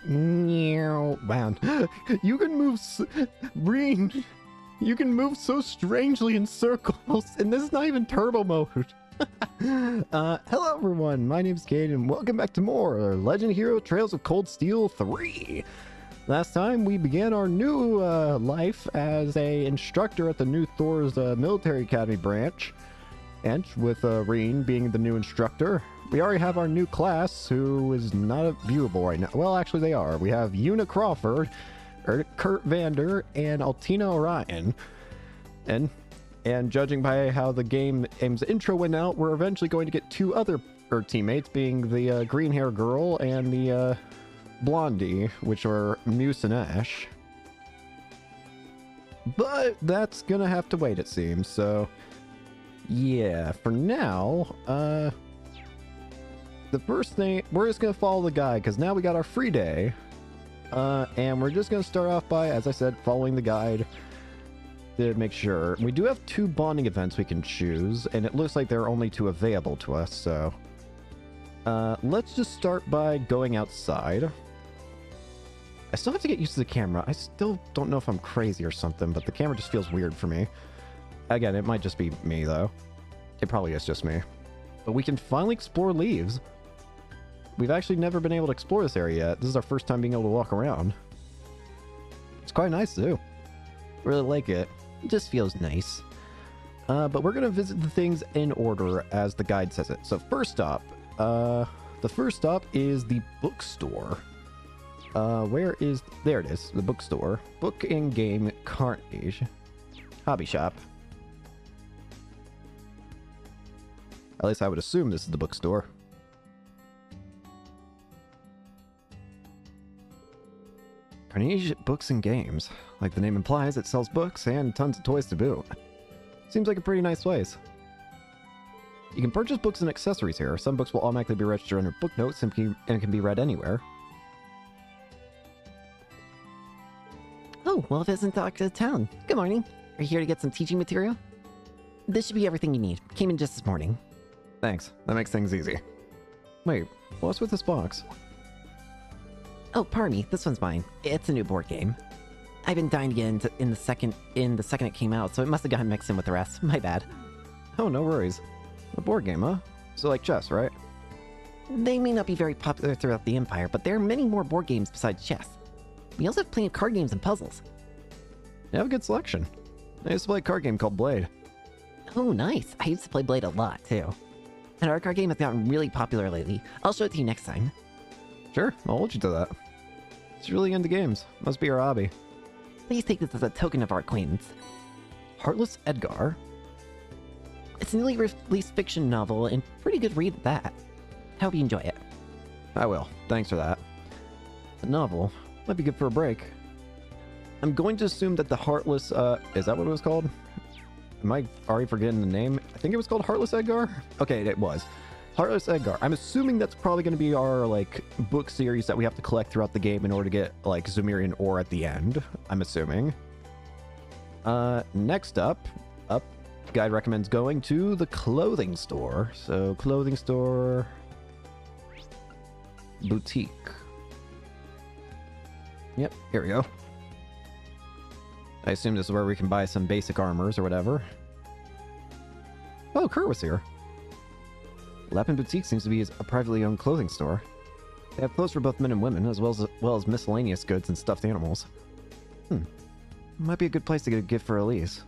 Man, you can move, Reen. You can move so strangely in circles, and this is not even turbo mode. Hello everyone, my name's Cade, and welcome back to more Legend Hero Trails of Cold Steel 3. Last time we began our new life as a instructor at the new Thor's military academy branch, and with Reen being the new instructor. We already have our new class, who is not viewable right now. Well, actually they are. We have Una Crawford, Kurt Vander, and Altina Orion. And judging by how the game's intro went out, we're eventually going to get two other teammates, being the green hair girl and the blondie, which are Muse and Ash. But that's gonna have to wait, it seems. So yeah, for now, the first thing, we're just gonna follow the guide, because now we got our free day. And we're just gonna start off by, as I said, following the guide to make sure. We do have two bonding events we can choose, and it looks like there are only two available to us, so let's just start by going outside. I still have to get used to the camera. I still don't know if I'm crazy or something, but the camera just feels weird for me. Again, it might just be me, though. It probably is just me. But we can finally explore leaves. We've actually never been able to explore this area yet. This is our first time being able to walk around. It's quite nice, too. Really like it. It just feels nice. But we're going to visit the things in order as the guide says it. So first stop, the first stop is the bookstore. There it is, the bookstore. Book and Game Carnage. Hobby shop. At least I would assume this is the bookstore. Carnage Books and Games. Like the name implies, it sells books and tons of toys to boot. Seems like a pretty nice place. You can purchase books and accessories here. Some books will automatically be registered under book notes and can be read anywhere. Oh, well, if it isn't Dr. Town. Good morning. Are you here to get some teaching material? This should be everything you need. Came in just this morning. Thanks. That makes things easy. Wait, what's with this box? Oh, pardon me. This one's mine. It's a new board game. I've been dying to get into the second it came out, so it must have gotten mixed in with the rest. My bad. Oh, no worries. A board game, huh? So like chess, right? They may not be very popular throughout the Empire, but there are many more board games besides chess. We also have plenty of card games and puzzles. You have a good selection. I used to play a card game called Blade. Oh, nice. I used to play Blade a lot, too. And our card game has gotten really popular lately. I'll show it to you next time. Sure, I'll hold you to that. It's really into games. Must be your hobby. Please take this as a token of our acquaintance. Heartless Edgar? It's a newly released fiction novel, and pretty good read at that. Hope you enjoy it. I will. Thanks for that. A novel? Might be good for a break. I'm going to assume that the Heartless, is that what it was called? Am I already forgetting the name? I think it was called Heartless Edgar? Okay, it was. Heartless Edgar. I'm assuming that's probably going to be our, like, book series that we have to collect throughout the game in order to get, like, Zumerian ore at the end. I'm assuming. Next up, guide recommends going to the clothing store. So, clothing store... Boutique. Yep, here we go. I assume this is where we can buy some basic armors or whatever. Oh, Kurt was here. Lapin Boutique seems to be a privately owned clothing store. They have clothes for both men and women, as well as miscellaneous goods and stuffed animals. Might be a good place to get a gift for Elise.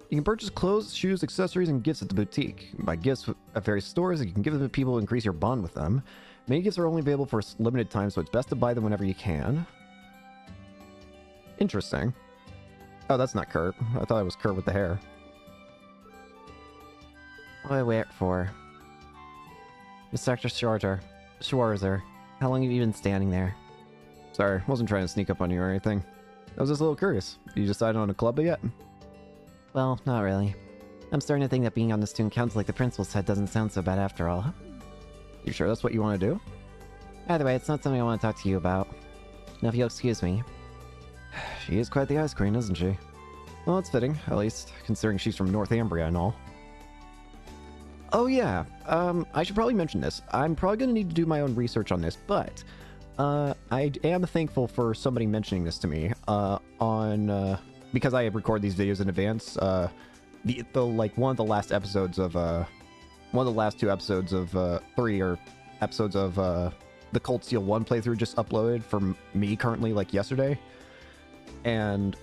You can purchase clothes, shoes, accessories, and gifts at the boutique. You can buy gifts at various stores, and you can give them to people to increase your bond with them. Many gifts are only available for a limited time, so it's best to buy them whenever you can. Interesting. Oh, that's not Kurt. I thought it was Kurt with the hair. What do I wait for? Miss Dr. Schwarzer, how long have you been standing there? Sorry, wasn't trying to sneak up on you or anything. I was just a little curious. You decided on a club yet? Well, not really. I'm starting to think that being on the student council like the principal said doesn't sound so bad after all. You sure that's what you want to do? Either way, it's not something I want to talk to you about. Now if you'll excuse me. She is quite the ice queen, isn't she? Well, it's fitting, at least, considering she's from Northumbria and all. Oh yeah, I should probably mention this. I'm probably going to need to do my own research on this, but I am thankful for somebody mentioning this to me because I record these videos in advance. The like one of the last episodes of one of the last two episodes of episodes of the Cold Steel 1 playthrough just uploaded for me currently like yesterday, and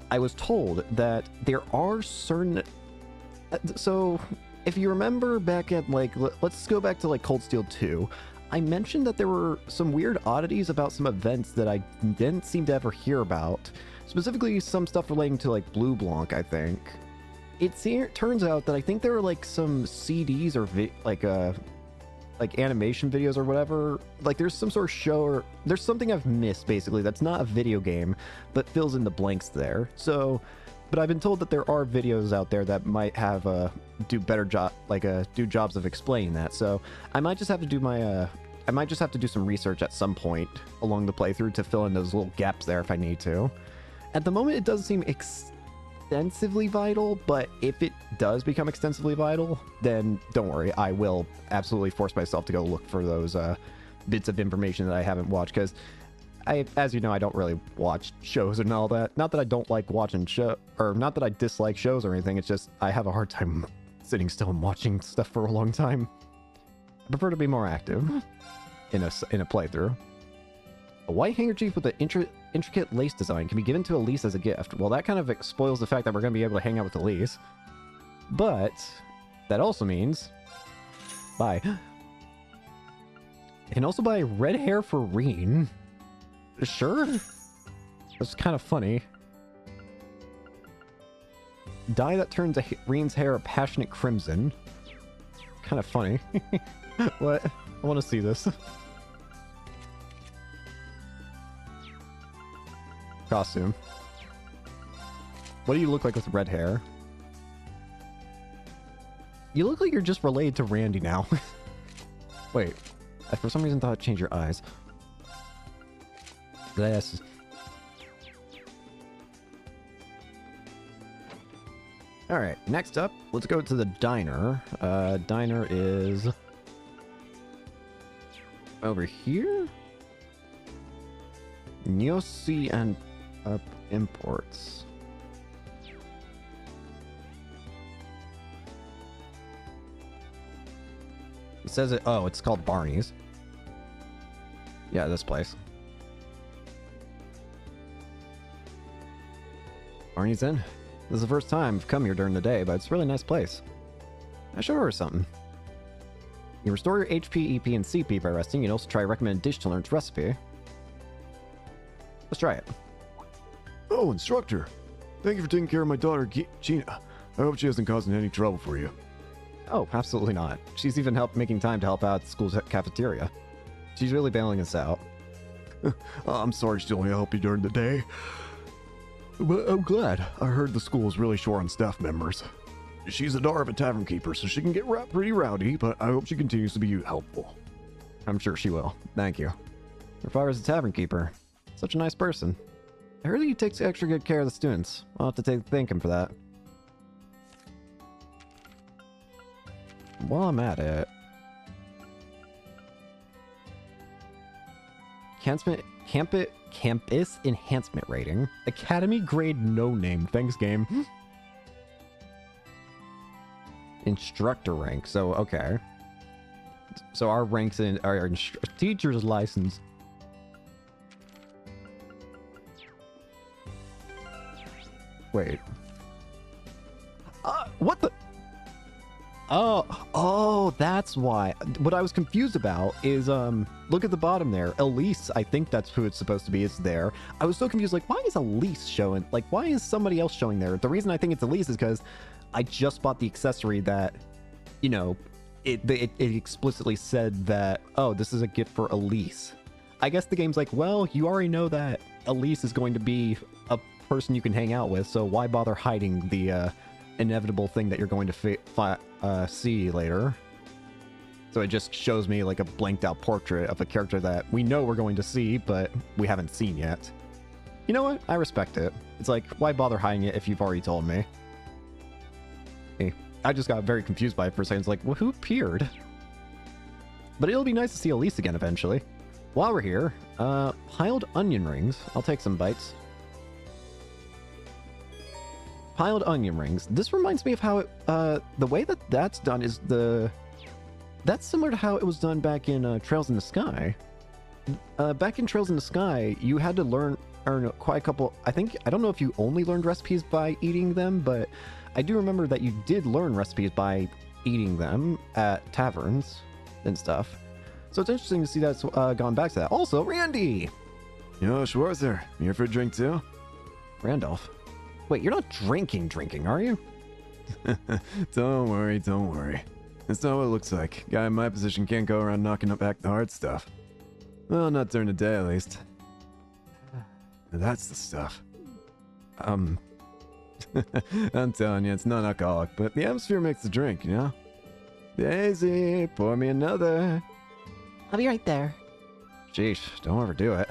I was told that there are certain so if you remember back at like let's go back to like Cold Steel 2. I mentioned that there were some weird oddities about some events that I didn't seem to ever hear about. Specifically, some stuff relating to like Blue Blanc, I think. It turns out that I think there were like some CDs or like animation videos or whatever. Like there's some sort of show or there's something I've missed basically that's not a video game, but fills in the blanks there. So, but I've been told that there are videos out there that might have do better job, like do jobs of explaining that. So I might just have to do my I might just have to do some research at some point along the playthrough to fill in those little gaps there if I need to. At the moment, it doesn't seem extensively vital, but if it does become extensively vital, then don't worry, I will absolutely force myself to go look for those bits of information that I haven't watched, because as you know, I don't really watch shows and all that. Not that I don't like watching or not that I dislike shows or anything, it's just I have a hard time sitting still and watching stuff for a long time. I prefer to be more active in a playthrough. A white handkerchief with an intricate lace design can be given to Elise as a gift. Well, that kind of spoils the fact that we're going to be able to hang out with Elise. But that also means... Bye. You can also buy red hair for Reen. Sure. That's kind of funny. Dye that turns Reen's hair a passionate crimson. Kind of funny. What? I want to see this. Costume. What do you look like with red hair? You look like you're just related to Randy now. Wait. I for some reason thought I'd change your eyes. This. Alright, next up, let's go to the diner. Diner is... over here? Nyosi and imports. It says it. Oh, it's called Barney's. Yeah, this place. Barney's Inn. This is the first time I've come here during the day, but it's a really nice place. I should order something. You restore your HP, EP, and CP by resting. You can also try a recommended dish to learn its recipe. Let's try it. Oh, instructor. Thank you for taking care of my daughter, Gina. I hope she hasn't caused any trouble for you. Oh, absolutely not. She's even making time to help out at the school's cafeteria. She's really bailing us out. I'm sorry she only helped you during the day. But I'm glad. I heard the school is really short on staff members. She's the daughter of a tavern keeper, so she can get pretty rowdy, but I hope she continues to be helpful. I'm sure she will. Thank you. Her father's a tavern keeper. Such a nice person. I heard he takes extra good care of the students. I'll have to thank him for that. While I'm at it... Campus enhancement rating. Academy grade no name. Thanks, game. Instructor rank. So, okay. So our ranks in our teacher's license. Wait. What the? Oh, that's why. What I was confused about is, look at the bottom there. Elise, I think that's who it's supposed to be, is there. I was so confused, like, why is Elise showing? Like, why is somebody else showing there? The reason I think it's Elise is because I just bought the accessory that, you know, it explicitly said that, oh, this is a gift for Elise. I guess the game's like, well, you already know that Elise is going to be a person you can hang out with, so why bother hiding the, inevitable thing that you're going to see later. So it just shows me like a blanked out portrait of a character that we know we're going to see, but we haven't seen yet. You know what? I respect it. It's like, why bother hiding it if you've already told me? Hey, I just got very confused by it for a second. It's like, well, who appeared? But it'll be nice to see Elise again eventually. while we're here, piled onion rings. I'll take some bites. Piled onion rings. This reminds me of how it, the way that that's done is that's similar to how it was done back in Trails in the Sky. Back in Trails in the Sky, you had to learn quite a couple. I don't know if you only learned recipes by eating them, but I do remember that you did learn recipes by eating them at taverns and stuff. So it's interesting to see that's gone back to that. Also, Randy! Yo, Schwarzer, you here for a drink too? Randolph. Wait, you're not drinking, are you? Don't worry. That's not what it looks like. Guy in my position can't go around knocking up back the hard stuff. Well, not during the day, at least. That's the stuff. I'm telling you, it's not alcoholic, but the atmosphere makes the drink, you know? Daisy, pour me another. I'll be right there. Sheesh, don't overdo it.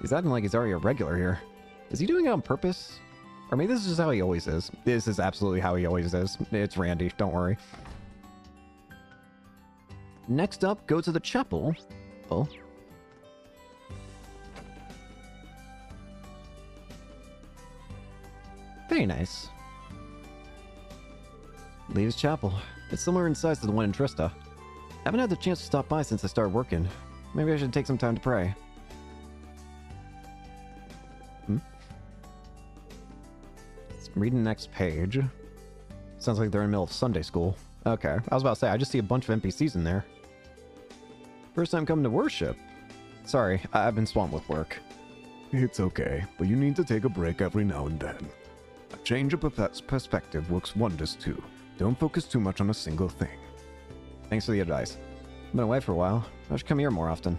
He's acting like he's already a regular here. Is he doing it on purpose? Or maybe this is just how he always is. This is absolutely how he always is. It's Randy, don't worry. Next up, go to the chapel. Oh. Very nice. Leaves Chapel. It's similar in size to the one in Trista. Haven't had the chance to stop by since I started working. Maybe I should take some time to pray. Reading the next page. Sounds like they're in the middle of Sunday school. Okay, I was about to say, I just see a bunch of NPCs in there. First time coming to worship. Sorry, I've been swamped with work. It's okay, but you need to take a break every now and then. A change of perspective works wonders too. Don't focus too much on a single thing. Thanks for the advice. I've been away for a while. I should come here more often.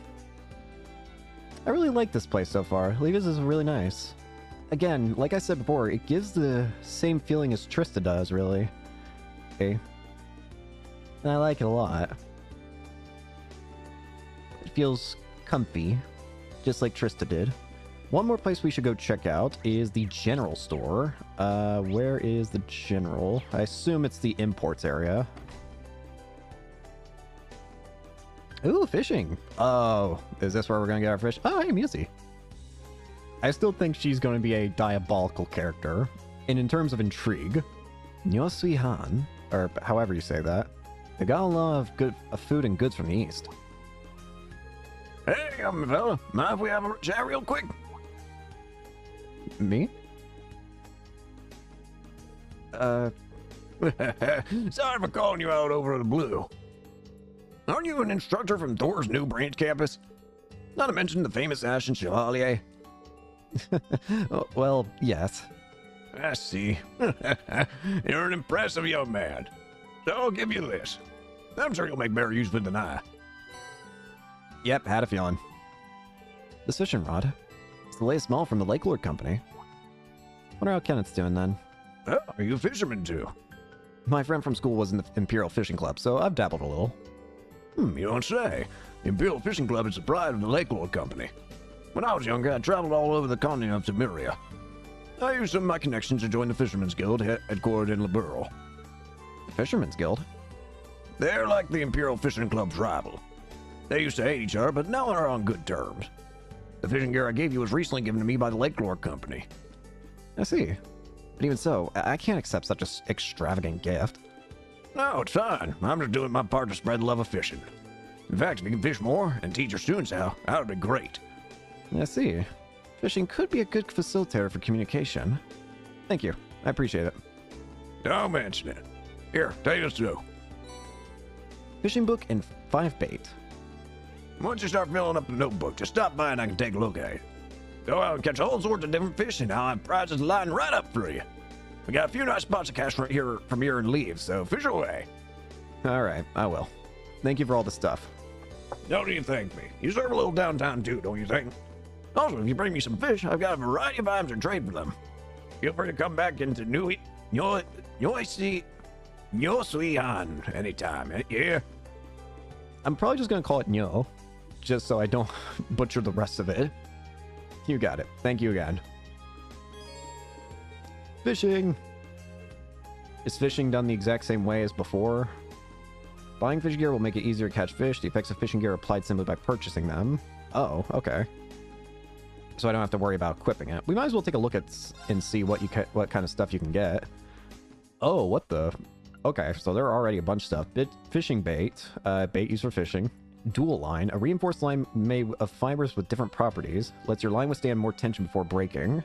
I really like this place so far. Levis is really nice. Again, like I said before, it gives the same feeling as Trista does, really. Okay. And I like it a lot. It feels comfy, just like Trista did. One more place we should go check out is the general store. Where is the general? I assume it's the imports area. Ooh, fishing. Oh, is this where we're gonna get our fish? Oh, hey, Musi. I still think she's going to be a diabolical character. And in terms of intrigue, Nyo Sui Han, or however you say that, they got a lot of good food and goods from the east. Hey, young fella, mind if we have a chat real quick? Me? Sorry for calling you out over the blue. Aren't you an instructor from Thor's new branch campus? Not to mention the famous Ashen Chevalier. Well, yes. I see. You're an impressive young man. So I'll give you this. I'm sure you'll make better use of it than I. Yep, had a feeling. This fishing rod. It's the latest model from the Lake Lord Company. Wonder how Kenneth's doing then. Oh, are you a fisherman too? My friend from school was in the Imperial Fishing Club, so I've dabbled a little. You don't say. The Imperial Fishing Club is the pride of the Lake Lord Company. When I was younger, I traveled all over the continent of Temeria. I used some of my connections to join the Fisherman's Guild headquartered in Liberal. The Fisherman's Guild? They're like the Imperial Fishing Club's rival. They used to hate each other, but now they're on good terms. The fishing gear I gave you was recently given to me by the Lake Lord Company. I see. But even so, I can't accept such an extravagant gift. No, it's fine. I'm just doing my part to spread the love of fishing. In fact, if you can fish more and teach your students how, that would be great. I see. Fishing could be a good facilitator for communication. Thank you. I appreciate it. Don't mention it. Here, take this too. Fishing book and 5 bait. Once you start filling up the notebook, just stop by and I can take a look at it. Go out and catch all sorts of different fish, and I'll have prizes lined right up for you. We got a few nice spots to catch from here and leave, so fish away. Alright, I will. Thank you for all the stuff. Don't you thank me. You serve a little downtown too, don't you think? Also, if you bring me some fish, I've got a variety of items to trade for them. Feel free to come back into Nyo Sui Han anytime, yeah? I'm probably just gonna call it Nyo, just so I don't butcher the rest of it. You got it. Thank you again. Fishing. Is fishing done the exact same way as before? Buying fishing gear will make it easier to catch fish. The effects of fishing gear are applied simply by purchasing them. Oh, okay. So I don't have to worry about equipping it. We might as well take a look at and see what what kind of stuff you can get. Oh, what the? Okay, so there are already a bunch of stuff. Fishing bait, bait used for fishing. Dual line, a reinforced line made of fibers with different properties. Lets your line withstand more tension before breaking.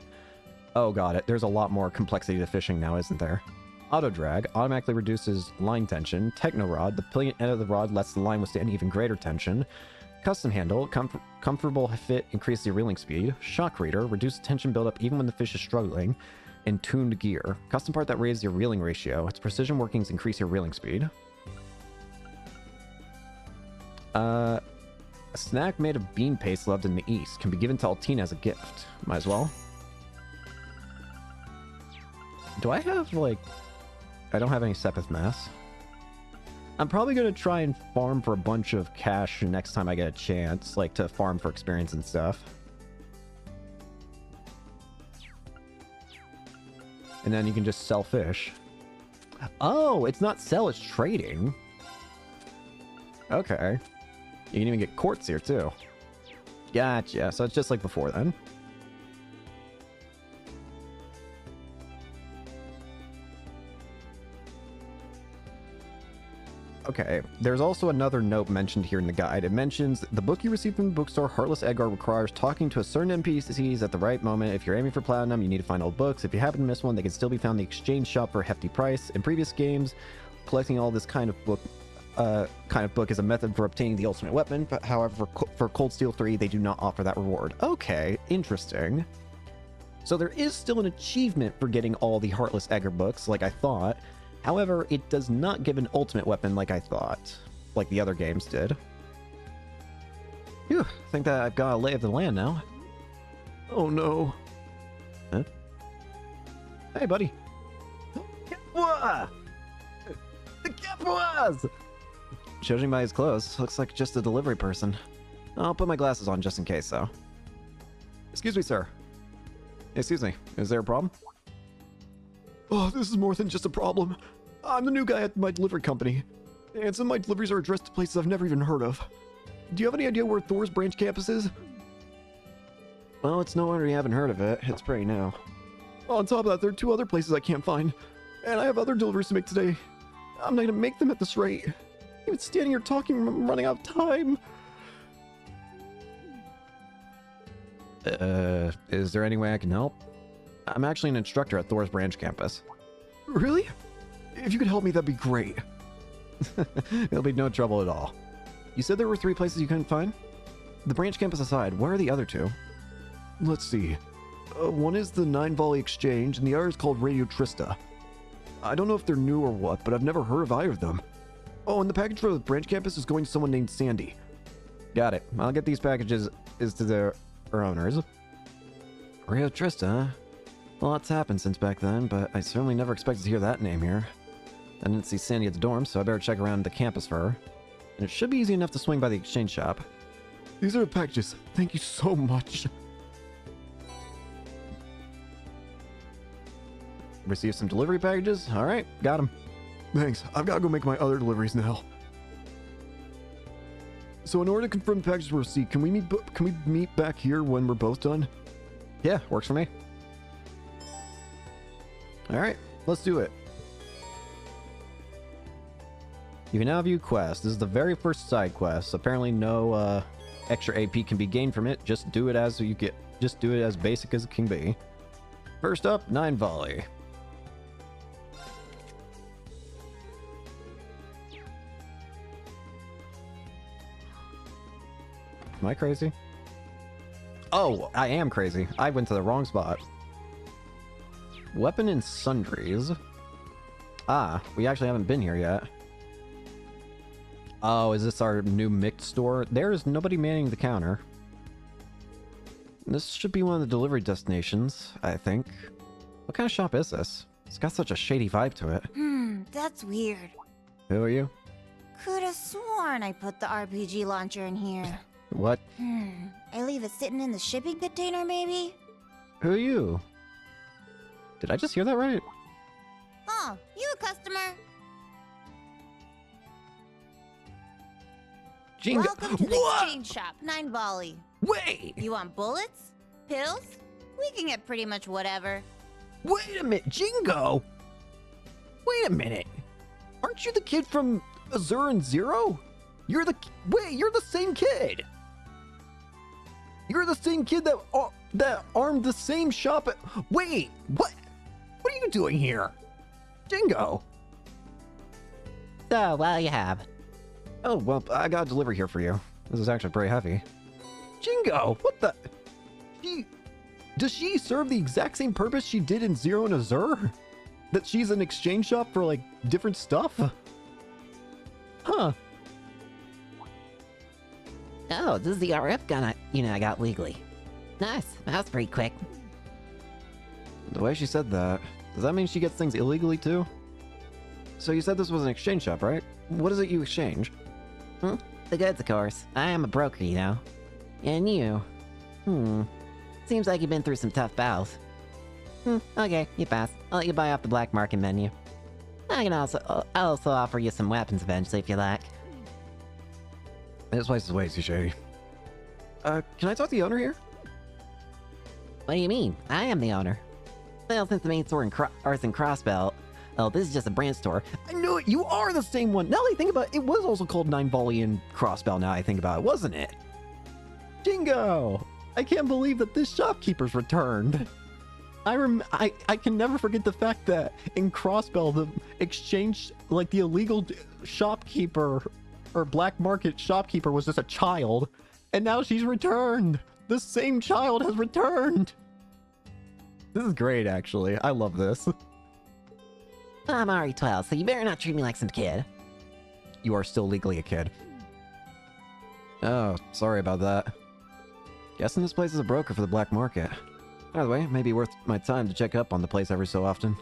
Oh, got it. There's a lot more complexity to fishing now, isn't there? Auto drag automatically reduces line tension. Techno rod, the pillion end of the rod lets the line withstand even greater tension. Custom handle, comfortable fit, increase the reeling speed. Shock reader, reduce tension buildup even when the fish is struggling. And tuned gear, custom part that raises your reeling ratio. Its precision workings increase your reeling speed. A snack made of bean paste loved in the East can be given to Altina as a gift. Might as well. Do I have, like... I don't have any Sepith mass. I'm probably going to try and farm for a bunch of cash next time I get a chance, like to farm for experience and stuff. And then you can just sell fish. Oh, it's not sell, it's trading. Okay. You can even get quartz here, too. Gotcha. So it's just like before, then. Okay, there's also another note mentioned here in the guide. It mentions, the book you received from the bookstore, Heartless Edgar, requires talking to a certain NPCs at the right moment. If you're aiming for platinum, you need to find old books. If you happen to miss one, they can still be found in the exchange shop for a hefty price. In previous games, collecting all this kind of book is a method for obtaining the ultimate weapon, but however, for Cold Steel 3, they do not offer that reward. Okay, interesting. So there is still an achievement for getting all the Heartless Edgar books, like I thought. However, it does not give an ultimate weapon like I thought, like the other games did. Phew, I think that I've got a lay of the land now. Oh no. Huh? Hey, buddy. Kapua! The Kapuas! Judging by his clothes, looks like just a delivery person. I'll put my glasses on just in case, though. Excuse me, sir. Excuse me, is there a problem? Oh, this is more than just a problem. I'm the new guy at my delivery company, and some of my deliveries are addressed to places I've never even heard of. Do you have any idea where Thor's branch campus is? Well, it's no wonder you haven't heard of it. It's pretty new. On top of that, there are 2 other places I can't find, and I have other deliveries to make today. I'm not gonna make them at this rate. Even standing here talking, I'm running out of time. Is there any way I can help? I'm actually an instructor at Thor's branch campus. Really? If you could help me, that'd be great. It'll be no trouble at all. You said there were 3 places you couldn't find? The branch campus aside, where are the other 2? Let's see. One is the 9 Volley Exchange, and the other is called Radio Trista. I don't know if they're new or what, but I've never heard of either of them. Oh, and the package for the branch campus is going to someone named Sandy. Got it. I'll get these packages to their owners. Radio Trista, huh? A lot's happened since back then, but I certainly never expected to hear that name here. I didn't see Sandy at the dorm, so I better check around the campus for her. And it should be easy enough to swing by the exchange shop. These are the packages. Thank you so much. Received some delivery packages? Alright, got them. Thanks. I've got to go make my other deliveries now. So in order to confirm the packages were received, can we meet back here when we're both done? Yeah, works for me. Alright, let's do it. You can now view quests. This is the very first side quest. Apparently no extra AP can be gained from it. Just do it as you get. Just do it as basic as it can be. First up, 9 Volley. Am I crazy? Oh, I am crazy. I went to the wrong spot. Weapon and sundries. Ah, we actually haven't been here yet. Oh, is this our new mixed store? There is nobody manning the counter. This should be one of the delivery destinations, I think. What kind of shop is this? It's got such a shady vibe to it. That's weird. Who are you? Could have sworn I put the RPG launcher in here. What? I leave it sitting in the shipping container, maybe? Who are you? Did I just hear that right? Oh, you a customer? Jingo. Welcome to the What? exchange shop, 9 volley. Wait! You want bullets? Pills? We can get pretty much whatever. Wait a minute, Jingo! Wait a minute. Aren't you the kid from Azure and Zero? You're the same kid! You're the same kid that armed the same shop at... Wait, what? What are you doing here? Jingo! So, well, you have. Oh, well, I got a delivery here for you. This is actually pretty heavy. Jingo, what the... Does she serve the exact same purpose she did in Zero and Azure? That she's an exchange shop for, like, different stuff? Huh. Oh, this is the RF gun I got legally. Nice, that was pretty quick. The way she said that, does that mean she gets things illegally too? So you said this was an exchange shop, right? What is it you exchange? The goods, of course. I am a broker, you know. And you? Seems like you've been through some tough battles. Okay, you pass. I'll let you buy off the black market menu. I'll also offer you some weapons eventually if you like. This place is way too shady. Can I talk to the owner here? What do you mean? I am the owner. Well, since the main store in Arts and Crossbell, oh, this is just a brand store. I knew it! You are the same one! Now that I think about it, it was also called 9 Volley and Crossbell now I think about it, wasn't it? Jingo! I can't believe that this shopkeeper's returned. I can never forget the fact that in Crossbell, the exchange, like the illegal shopkeeper or black market shopkeeper was just a child. And now she's returned! The same child has returned! This is great, actually. I love this. I'm already 12, so you better not treat me like some kid. You are still legally a kid. Oh, sorry about that. Guessing this place is a broker for the black market. By the way, it may be worth my time to check up on the place every so often.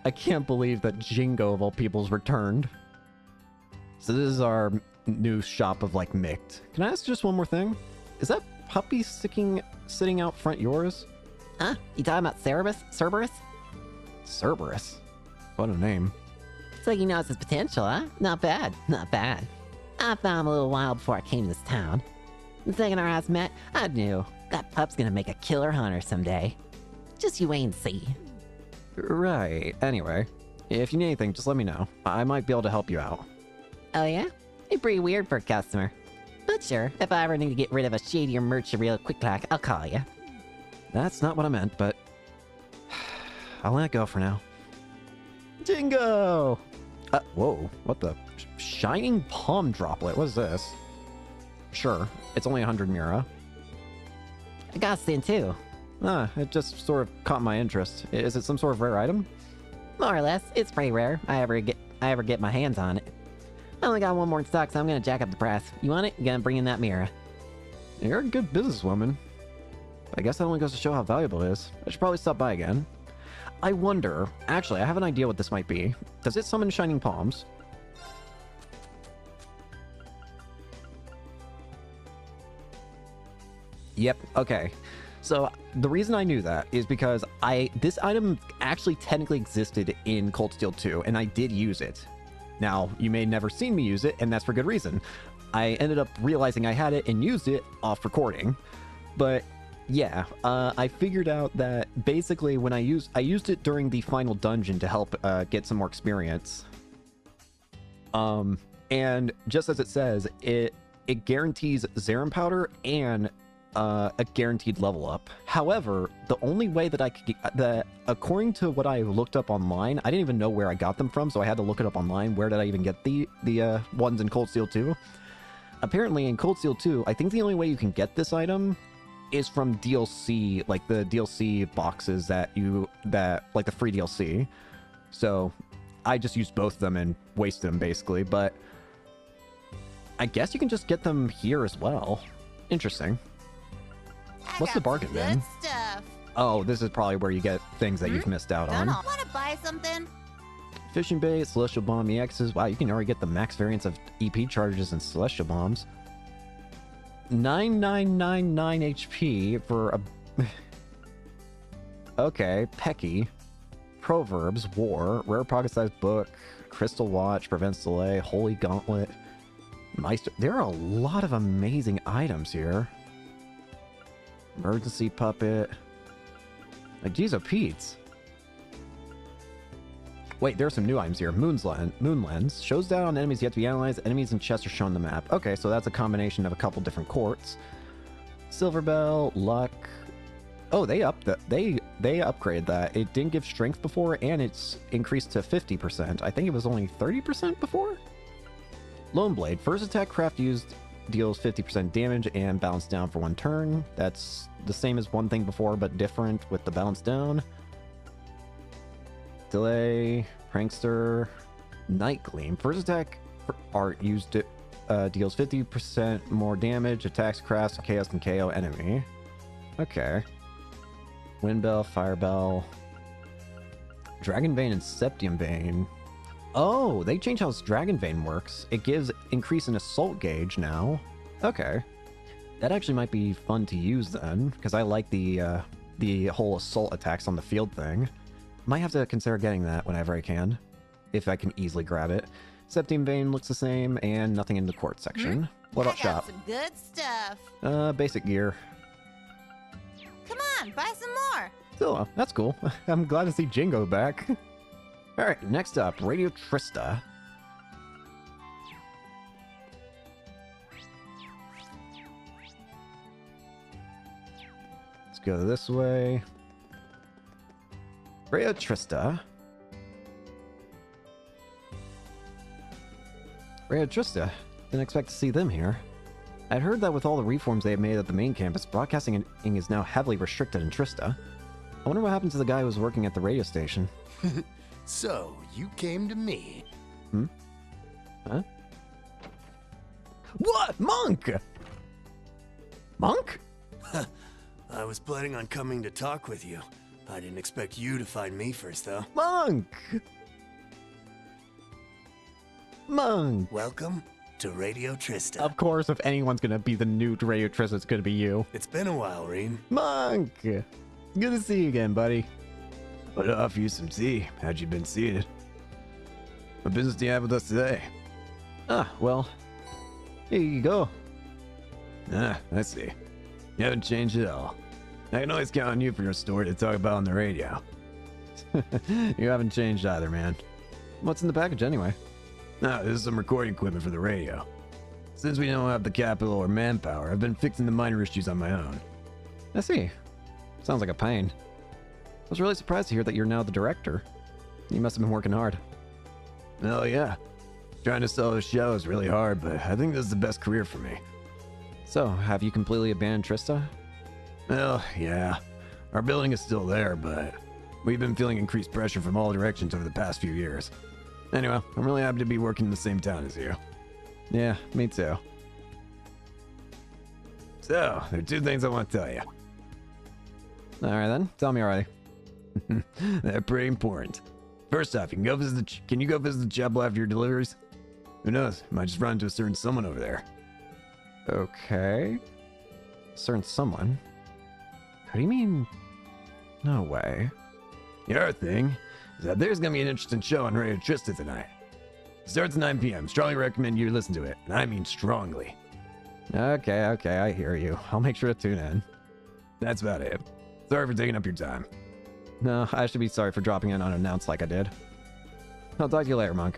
I can't believe that Jingo of all people's returned. So this is our new shop of like Mict. Can I ask just one more thing? Is that puppy sitting out front yours? Huh? You talking about Cerberus? Cerberus? What a name. So you know it's his potential, huh? Not bad, not bad. I found him a little while before I came to this town. The second our eyes met, I knew that pup's gonna make a killer hunter someday. Just you wait and see. Right. Anyway, if you need anything, just let me know. I might be able to help you out. Oh yeah? You're pretty weird for a customer. But sure, if I ever need to get rid of a shadier merchant real quick like, I'll call you. That's not what I meant, but I'll let it go for now. Jingo! Whoa, what the? Shining palm droplet, what is this? Sure, it's only 100 Mira. I got Sin too. It just sort of caught my interest. Is it some sort of rare item? More or less, it's pretty rare. I ever get my hands on it. I only got one more in stock, so I'm gonna jack up the price. You want it? You gotta bring in that mirror. You're a good businesswoman. I guess that only goes to show how valuable it is. I should probably stop by again. I wonder... Actually, I have an idea what this might be. Does it summon shining palms? Yep, okay. So, the reason I knew that is because this item actually technically existed in Cold Steel 2, and I did use it. Now, you may never seen me use it, and that's for good reason. I ended up realizing I had it and used it off recording. But yeah, I figured out that basically when I used it during the final dungeon to help get some more experience. And just as it says, it guarantees Zarin powder and a guaranteed level up. However, the only way that I could get that, according to what I looked up online, I didn't even know where I got them from, so I had to look it up online. Where did I even get the ones in Cold Steel 2? Apparently, in Cold Steel 2, I think the only way you can get this item is from DLC, like the DLC boxes that like the free DLC. So I just used both of them and wasted them basically, but I guess you can just get them here as well. Interesting. What's the bargain bin? Good stuff. Oh, this is probably where you get things that you've missed out on. Want to buy something? Fishing bait, Celestial Bomb EXs. Wow, you can already get the max variants of EP charges and Celestial Bombs. 9999 HP for a... Okay, Pecky. Proverbs, War, Rare Pocket-Sized Book, Crystal Watch, prevents delay, Holy Gauntlet, Meister. There are a lot of amazing items here. Emergency Puppet. Like, geez, Pete's. Wait, there are some new items here. Moon Lens. Shows down on enemies yet to be analyzed. Enemies and chests are shown on the map. Okay, so that's a combination of a couple different quartz. Silver Bell, Luck. Oh, they upped that. They upgraded that. It didn't give strength before, and it's increased to 50%. I think it was only 30% before? Lone Blade. First attack craft used deals 50% damage and balance down for 1 turn. That's the same as one thing before, but different with the balance down. Delay, Prankster, Night Gleam. First attack art used deals 50% more damage, attacks crafts, chaos, and KO enemy. Okay. Wind Bell, Fire Bell, Dragon Vein, and Septium Vein. Oh, they changed how Dragon Vein works. It gives increase in assault gauge now. Okay. That actually might be fun to use then, because I like the whole assault attacks on the field thing. Might have to consider getting that whenever I can, if I can easily grab it. Septium Vein looks the same, and nothing in the quartz section. What about I got shop? some good stuff. Basic gear. Come on, buy some more. Still, that's cool. I'm glad to see Jingo back. Alright, next up, Radio Trista. Let's go this way. Radio Trista. Radio Trista. Didn't expect to see them here. I'd heard that with all the reforms they have made at the main campus, broadcasting is now heavily restricted in Trista. I wonder what happened to the guy who was working at the radio station. So, you came to me. Hmm? Huh? What? Monk! Monk? I was planning on coming to talk with you. I didn't expect you to find me first, though. Monk! Monk! Welcome to Radio Trista. Of course, if anyone's gonna be the new Radio Trista, it's gonna be you. It's been a while, Reen. Monk! Good to see you again, buddy. I'd offer you some tea. Had you been seated? What business do you have with us today? Ah, well, here you go. Ah, I see. You haven't changed at all. I can always count on you for your story to talk about on the radio. You haven't changed either, man. What's in the package anyway? Ah, this is some recording equipment for the radio. Since we don't have the capital or manpower, I've been fixing the minor issues on my own. I see. Sounds like a pain. I was really surprised to hear that you're now the director. You must have been working hard. Oh yeah. Trying to sell the show is really hard, but I think this is the best career for me. So, have you completely abandoned Trista? Well, yeah. Our building is still there, but we've been feeling increased pressure from all directions over the past few years. Anyway, I'm really happy to be working in the same town as you. Yeah, me too. So, there are 2 things I want to tell you. Alright then, tell me already. They're pretty important. First off, can you go visit the chapel after your deliveries? Who knows? Might just run into a certain someone over there. Okay. Certain someone? What do you mean? No way. The other thing is that there's gonna be an interesting show on Radio Trista tonight. It starts at 9 p.m. Strongly recommend you listen to it, and I mean strongly. Okay, I hear you. I'll make sure to tune in. That's about it. Sorry for taking up your time. No, I should be sorry for dropping in unannounced like I did. I'll talk to you later, Monk.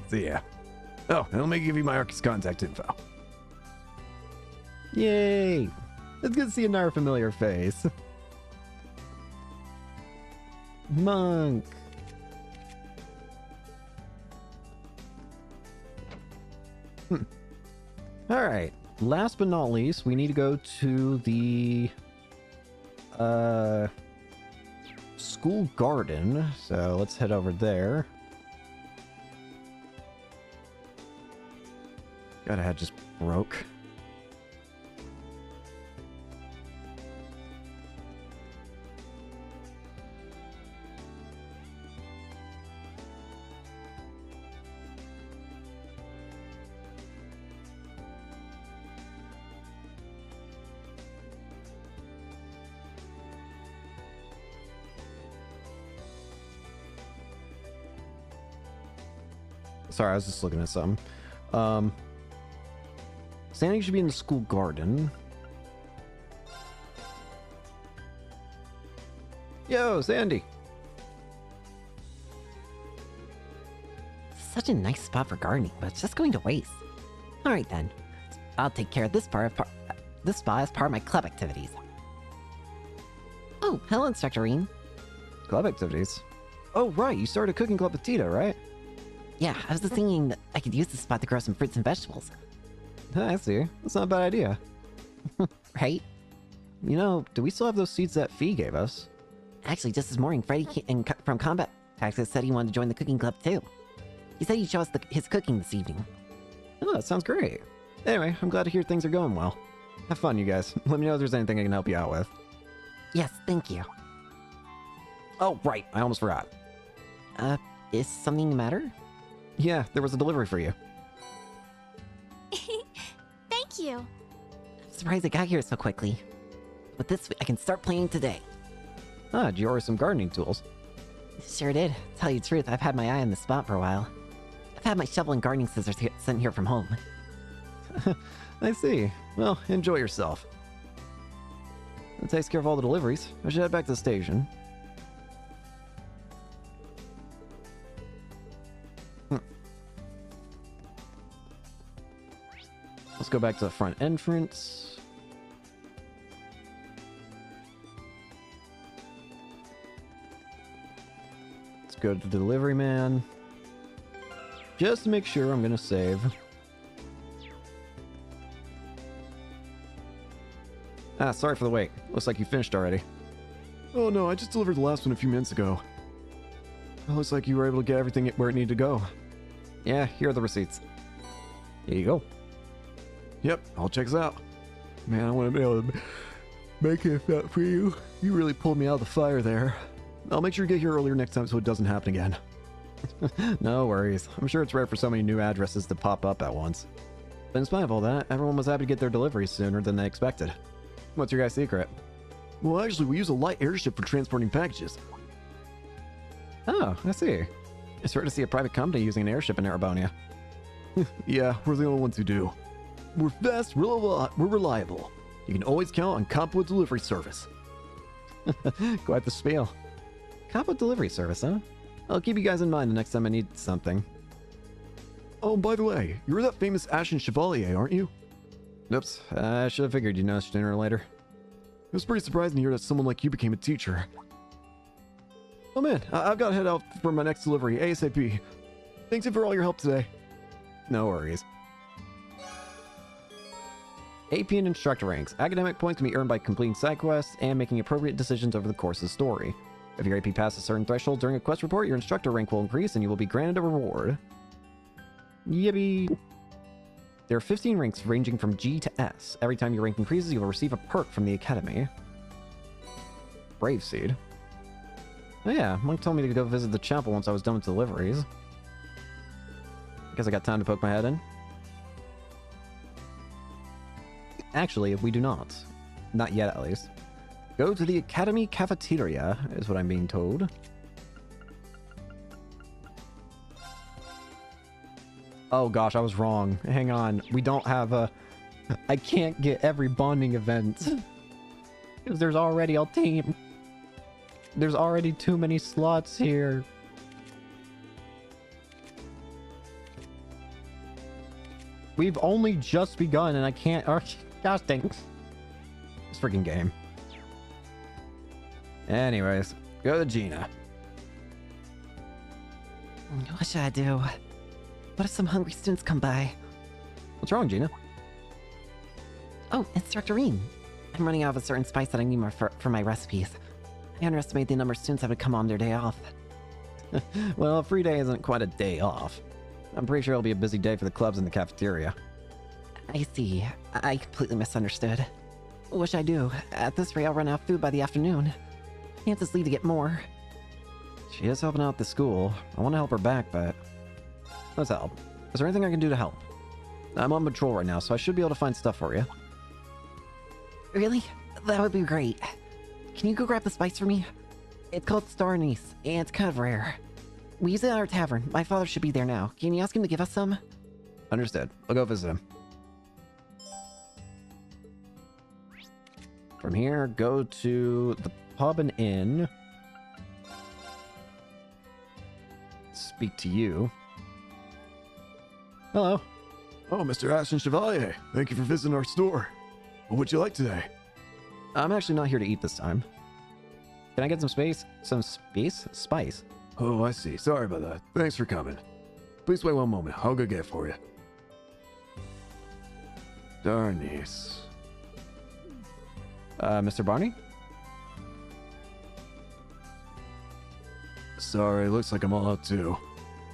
See ya. Oh, and let me give you my Arcus contact info. Yay! It's good to see another familiar face. Monk! Alright, last but not least, we need to go to the school garden. So let's head over there. God, I had just broke. sorry, I was just looking at something. Sandy should be in the school garden. Yo, Sandy. Such a nice spot for gardening, but it's just going to waste. Alright then. I'll take care of this this spot as part of my club activities. Oh, hello, Instructor Reen. Club activities. Oh, right. You started a cooking club with Tito, right? Yeah, I was just thinking that I could use this spot to grow some fruits and vegetables. I see. That's not a bad idea. Right? You know, do we still have those seeds that Fee gave us? Actually, just this morning, from Combat Tactics said he wanted to join the cooking club too. He said he'd show us his cooking this evening. Oh, that sounds great. Anyway, I'm glad to hear things are going well. Have fun, you guys. Let me know if there's anything I can help you out with. Yes, thank you. Oh, right. I almost forgot. Is something the matter? Yeah, there was a delivery for you. Thank you. I'm surprised it got here so quickly. With this, I can start playing today. Ah, did you order some gardening tools? Sure did. Tell you the truth, I've had my eye on this spot for a while. I've had my shovel and gardening scissors sent here from home. I see. Well, enjoy yourself. That takes care of all the deliveries. I should head back to the station. Let's go back to the front entrance. Let's go to the delivery man. Just to make sure I'm gonna save. Ah, sorry for the wait. Looks like you finished already. Oh no, I just delivered the last one a few minutes ago. It looks like you were able to get everything where it needed to go. Yeah, here are the receipts. Here you go. Yep, all checks out. Man, I want to be able to make it for you. You really pulled me out of the fire there. I'll make sure to get here earlier next time so it doesn't happen again. No worries. I'm sure it's rare for so many new addresses to pop up at once. But in spite of all that, everyone was happy to get their deliveries sooner than they expected. What's your guys' secret? Well, actually, we use a light airship for transporting packages. Oh, I see. It's rare to see a private company using an airship in Erebania. Yeah, we're the only ones who do. We're fast, we're reliable. You can always count on Copwood Delivery Service. Quite the spiel. Capo delivery service, huh? I'll keep you guys in mind the next time I need something. Oh, by the way, you're that famous Ashen Chevalier, aren't you? Oops, I should have figured you'd know sooner or later. It was pretty surprising to hear that someone like you became a teacher. Oh man, I've got to head out for my next delivery, ASAP. Thanks for all your help today. No worries. AP and instructor ranks. Academic points can be earned by completing side quests and making appropriate decisions over the course of the story. If your AP passes a certain threshold during a quest report, your instructor rank will increase and you will be granted a reward. Yippee! There are 15 ranks ranging from G to S. Every time your rank increases, you will receive a perk from the academy. Brave Seed. Oh yeah, Monk told me to go visit the chapel once I was done with deliveries. Guess I got time to poke my head in. Actually, we do not. Not yet, at least. Go to the Academy Cafeteria, is what I'm being told. Oh gosh, I was wrong. Hang on. We don't have a... I can't get every bonding event. Because there's already a team. There's already too many slots here. We've only just begun and I can't... Oh, gosh dang. This freaking game. Anyways, go to Gina. What should I do? What if some hungry students come by? What's wrong, Gina? Oh, Instructor Reen. I'm running out of a certain spice that I need more for my recipes. I underestimated the number of students that would come on their day off. Well, a free day isn't quite a day off. I'm pretty sure it'll be a busy day for the clubs in the cafeteria. I see. I completely misunderstood. What should I do? At this rate, I'll run out of food by the afternoon. I can't just leave to get more. She is helping out at the school. I want to help her back, but... Let's help. Is there anything I can do to help? I'm on patrol right now, so I should be able to find stuff for you. Really? That would be great. Can you go grab the spice for me? It's called star anise, and it's kind of rare. we use it at our tavern. My father should be there now. Can you ask him to give us some? Understood. I'll go visit him. From here, go to the pub and inn. Speak to you. Hello. Oh, Mr. Ashton Chevalier, thank you for visiting our store. What would you like today? I'm actually not here to eat this time. Can I get some space? Some space? Spice? Oh, I see. Sorry about that. Thanks for coming. Please wait one moment. I'll go get it for you. Darnies. Mr. Barney? Sorry, looks like I'm all out too.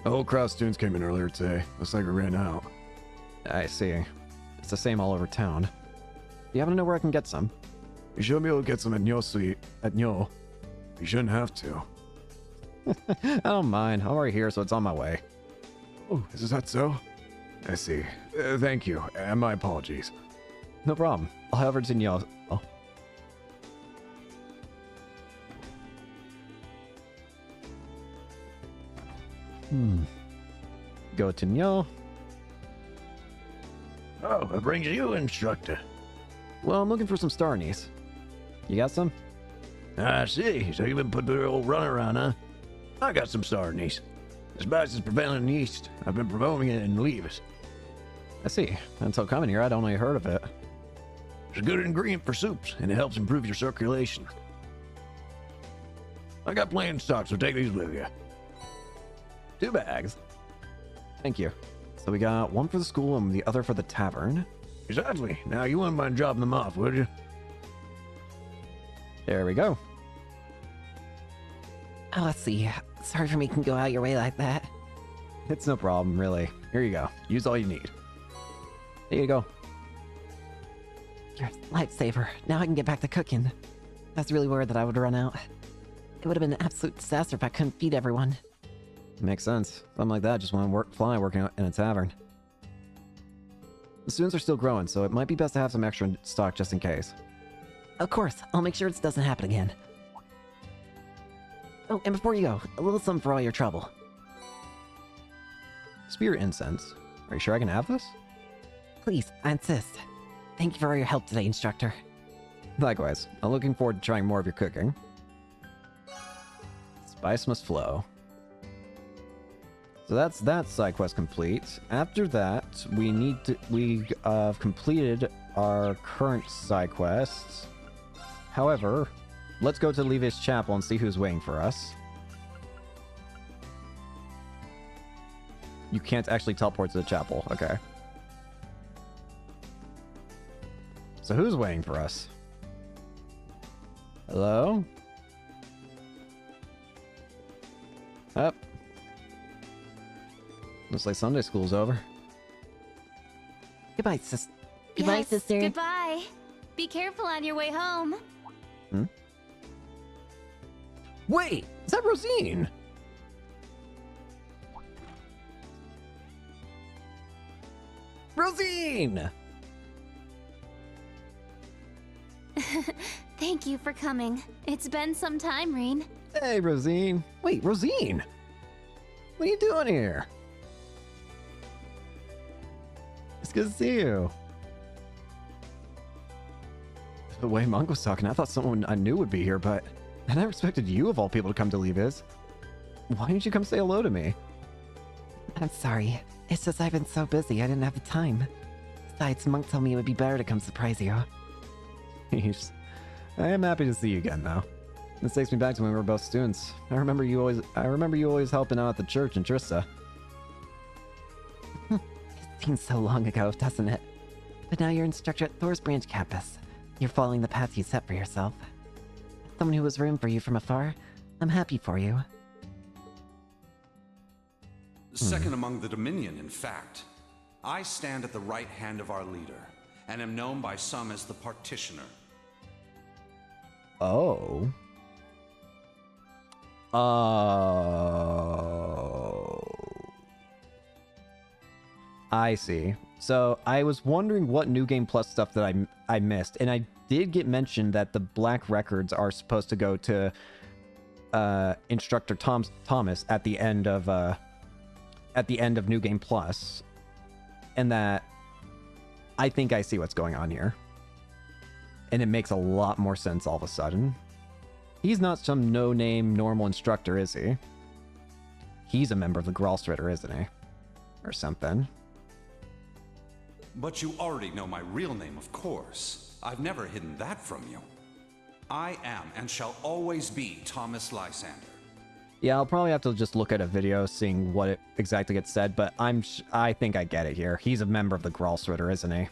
A whole crowd of students came in earlier today. Looks like we ran out. I see. It's the same all over town. Do you happen to know where I can get some? You should be able to get some at Nyo Suite at Nyo. You shouldn't have to. I don't mind. I'm already here, so it's on my way. Oh, is that so? I see. Thank you, and my apologies. No problem. I'll have her to Nyo. Oh. Go to Nyo. Oh, what brings you, instructor? Well, I'm looking for some star anise. You got some? I see. So you've been putting the old run around, huh? I got some star anise. The spice is prevailing yeast. I've been promoting it in leaves. I see. Until coming here, I'd only heard of it. It's a good ingredient for soups, and it helps improve your circulation. I got plenty in stock, so take these with you. 2 bags. Thank you. So we got one for the school and the other for the tavern. Exactly. Now, you wouldn't mind dropping them off, would you? There we go. Oh, let's see. Sorry for making you go out your way like that. It's no problem, really. Here you go. Use all you need. There you go. You're a lifesaver. Now I can get back to cooking. I was really worried that I would run out. It would have been an absolute disaster if I couldn't feed everyone. Makes sense. Something like that just won't working out in a tavern. The students are still growing, so it might be best to have some extra in stock just in case. Of course, I'll make sure this doesn't happen again. Oh, and before you go, a little something for all your trouble. Spirit incense. Are you sure I can have this? Please, I insist. Thank you for all your help today, instructor. Likewise. I'm looking forward to trying more of your cooking. Spice must flow. So that's that side quest complete. After that, we completed our current side quests. However, let's go to Levi's chapel and see who's waiting for us. You can't actually teleport to the chapel. Okay. So who's waiting for us? Hello? Up. Looks like Sunday school's over. Goodbye, Goodbye, Yes, sister. Goodbye. Be careful on your way home. Wait! Is that Rosine? Rosine! Thank you for coming. It's been some time, Reen. Hey, Rosine. Wait, Rosine! What are you doing here? It's good to see you. The way Monk was talking, I thought someone I knew would be here, but I never expected you of all people to come to Levi's. Why didn't you come say hello to me? I'm sorry. It's just I've been so busy, I didn't have the time. Besides, Monk told me it would be better to come surprise you. Jeez. I am happy to see you again, though. This takes me back to when we were both students. I remember you always helping out at the church in Trista. It seems so long ago, doesn't it? But now you're instructor at Thor's Branch campus. You're following the path you set for yourself. As someone who was rooting for you from afar, I'm happy for you. Second among the Dominion, in fact. I stand at the right hand of our leader, and am known by some as the Partitioner. Oh. I see. So I was wondering what New Game Plus stuff that I missed, and I did get mentioned that the black records are supposed to go to Instructor Thomas at the end of New Game Plus, and that I think I see what's going on here, and it makes a lot more sense all of a sudden. He's not some no-name normal instructor, is he? He's a member of the Gralstritter, isn't he? Or something. But you already know my real name, of course. I've never hidden that from you. I am and shall always be Thomas Lysander. Yeah, I'll probably have to just look at a video seeing what it exactly gets said, but I think I get it here. He's a member of the Gralstritter, isn't he?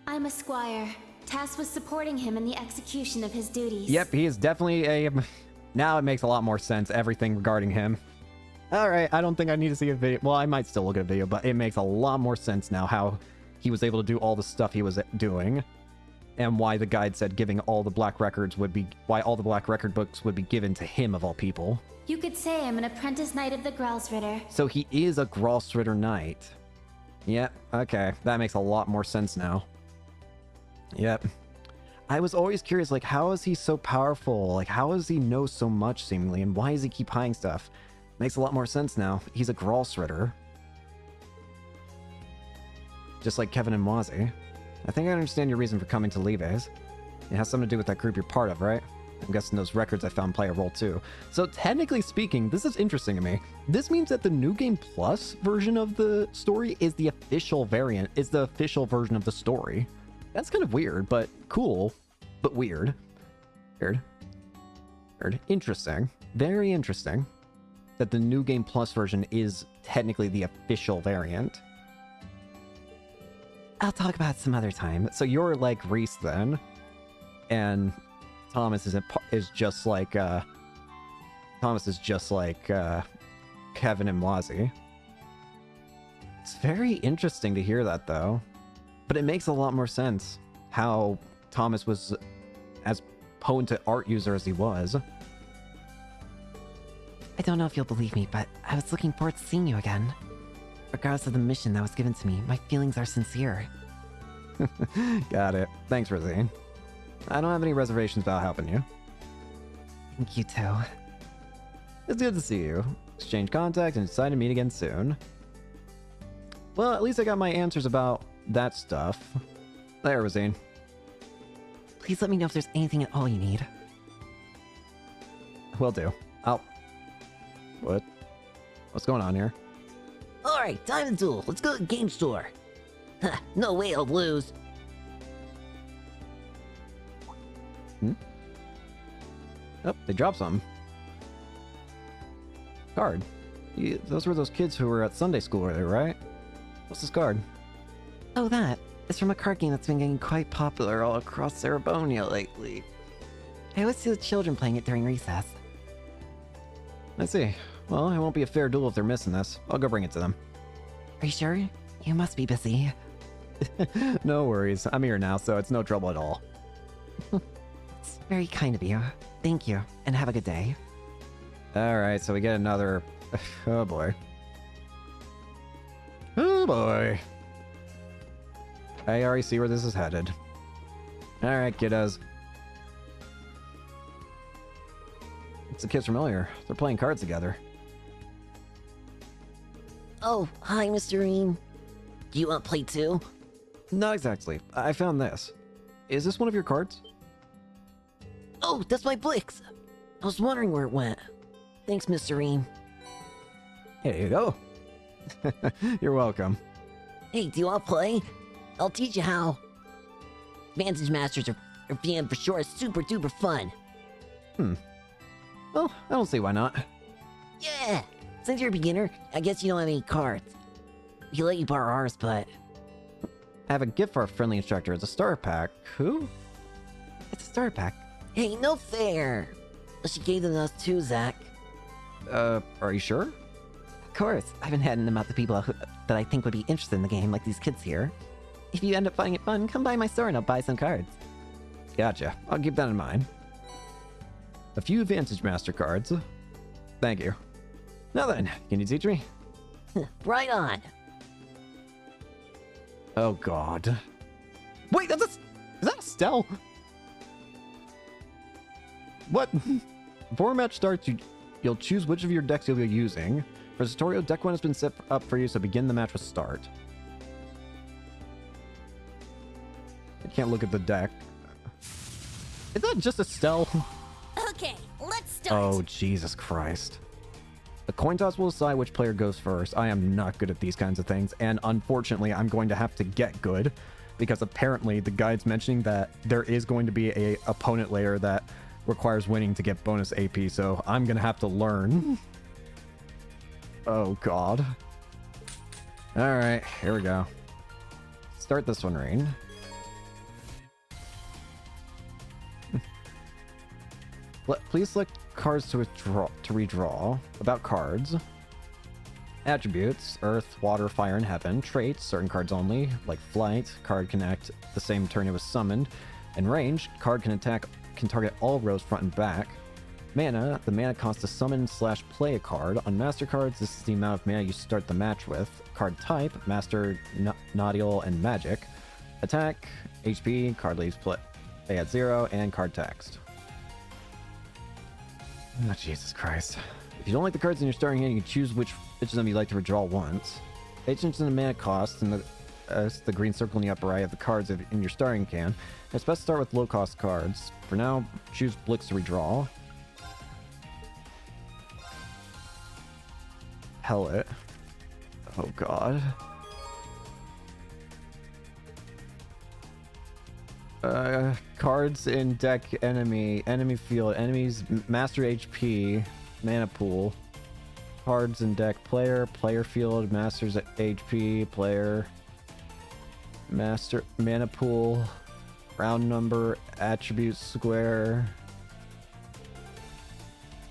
I'm a squire, tasked with supporting him in the execution of his duties. Yep, he is definitely a... Now it makes a lot more sense, everything regarding him. Alright, I don't think I need to see a video. Well, I might still look at a video, but it makes a lot more sense now how he was able to do all the stuff he was doing. And why the guide said giving all the black records would be... Why all the black record books would be given to him, of all people. You could say I'm an apprentice knight of the Gralsritter. So he is a Gralsritter knight. Yep, okay. That makes a lot more sense now. Yep. I was always curious, like, how is he so powerful? Like, how does he know so much, seemingly? And why does he keep hiding stuff? Makes a lot more sense now. He's a Gralsritter. Just like Kevin and Wazi. I think I understand your reason for coming to Leves. It has something to do with that group you're part of, right? I'm guessing those records I found play a role too. So technically speaking, this is interesting to me. This means that the New Game Plus version of the story is the official variant, is the official version of the story. That's kind of weird, but cool, but weird. Weird. Interesting. Very interesting. That the New Game Plus version is technically the official variant. I'll talk about it some other time. So you're like Reese then, and Thomas is just like Kevin and Wazi. It's very interesting to hear that though, but it makes a lot more sense how Thomas was as potent an art user as he was. I don't know if you'll believe me, but I was looking forward to seeing you again. Regardless of the mission that was given to me, my feelings are sincere. Got it. Thanks, Rosine. I don't have any reservations about helping you. Thank you too. It's good to see you. Exchange contact and decide to meet again soon. Well, at least I got my answers about that stuff. There, Rosine. Please let me know if there's anything at all you need. Will do. What? What's going on here? Alright, time to duel. Let's go to the game store. No way I'll lose. Oh, they dropped something. Card. Those were those kids who were at Sunday school earlier, right? What's this card? Oh, that. It's from a card game that's been getting quite popular all across Ceremonia lately. I always see the children playing it during recess. I see. Well, it won't be a fair duel if they're missing this. I'll go bring it to them. Are you sure? You must be busy. No worries. I'm here now, so it's no trouble at all. It's very kind of you. Thank you, and have a good day. Alright, so we get another... Oh boy. Oh boy. I already see where this is headed. Alright, kiddos. It's the kids from earlier. They're playing cards together. Oh, hi, Mr. Ream. Do you want to play too? Not exactly. I found this. Is this one of your cards? Oh, that's my Blix. I was wondering where it went. Thanks, Mr. Ream. Here you go. You're welcome. Hey, do you want to play? I'll teach you how. Vantage Masters are VM for sure is super duper fun. Well, I don't see why not. Yeah! Since you're a beginner, I guess you don't have any cards. We can let you borrow ours, but... I have a gift for our friendly instructor. It's a starter pack. Who? It's a starter pack. Hey, no fair! Well, she gave them to us too, Zach. Are you sure? Of course, I've been handing them out to people that I think would be interested in the game, like these kids here. If you end up finding it fun, come by my store and I'll buy some cards. Gotcha. I'll keep that in mind. A few Vantage Master cards. Thank you. Now then, can you teach me? Right on! Oh god. Wait, is that Estelle? What? Before a match starts, you'll choose which of your decks you'll be using. For this tutorial, deck 1 has been set up for you, so begin the match with start. I can't look at the deck. Is that just Estelle? Okay, let's start. Oh, Jesus Christ. The coin toss will decide which player goes first. I am not good at these kinds of things, and unfortunately, I'm going to have to get good, because apparently the guide's mentioning that there is going to be a opponent layer that requires winning to get bonus AP, so I'm going to have to learn. Oh, God. Alright, here we go. Start this one, Rain. Please select cards to redraw. About cards. Attributes: Earth, Water, Fire, and Heaven. Traits: certain cards only, like Flight. Card can act the same turn it was summoned. And range: card can target all rows front and back. Mana: the mana cost to summon/play a card. On Master cards, this is the amount of mana you start the match with. Card type: Master, Nodial, and Magic. Attack: HP. Card leaves play at 0, and card text. Oh, Jesus Christ. If you don't like the cards in your starting hand, you can choose which of them you'd like to redraw once. Pay attention to the mana cost and the green circle in the upper right of the cards in your starting can. It's best to start with low cost cards. For now, choose Blix to redraw. Pellet. Oh, God. Cards in deck enemy field, enemies master HP, mana pool. Cards in deck player field, masters HP, player, master, mana pool, round number, attribute square.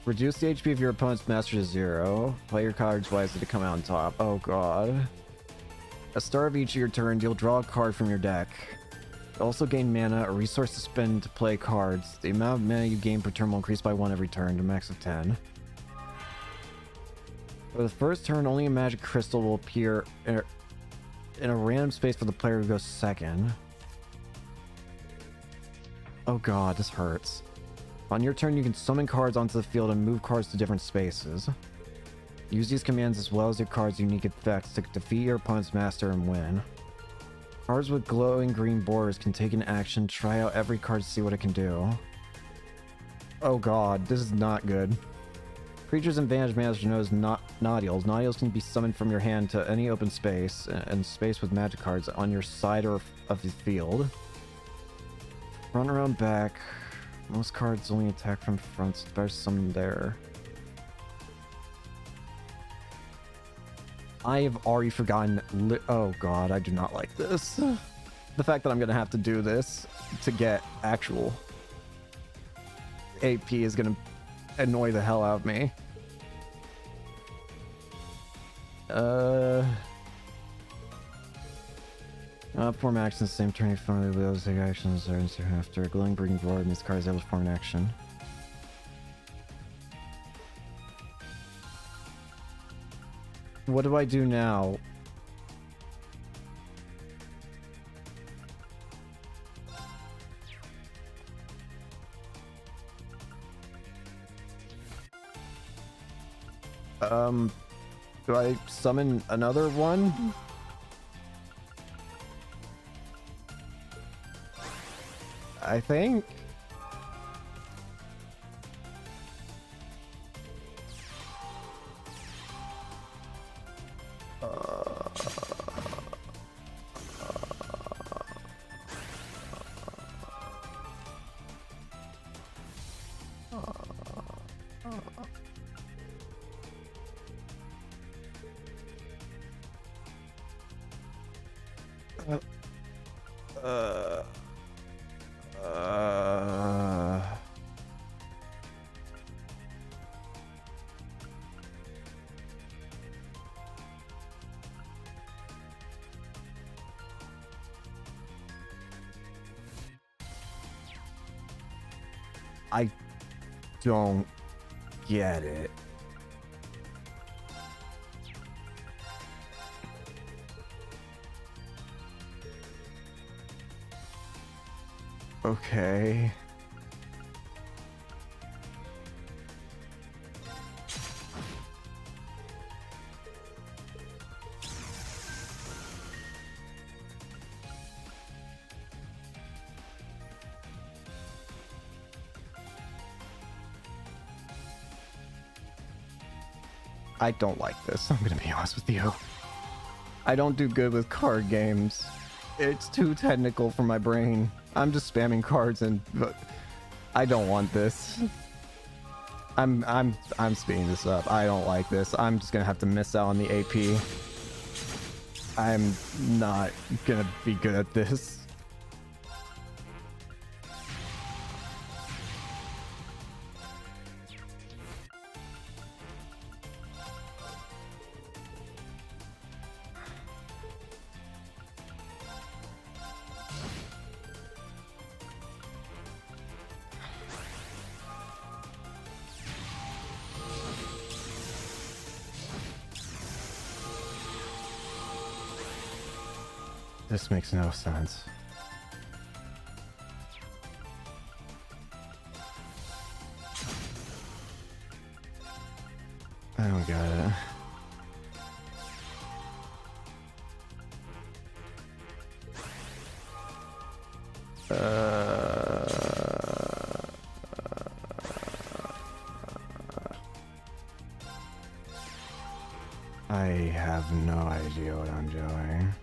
Reduce the HP of your opponent's master to 0. Play your cards wisely to come out on top. Oh, God. At the start of each of your turns, you'll draw a card from your deck. Also gain mana, a resource to spend to play cards. The amount of mana you gain per turn will increase by 1 every turn, to a max of 10. For the first turn, only a magic crystal will appear in a random space for the player who goes second. Oh, God, this hurts. On your turn, you can summon cards onto the field and move cards to different spaces. Use these commands as well as your cards' unique effects to defeat your opponent's master and win. Cards with glowing green borders can take an action, try out every card to see what it can do. Oh, God, this is not good. Creatures and Vantage Masters are known as Nodials. Nodials can be summoned from your hand to any open space and space with magic cards on your side or of the field. Front, around, back. Most cards only attack from front, so better summon there. I have already forgotten. Oh, God, I do not like this. The fact that I'm going to have to do this to get actual AP is going to annoy the hell out of me. Perform actions, same turn, you finally those take actions are instant after. Glowing green board, and this card is able to perform an action. What do I do now? Do I summon another one? I think. I don't get it. Okay. I don't like this. I'm gonna be honest with you. I don't do good with card games. It's too technical for my brain. I'm just spamming cards and I don't want this. I'm speeding this up. I don't like this. I'm just gonna have to miss out on the AP. I'm not gonna be good at this. This makes no sense. I don't get it. I have no idea what I'm doing.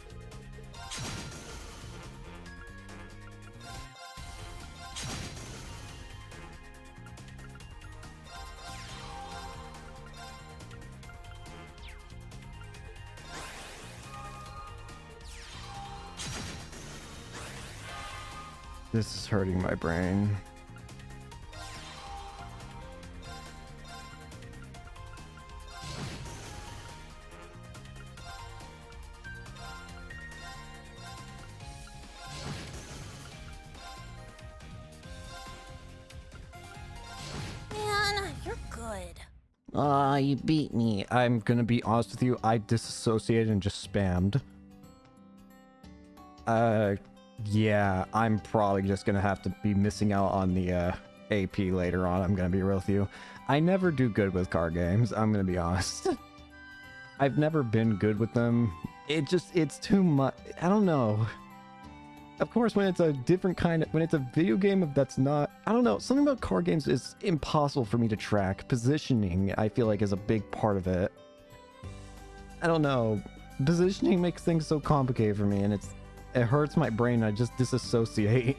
This is hurting my brain. Man, you're good. Aw, you beat me. I'm gonna be honest with you, I disassociated and just spammed. Yeah, I'm probably just gonna have to be missing out on the AP later on. I'm gonna be real with you. I never do good with card games, I'm gonna be honest. I've never been good with them. It's too much. I don't know. Of course, when it's a different kind of, when it's a video game that's not, I don't know, something about card games is impossible for me to track. Positioning, I feel like, is a big part of it. I don't know. Positioning makes things so complicated for me, and it hurts my brain. I just disassociate.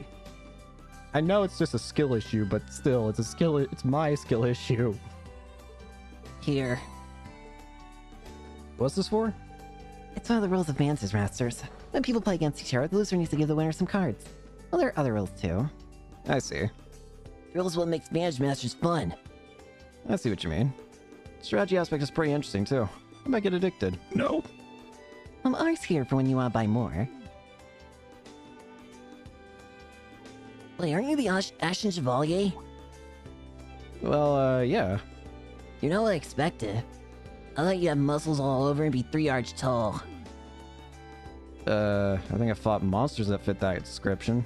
I know it's just a skill issue, but still, it's my skill issue. Here. What's this for? It's one of the rules of Vance's Masters. When people play against each other, the loser needs to give the winner some cards. Well, there are other rules too. I see. Rules what makes Managed Masters fun. I see what you mean. Strategy aspect is pretty interesting too. I might get addicted. No. Ours here for when you want to buy more. Wait, aren't you the Ashen Chevalier? Well, yeah. You're not what I expected. I thought you had muscles all over and be 3 arch tall. I think I fought monsters that fit that description.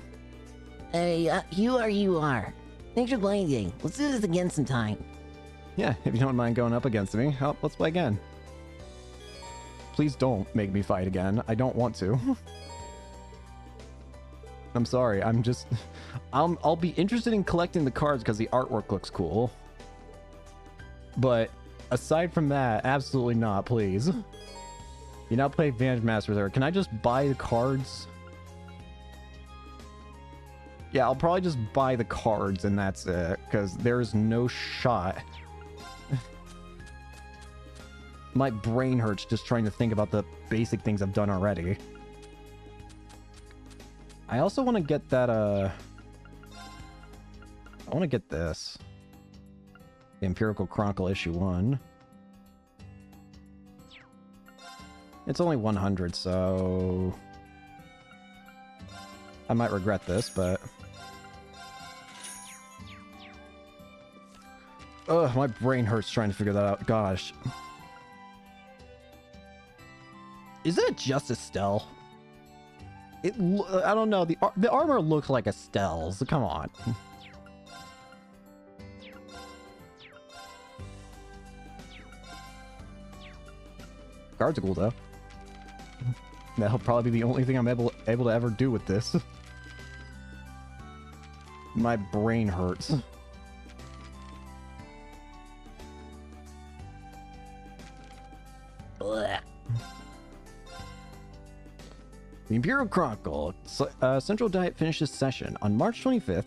Hey, you are. Thanks for playing today. Let's do this again sometime. Yeah, if you don't mind going up against me, let's play again. Please don't make me fight again. I don't want to. I'm sorry. I'll be interested in collecting the cards because the artwork looks cool. But aside from that, absolutely not, please. You now play Vantage Masters there. Can I just buy the cards? Yeah, I'll probably just buy the cards and that's it, because there's no shot. My brain hurts just trying to think about the basic things I've done already. I also want to get that, I want to get this. The Empirical Chronicle issue 1. It's only 100, so... I might regret this, but... Ugh, my brain hurts trying to figure that out. Gosh. Is it just Estelle? I don't know. The armor looks like Estelle's. Come on. Cards are cool though. That'll probably be the only thing I'm able to ever do with this. My brain hurts. Blech. The Imperial Chronicle. Central Diet finishes session. On March 25th,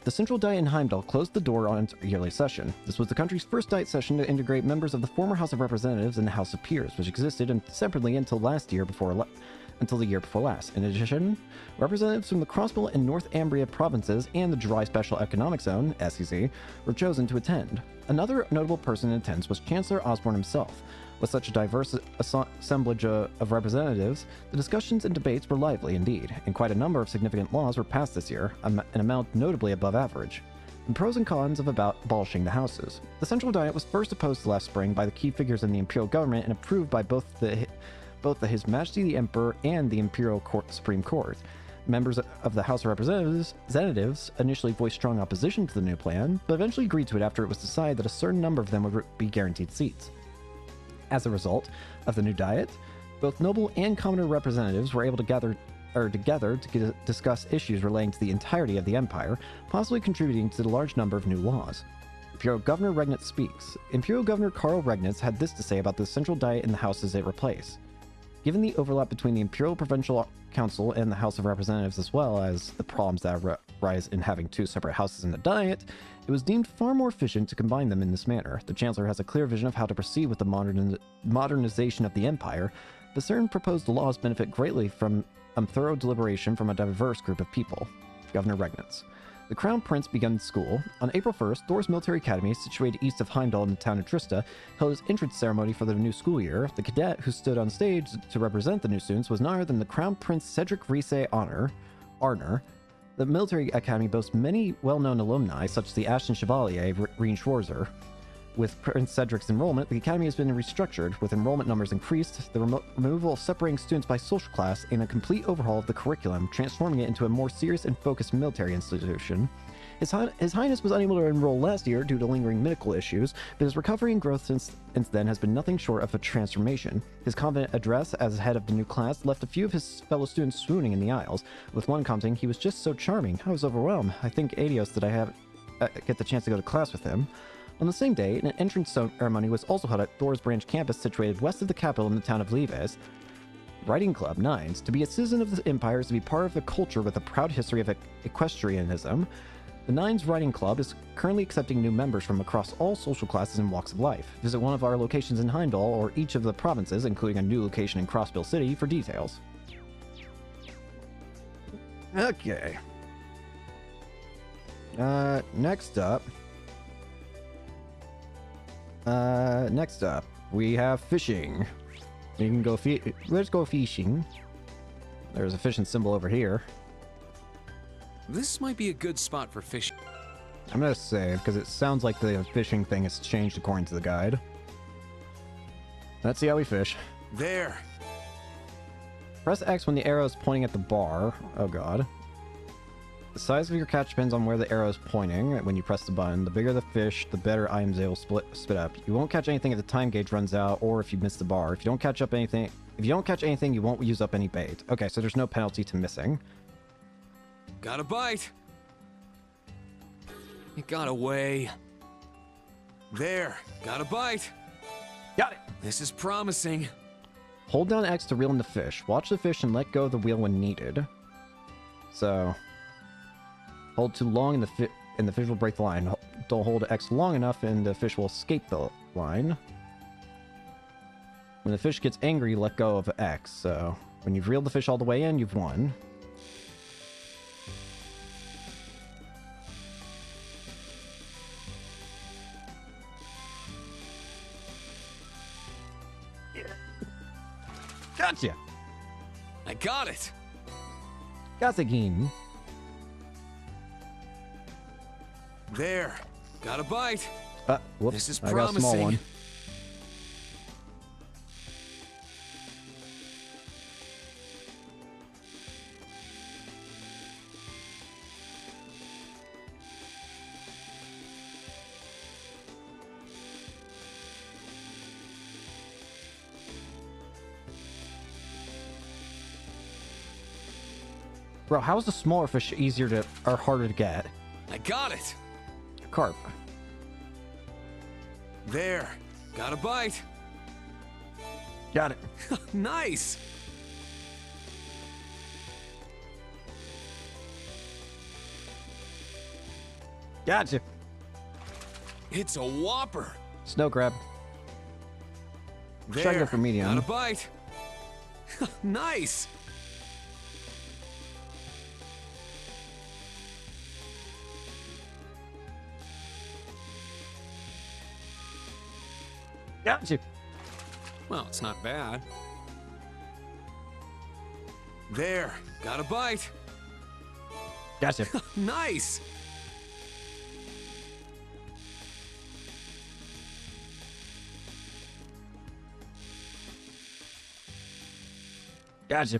the Central Diet in Heimdall closed the door on its yearly session. This was the country's first Diet session to integrate members of the former House of Representatives and the House of Peers, which existed separately until the year before last. In addition, representatives from the Crossbelt and North Ambria provinces and the Dry Special Economic Zone (SEZ) were chosen to attend. Another notable person in attendance was Chancellor Osborne himself. With such a diverse assemblage of representatives, the discussions and debates were lively indeed, and quite a number of significant laws were passed this year, an amount notably above average. The pros and cons of abolishing the houses. The Central Diet was first opposed last spring by the key figures in the Imperial government and approved by both His Majesty the Emperor and the Imperial Supreme Court. Members of the House of Representatives initially voiced strong opposition to the new plan, but eventually agreed to it after it was decided that a certain number of them would be guaranteed seats. As a result of the new diet, both noble and commoner representatives were able to gather together to discuss issues relating to the entirety of the empire, possibly contributing to the large number of new laws. Imperial Governor Regnitz speaks. Imperial Governor Karl Regnitz had this to say about the Central Diet and the houses it replaced. Given the overlap between the Imperial Provincial Council and the House of Representatives, as well as the problems that arise in having two separate houses in the Diet, it was deemed far more efficient to combine them in this manner. The Chancellor has a clear vision of how to proceed with the modernization of the Empire, but certain proposed laws benefit greatly from thorough deliberation from a diverse group of people. Governor Regnitz. The Crown Prince began school. On April 1st, Thor's Military Academy, situated east of Heimdall in the town of Trista, held its entrance ceremony for the new school year. The cadet who stood on stage to represent the new students was none other than the Crown Prince Cedric Riese Arner. The Military Academy boasts many well-known alumni, such as the Ashton Chevalier, Reen Schwarzer. With Prince Cedric's enrollment, the Academy has been restructured, with enrollment numbers increased, the removal of separating students by social class, and a complete overhaul of the curriculum, transforming it into a more serious and focused military institution. His Highness was unable to enroll last year due to lingering medical issues, but his recovery and growth since then has been nothing short of a transformation. His confident address as head of the new class left a few of his fellow students swooning in the aisles, with one commenting, "He was just so charming. I was overwhelmed. I think adios that I get the chance to go to class with him." On the same day, an entrance ceremony was also held at Thor's branch campus situated west of the capital in the town of Leves. Writing Club Nines. To be a citizen of the Empire is to be part of a culture with a proud history of equestrianism. The Nines Writing Club is currently accepting new members from across all social classes and walks of life. Visit one of our locations in Heimdall or each of the provinces, including a new location in Crossbill City, for details. Okay. Next up, we have fishing. You can go let's go fishing. There's a fishing symbol over here. This might be a good spot for fishing. I'm gonna save, because it sounds like the fishing thing has changed according to the guide. Let's see how we fish. There. Press X when the arrow is pointing at the bar. Oh god. The size of your catch depends on where the arrow is pointing when you press the button. The bigger the fish, the better items they will spit up. You won't catch anything if the time gauge runs out or if you miss the bar. If you don't catch anything, you won't use up any bait. Okay, so there's no penalty to missing. Got a bite. It got away. There. Got a bite. Got it. This is promising. Hold down X to reel in the fish. Watch the fish and let go of the wheel when needed. So, hold too long and the fish will break the line. Don't hold X long enough and the fish will escape the line. When the fish gets angry, let go of X. So, when you've reeled the fish all the way in, you've won. Gotcha! I got it. Gazagin. There. Got a bite. Whoops. This is I got a small promising. one. Bro, how is the smaller fish easier to or harder to get? I got it. Carp. There. Got a bite. Got it. Nice! Gotcha. It's a whopper! Snow crab. Try to go for medium. Got a bite! Nice! Gotcha. Well, it's not bad. There. Got a bite! Gotcha. Nice! Gotcha.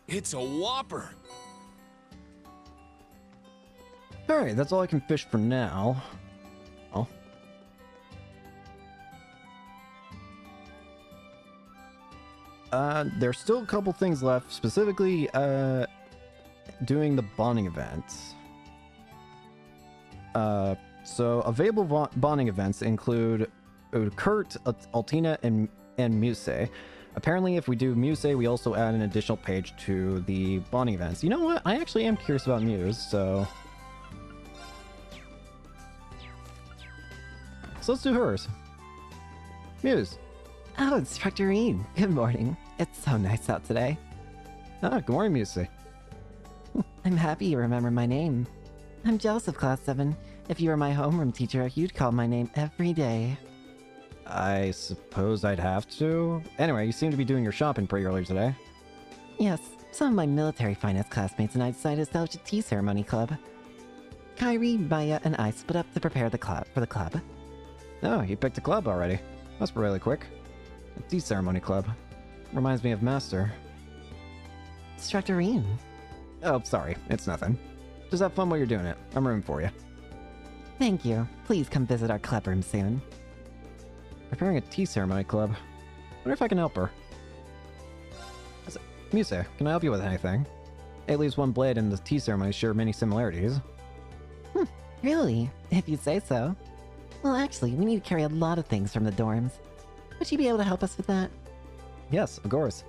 It's a whopper! Alright, that's all I can fish for now. Oh. There's still a couple things left, specifically, doing the bonding events. So available bonding events include Kurt, Altina, and Muse. Apparently, if we do Muse, we also add an additional page to the bonding events. You know what? I actually am curious about Muse, so let's do hers. Muse. Oh, Instructor Reed. Good morning. It's so nice out today. Ah, good morning, Muse. I'm happy you remember my name. I'm jealous of Class 7. If you were my homeroom teacher, you'd call my name every day. I suppose I'd have to. Anyway, you seem to be doing your shopping pretty early today. Yes, some of my military finance classmates and I decided to establish a tea ceremony club. Kyrie, Maya, and I split up to prepare for the club. Oh, you picked a club already. That's really quick. A tea ceremony club. Reminds me of Master. Instructor Reed. Oh, sorry. It's nothing. Just have fun while you're doing it. I'm rooting for you. Thank you. Please come visit our club room soon. Preparing a tea ceremony club. Wonder if I can help her. Muse, can I help you with anything? At least one blade and the tea ceremony share many similarities. Really? If you say so. Well, actually, we need to carry a lot of things from the dorms. Would you be able to help us with that? Yes, of course.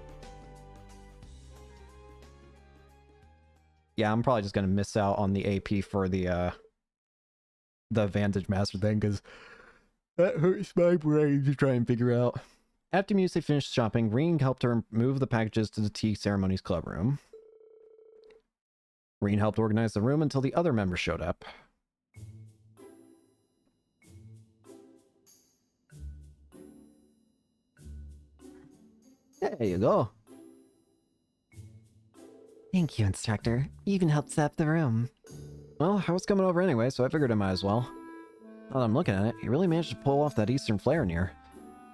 Yeah, I'm probably just gonna miss out on the AP for the Vantage Master thing, because that hurts my brain to try and figure out. After Muse finished shopping, Reen helped her move the packages to the tea ceremonies club room. Reen helped organize the room until the other members showed up. There you go. Thank you, Instructor. You even helped set up the room. Well, I was coming over anyway, so I figured I might as well. Now that I'm looking at it, you really managed to pull off that Eastern flair in here.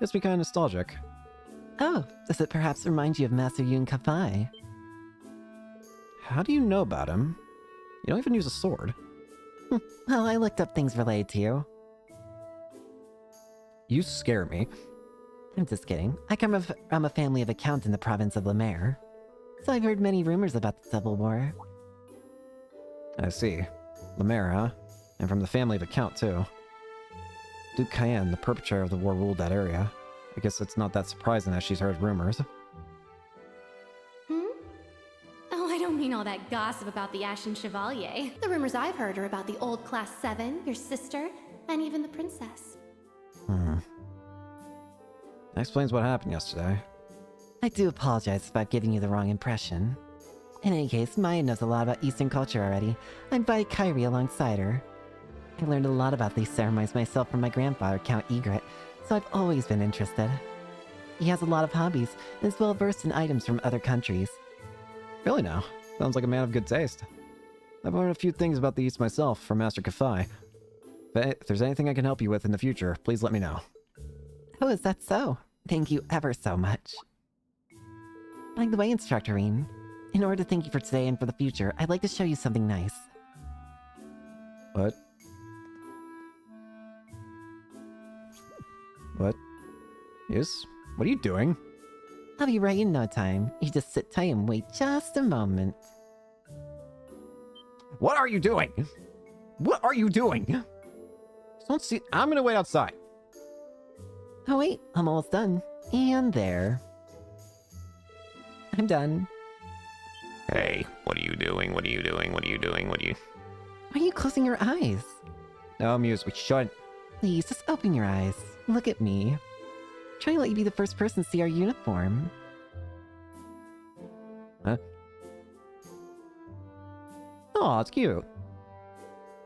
Gets me kind of nostalgic. Oh, does it perhaps remind you of Master Yun Kafai? How do you know about him? You don't even use a sword. Well, I looked up things related to you. You scare me. I'm just kidding. I come from a family of accounts in the province of Lemaire. So I've heard many rumors about the Civil War. I see. Lemaire, huh? And from the family of a count, too. Duke Cayenne, the perpetrator of the war, ruled that area. I guess it's not that surprising that she's heard rumors. Oh, I don't mean all that gossip about the Ashen Chevalier. The rumors I've heard are about the old Class 7, your sister, and even the princess. That explains what happened yesterday. I do apologize about giving you the wrong impression. In any case, Maya knows a lot about Eastern culture already. I invited Kyrie alongside her. I learned a lot about these ceremonies myself from my grandfather, Count Egret, so I've always been interested. He has a lot of hobbies and is well versed in items from other countries. Really now? Sounds like a man of good taste. I've learned a few things about the East myself from Master Kafai. If there's anything I can help you with in the future, please let me know. Oh, is that so? Thank you ever so much. By the way, Instructor Reen, in order to thank you for today and for the future, I'd like to show you something nice. What? What? Yes? What are you doing? I'll be right in no time. You just sit tight and wait just a moment. What are you doing? What are you doing? Don't see. I'm gonna wait outside. Oh wait, I'm almost done. And there. I'm done. Hey, what are you doing? What are you doing? What are you doing? What are you... Why are you closing your eyes? No, Muse, we should. Please, just open your eyes. Look at me. Trying to let you be the first person to see our uniform. Huh? Oh, it's cute.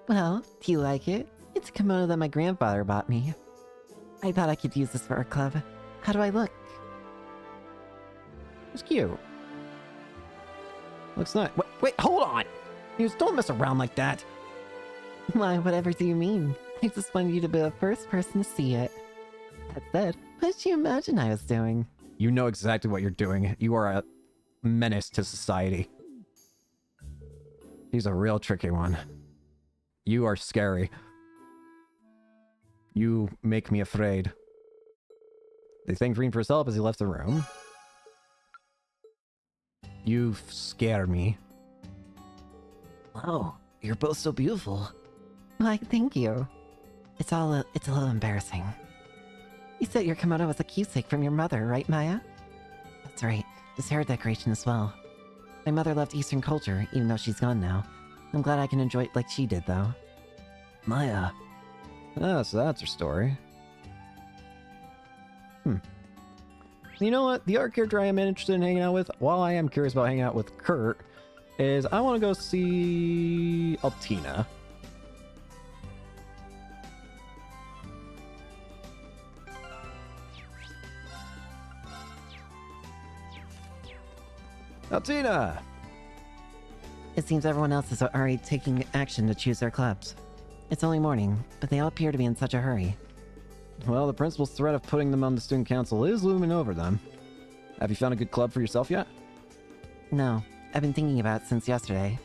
Well, do you like it? It's a kimono that my grandfather bought me. I thought I could use this for our club. How do I look? It's cute. Looks nice. Wait, hold on! Muse, don't mess around like that. Why, whatever do you mean? I just wanted you to be the first person to see it. That said, what did you imagine I was doing? You know exactly what you're doing. You are a menace to society. He's a real tricky one. You are scary. You make me afraid. They thanked Green for his help as he left the room. You scare me. Wow, you're both so beautiful. Why, thank you. It's a little embarrassing. You said your kimono was a keepsake from your mother, right, Maya? That's right. This hair decoration as well. My mother loved Eastern culture, even though she's gone now. I'm glad I can enjoy it like she did, though. Maya. Ah, so that's her story. You know what? The art character I am interested in hanging out with, while I am curious about hanging out with Kurt, is I want to go see Altina. Altina! It seems everyone else is already taking action to choose their clubs. It's only morning, but they all appear to be in such a hurry. Well, the principal's threat of putting them on the student council is looming over them. Have you found a good club for yourself yet? No, I've been thinking about it since yesterday.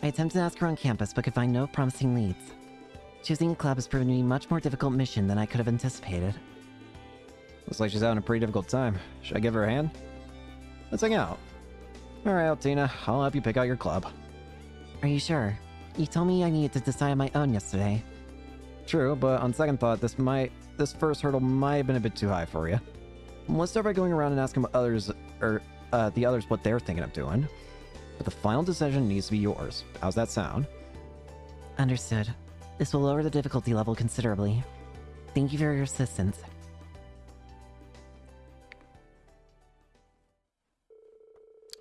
I attempted to ask around campus, but could find no promising leads. Choosing a club has proven to be a much more difficult mission than I could have anticipated. Looks like she's having a pretty difficult time. Should I give her a hand? Let's hang out. Alright, Altina, I'll help you pick out your club. Are you sure? You told me I needed to decide on my own yesterday. True, but on second thought, this first hurdle might have been a bit too high for you. Let's start by going around and asking the others what they're thinking of doing. But the final decision needs to be yours. How's that sound? Understood. This will lower the difficulty level considerably. Thank you for your assistance.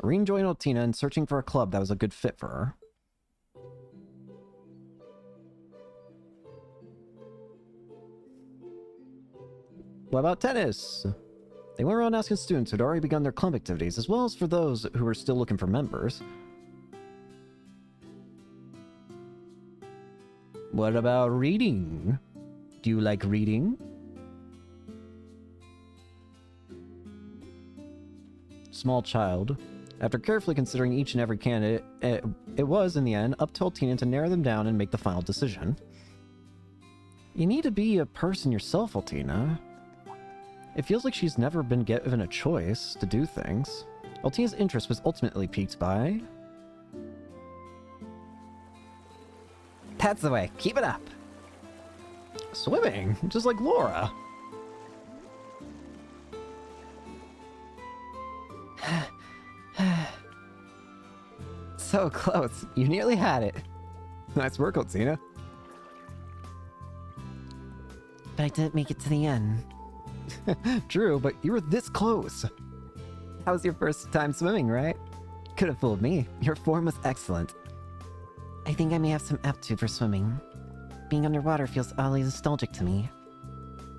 Reen joined Altina in searching for a club that was a good fit for her. What about tennis? They went around asking students who'd already begun their club activities, as well as for those who were still looking for members. What about reading? Do you like reading? Small child. After carefully considering each and every candidate, it was, in the end, up to Altina to narrow them down and make the final decision. You need to be a person yourself, Altina. It feels like she's never been given a choice to do things. Altina's interest was ultimately piqued by... That's the way. Keep it up. swimming, just like Laura. So close. You nearly had it. Nice work, Altina. But I didn't make it to the end. True, but you were this close. That was your first time swimming, right? Could have fooled me. Your form was excellent. I think I may have some aptitude for swimming. Being underwater feels oddly nostalgic to me.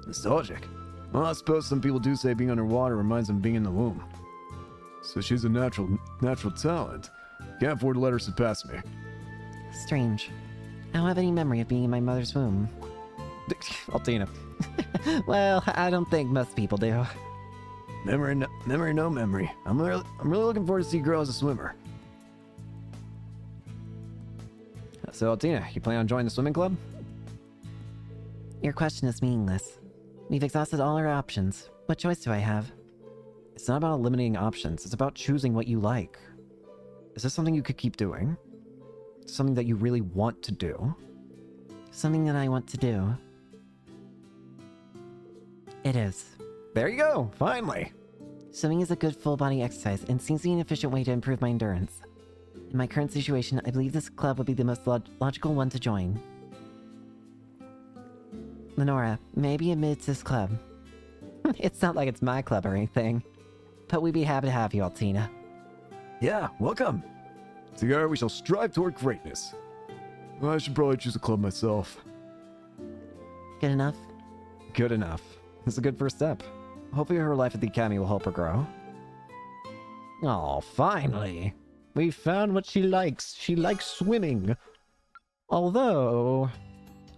Nostalgic? Well, I suppose some people do say being underwater reminds them of being in the womb. So she's a natural talent. Can't afford to let her surpass me. Strange. I don't have any memory of being in my mother's womb. Altina. Well, I don't think most people do. Memory, no memory. I'm really looking forward to see you grow as a swimmer. So, Altina, you plan on joining the swimming club? Your question is meaningless. We've exhausted all our options. What choice do I have? It's not about eliminating options. It's about choosing what you like. Is this something you could keep doing? Something that you really want to do? Something that I want to do. It is. There you go, finally. Swimming is a good full body exercise and seems to be an efficient way to improve my endurance. In my current situation, I believe this club would be the most logical one to join. Lenora, maybe admit to this club. It's not like it's my club or anything, but we'd be happy to have you, Altina. Yeah, welcome. Together we shall strive toward greatness. I should probably choose a club myself. Good enough? Good enough. It's a good first step. Hopefully her life at the academy will help her grow. Oh, finally. We found what she likes. She likes swimming. Although,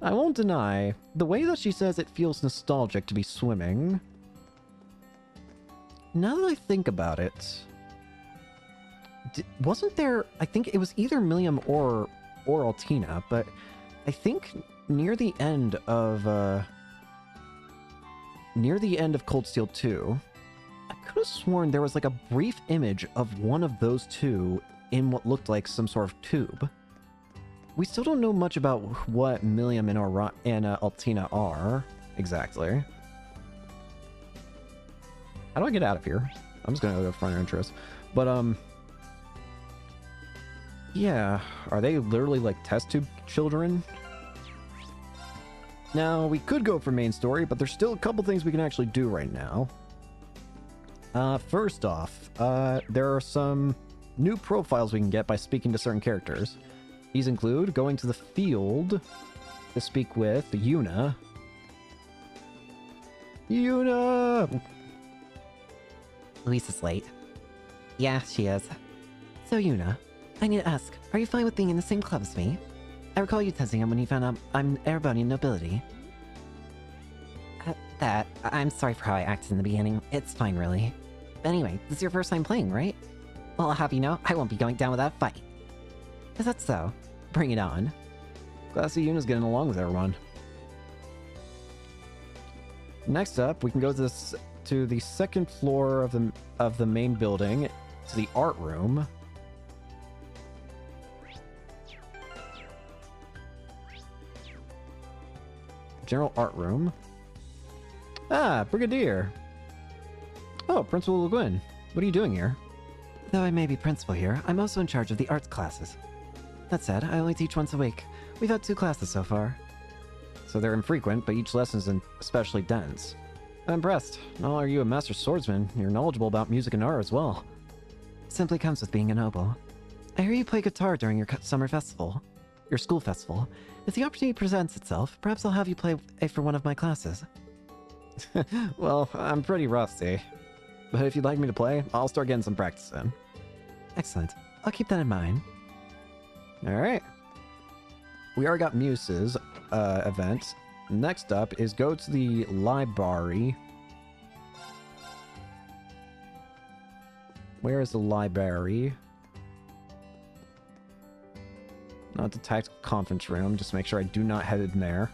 I won't deny, the way that she says it feels nostalgic to be swimming. Now that I think about it, wasn't there, I think it was either Milliam or Altina, but I think near the end of Cold Steel 2, I could have sworn there was like a brief image of one of those two in what looked like some sort of tube. We still don't know much about what Milliam and Altina are exactly. How do I get out of here? I'm just gonna go front entrance. But yeah, are they literally like test tube children? Now, we could go for main story, but there's still a couple things we can actually do right now. First off, there are some new profiles we can get by speaking to certain characters. These include going to the field to speak with Yuna. Yuna! Luis is late. Yeah, she is. So Yuna, I need to ask, are you fine with being in the same club as me? I recall you testing him when you found out I'm Erebonian nobility. I'm sorry for how I acted in the beginning. It's fine, really. But anyway, this is your first time playing, right? Well, I'll have you know, I won't be going down without a fight. Is that so? Bring it on. Classy Yuna's getting along with everyone. Next up, we can go to the second floor of the main building, to the art room. General art room. Ah, Brigadier. Oh, Principal Le Guin. What are you doing here? Though I may be principal here, I'm also in charge of the arts classes. That said, I only teach once a week. We've had 2 classes so far. So they're infrequent, but each lesson's especially dense. I'm impressed. Not only are you a master swordsman, you're knowledgeable about music and art as well. Simply comes with being a noble. I hear you play guitar during your summer festival. Your school festival. If the opportunity presents itself, perhaps I'll have you play for one of my classes. Well, I'm pretty rusty. But if you'd like me to play, I'll start getting some practice in. Excellent. I'll keep that in mind. Alright. We already got Muse's event. Next up is go to the library. Where is the library? Not the tactical conference room. Just make sure I do not head in there.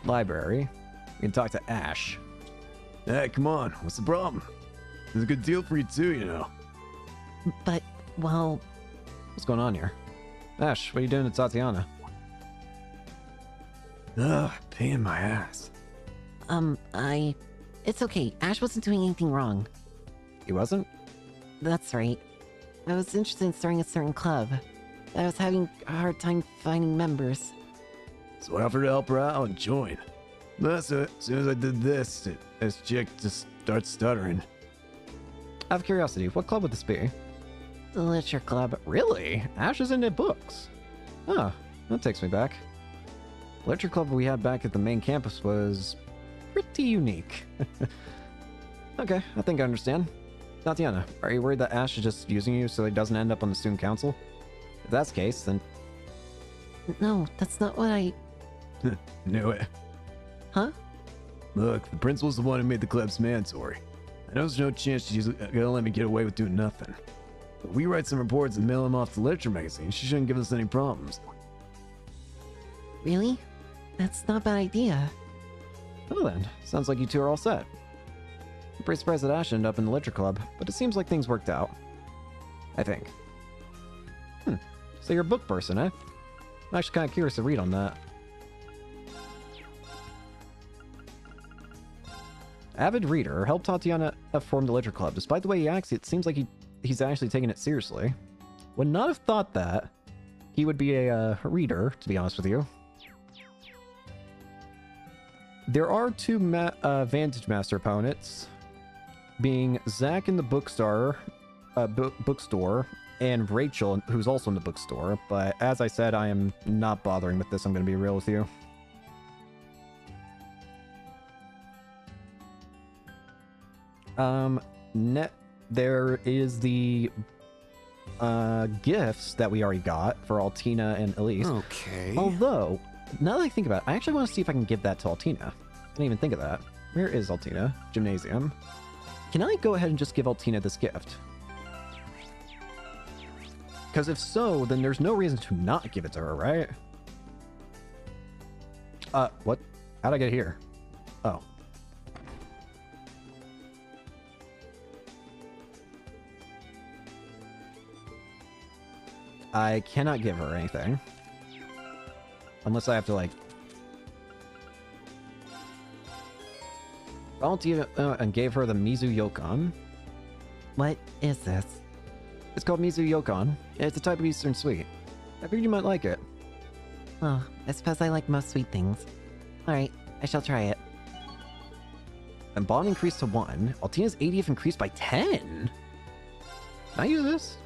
Library. We can talk to Ash. Hey, come on. What's the problem? There's a good deal for you too, you know. But, well... What's going on here? Ash, what are you doing to Tatiana? Ugh, pain in my ass. It's okay. Ash wasn't doing anything wrong. He wasn't? That's right. I was interested in starting a certain club. I was having a hard time finding members. So I offered to help her out and join. But as soon as I did this, this chick just starts stuttering. Out of curiosity, what club would this be? The literature club. Really? Ash is into books. Huh, that takes me back. The literature club we had back at the main campus was pretty unique. Okay, I think I understand. Tatiana, are you worried that Ash is just using you so he doesn't end up on the student council? If that's the case, then... No, that's not what I... Knew it. Huh? Look, the principal's the one who made the clubs mandatory. I know there's no chance she's gonna let me get away with doing nothing. But we write some reports and mail them off to the literature magazine. She shouldn't give us any problems. Really? That's not a bad idea. Well then, sounds like you two are all set. I'm pretty surprised that Ash ended up in the literature club, but it seems like things worked out. I think. So you're a book person, eh? I'm actually kind of curious to read on that. Avid reader. Helped Tatiana form the literature club. Despite the way he acts, it seems like he's actually taking it seriously. Would not have thought that he would be a reader, to be honest with you. There are two Vantage Master opponents, being Zach in the bookstore, and Rachel, who's also in the bookstore. But as I said, I am not bothering with this. I'm going to be real with you. There is the gifts that we already got for Altina and Elise. Okay. Although, now that I think about it, I actually want to see if I can give that to Altina. I didn't even think of that. Where is Altina? Gymnasium. Can I go ahead and just give Altina this gift? Because if so, then there's no reason to not give it to her, right? What? How'd I get here? Oh. I cannot give her anything. Unless I have to, like... Altina and gave her the Mizu Yokon. What is this? It's called Mizu Yokon. It's a type of Eastern sweet. I figured you might like it. Oh, I suppose I like most sweet things. Alright, I shall try it. And bond increased to 1. Altina's ADF increased by 10. Can I use this?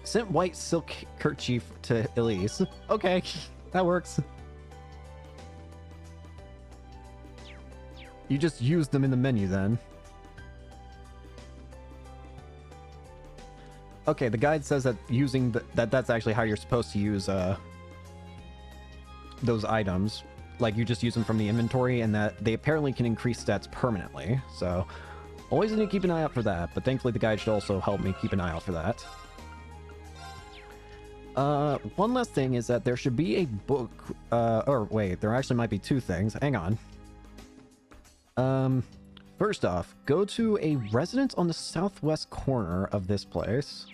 Sent white silk kerchief to Elise. Okay, that works. You just used them in the menu then. Okay, the guide says that using that's actually how you're supposed to use those items. Like, you just use them from the inventory, and that they apparently can increase stats permanently. So, always need to keep an eye out for that, but thankfully the guide should also help me keep an eye out for that. One last thing is that there should be a book, or wait, there actually might be two things. Hang on. First off, go to a residence on the southwest corner of this place.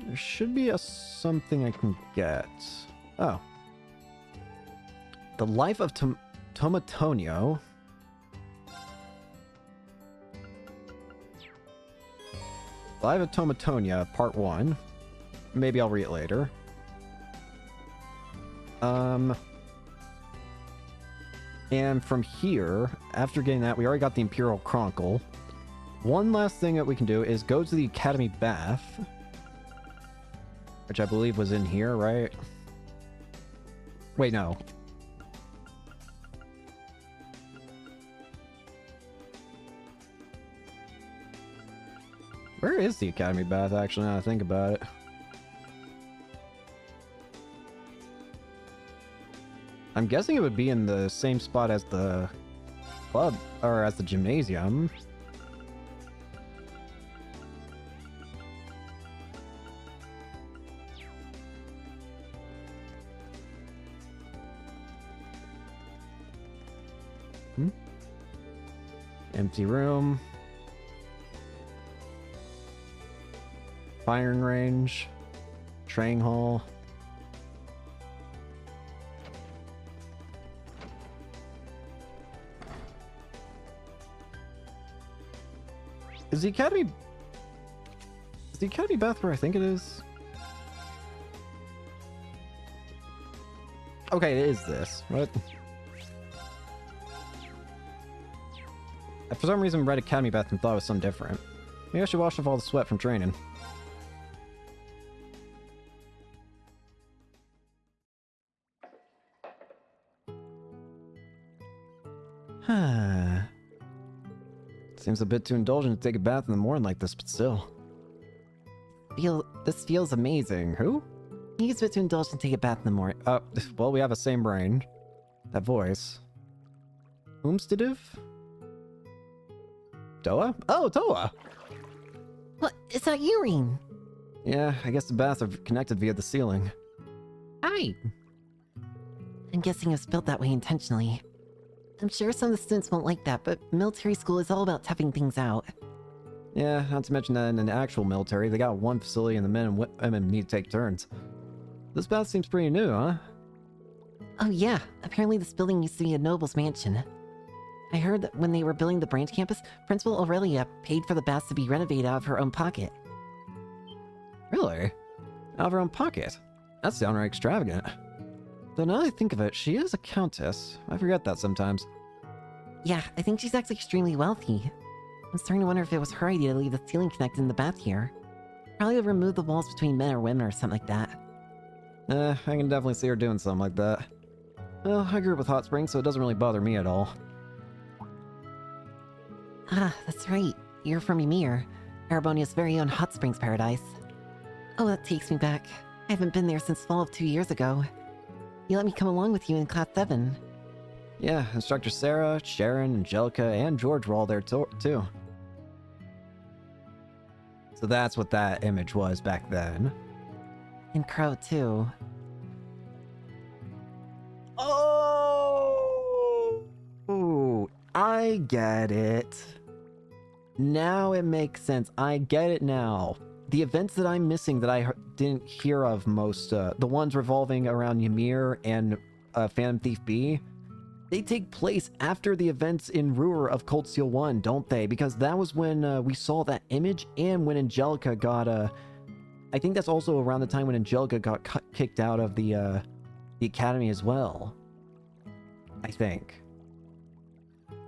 There should be something I can get. Oh. The Life of Tomatonio. Life of Tomatonia, Part 1. Maybe I'll read it later. And from here, after getting that, we already got the Imperial Chronicle. One last thing that we can do is go to the Academy Bath. Which I believe was in here, right? Wait, no. Where is the Academy Bath, actually, now that I think about it? I'm guessing it would be in the same spot as the club, or as the gymnasium. Empty room. Firing range. Training hall. Is the Academy Bath where I think it is? Okay, it is this. What? I for some reason read Academy Bath and thought it was something different. Maybe I should wash off all the sweat from training. Seems a bit too indulgent to take a bath in the morning like this, but still. This feels amazing. Who? He's a bit too indulgent to take a bath in the morning. Well, we have the same brain. That voice. Umstidiv? Toa? Oh, Toa! What? Is that Yurine? Yeah, I guess the baths are connected via the ceiling. Hi. I'm guessing it was built that way intentionally. I'm sure some of the students won't like that, but military school is all about toughing things out. Yeah, not to mention that in an actual military, they got one facility and the men and women need to take turns. This bath seems pretty new, huh? Oh yeah, apparently this building used to be a noble's mansion. I heard that when they were building the branch campus, Principal Aurelia paid for the baths to be renovated out of her own pocket. Really? Out of her own pocket? That's downright extravagant. Though now that I think of it, she is a countess. I forget that sometimes. Yeah, I think she's actually extremely wealthy. I'm starting to wonder if it was her idea to leave the ceiling connected in the bath here. Probably to remove the walls between men or women or something like that. I can definitely see her doing something like that. Well, I grew up with hot springs, so it doesn't really bother me at all. Ah, that's right. You're from Ymir, Erebonia's very own hot springs paradise. Oh, that takes me back. I haven't been there since fall of 2 years ago. You let me come along with you in Class 7. Yeah, Instructor Sarah, Sharon, Angelica, and George were all there too. So that's what that image was back then. And Crow, too. Oh, I get it. Now it makes sense. I get it now. The events that I'm missing that I didn't hear of most, the ones revolving around Ymir and Phantom Thief B, they take place after the events in Ruhr of Cold Steel 1, don't they? Because that was when we saw that image and when Angelica got, I think that's also around the time when Angelica got kicked out of the academy as well. I think.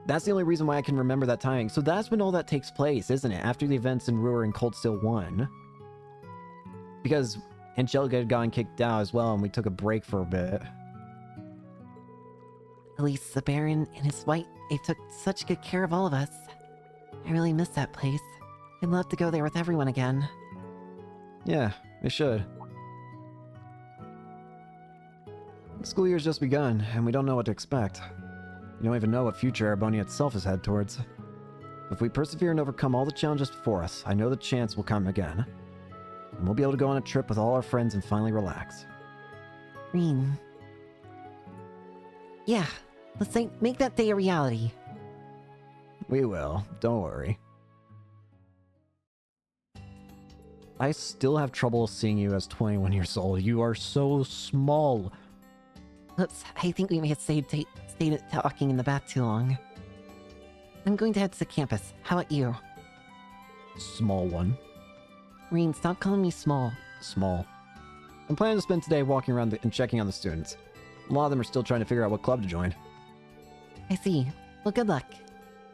That's the only reason why I can remember that timing. So that's when all that takes place, isn't it? After the events in Ruhr and Cold Steel 1. Because Angelica had gotten kicked out as well, and we took a break for a bit. At least the Baron and his wife, they took such good care of all of us. I really miss that place. I'd love to go there with everyone again. Yeah, it should. The school year's just begun, and we don't know what to expect. We don't even know what future Erebonia itself is headed towards. If we persevere and overcome all the challenges before us, I know the chance will come again. And we'll be able to go on a trip with all our friends and finally relax. Green. Yeah, let's make that day a reality. We will, don't worry. I still have trouble seeing you as 21 years old. You are so small. Oops, I think we may have stayed talking in the bath too long. I'm going to head to the campus. How about you? Small one. Reen, stop calling me small. Small. I'm planning to spend today walking around and checking on the students. A lot of them are still trying to figure out what club to join. I see. Well, good luck.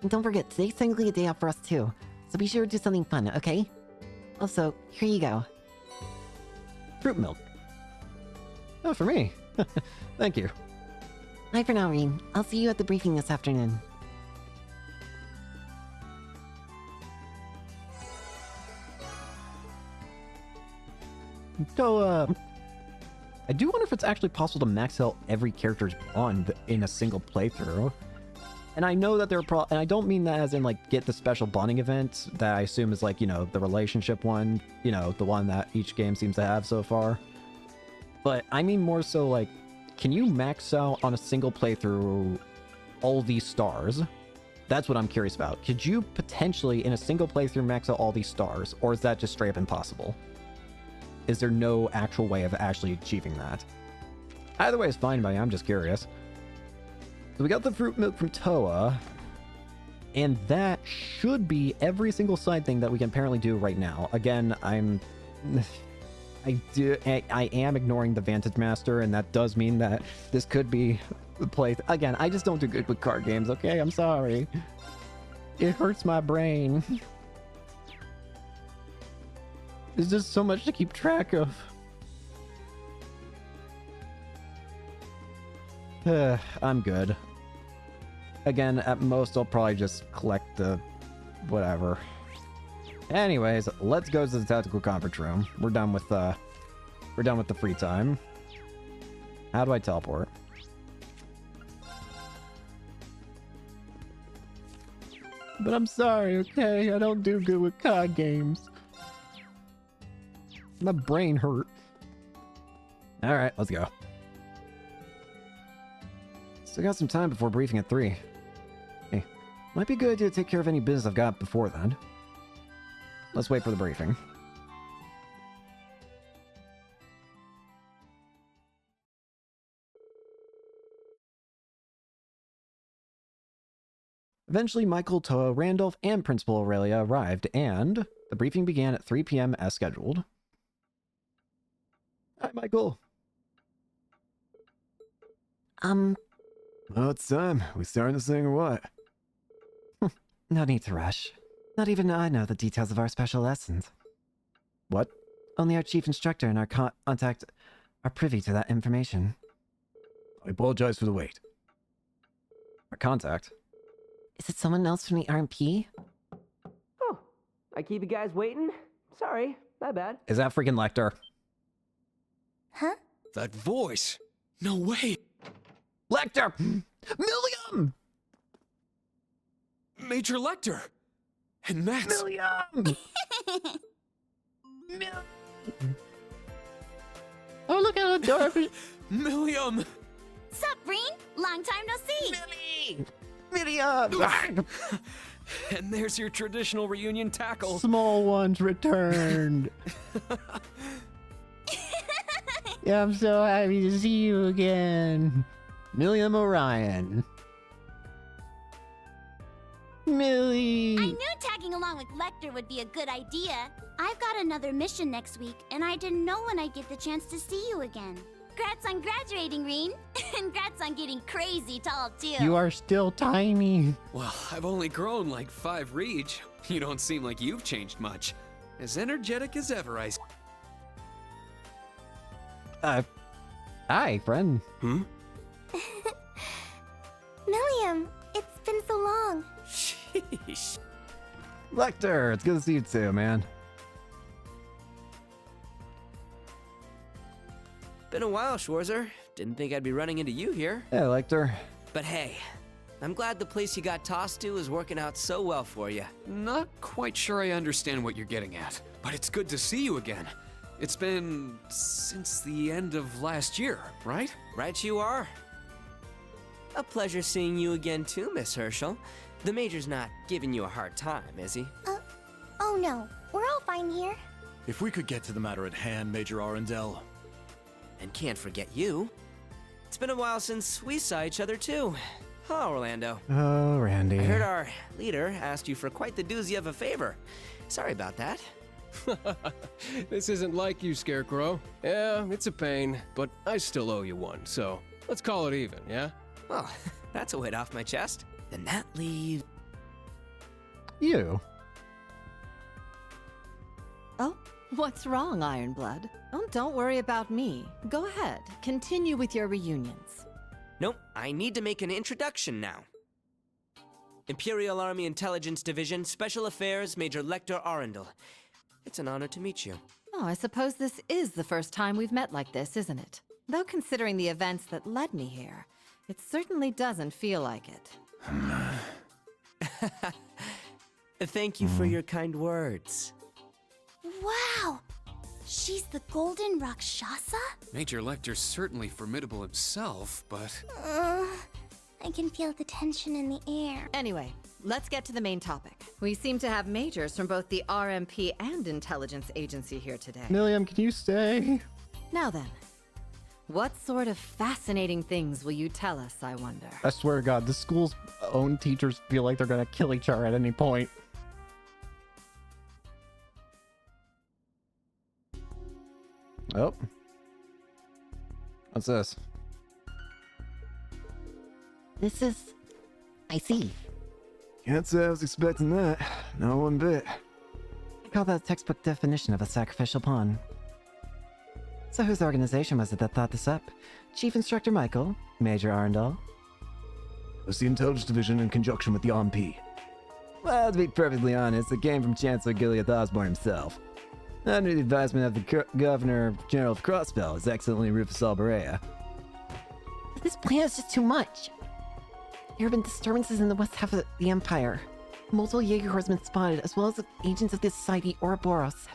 And don't forget, today's technically a day off for us too, so be sure to do something fun, okay? Also, here you go. Fruit milk. Oh, for me. Thank you. Bye for now, Reen. I'll see you at the briefing this afternoon. So, I do wonder if it's actually possible to max out every character's bond in a single playthrough. And I know that there are and I don't mean that as in, like, get the special bonding event that I assume is, like, you know, the relationship one, you know, the one that each game seems to have so far. But I mean more so, like, can you max out on a single playthrough all these stars? That's what I'm curious about. Could you potentially, in a single playthrough, max out all these stars? Or is that just straight up impossible? Is there no actual way of actually achieving that? Either way is fine by me, I'm just curious. So we got the fruit milk from Toa, and that should be every single side thing that we can apparently do right now. Again, I am ignoring the Vantage Master, and that does mean that this could be the play. Again, I just don't do good with card games, okay? I'm sorry. It hurts my brain. There's just so much to keep track of. I'm good. Again, at most, I'll probably just collect the whatever. Anyways, let's go to the tactical conference room. We're done with the free time. How do I teleport? But I'm sorry, okay? I don't do good with card games. My brain hurt. Alright, let's go. So I got some time before briefing at 3. Hey, might be a good idea to take care of any business I've got before then. Let's wait for the briefing. Eventually, Michael, Toa, Randolph, and Principal Aurelia arrived, and the briefing began at 3 p.m. as scheduled. Hi, Michael. Well, it's time. We starting this thing or what? No need to rush. Not even I know the details of our special lessons. What? Only our chief instructor and our contact are privy to that information. I apologize for the wait. Our contact? Is it someone else from the RMP? Oh, I keep you guys waiting? Sorry, my bad. Is that freaking Lecter? Huh? That voice! No way! Lecter! Millium! Major Lecter! And that's... Millium! Oh, look how adorable! Millium! Sup, Breen? Long time no see. Millium! And there's your traditional reunion tackle. Small ones returned. Yeah, I'm so happy to see you again. Millium Orion. Millie! I knew tagging along with Lecter would be a good idea. I've got another mission next week, and I didn't know when I'd get the chance to see you again. Congrats on graduating, Reen. And congrats on getting crazy tall, too. You are still tiny. Well, I've only grown like 5 reach. You don't seem like you've changed much. As energetic as ever, I... Hi, friend. Hmm? Milliam, it's been so long. Sheesh. Lecter, it's good to see you too, man. Been a while, Schwarzer. Didn't think I'd be running into you here. Yeah, Lecter. But hey, I'm glad the place you got tossed to is working out so well for you. Not quite sure I understand what you're getting at, but it's good to see you again. It's been since the end of last year, right? Right you are. A pleasure seeing you again too, Miss Herschel. The Major's not giving you a hard time, is he? Oh no, we're all fine here. If we could get to the matter at hand, Major Arundel. And can't forget you. It's been a while since we saw each other too. Huh, Orlando? Oh, Randy. I heard our leader asked you for quite the doozy of a favor. Sorry about that. This isn't like you, Scarecrow. Yeah, it's a pain, but I still owe you one, so let's call it even, yeah? Well, that's a weight off my chest. Then that leaves... You. Oh, what's wrong, Ironblood? Oh, don't worry about me. Go ahead, continue with your reunions. Nope, I need to make an introduction now. Imperial Army Intelligence Division, Special Affairs, Major Lecter Arundel. It's an honor to meet you. Oh, I suppose this is the first time we've met like this, isn't it? Though considering the events that led me here, it certainly doesn't feel like it. Thank you for your kind words. Wow! She's the Golden Rakshasa? Major Lecter's certainly formidable himself, but... I can feel the tension in the air. Anyway, let's get to the main topic. We seem to have majors from both the RMP and Intelligence Agency here today. Milliam, can you stay? Now then, what sort of fascinating things will you tell us, I wonder? I swear to God, the school's own teachers feel like they're gonna kill each other at any point. Oh. What's this? This is... I see. Can't say I was expecting that. Not one bit. I call that a textbook definition of a sacrificial pawn. So whose organization was it that thought this up? Chief Instructor Michael? Major Arundel? It was the Intelligence Division in conjunction with the RMP. Well, to be perfectly honest, it came from Chancellor Gilead Osborne himself. Under the advisement of the Governor General of Crossbell, His Excellency Rufus Alberea. This plan is just too much. There have been disturbances in the west half of the Empire. Multiple Jaeger horsemen have been spotted, as well as agents of the Society Ouroboros.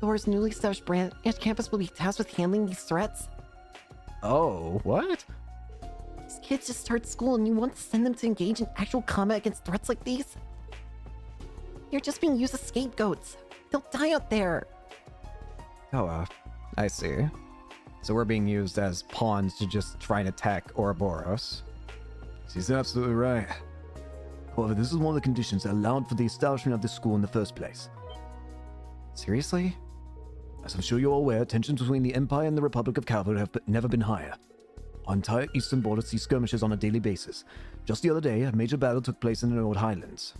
Thor's newly established branch campus will be tasked with handling these threats. Oh, what? These kids just start school and you want to send them to engage in actual combat against threats like these? You're just being used as scapegoats. They'll die out there. Oh, I see. So we're being used as pawns to just try and attack Ouroboros. She's absolutely right. However, this is one of the conditions that allowed for the establishment of this school in the first place. Seriously? As I'm sure you're aware, tensions between the Empire and the Republic of Calvert have never been higher. Our entire eastern border sees skirmishes on a daily basis. Just the other day, a major battle took place in the Nord Highlands.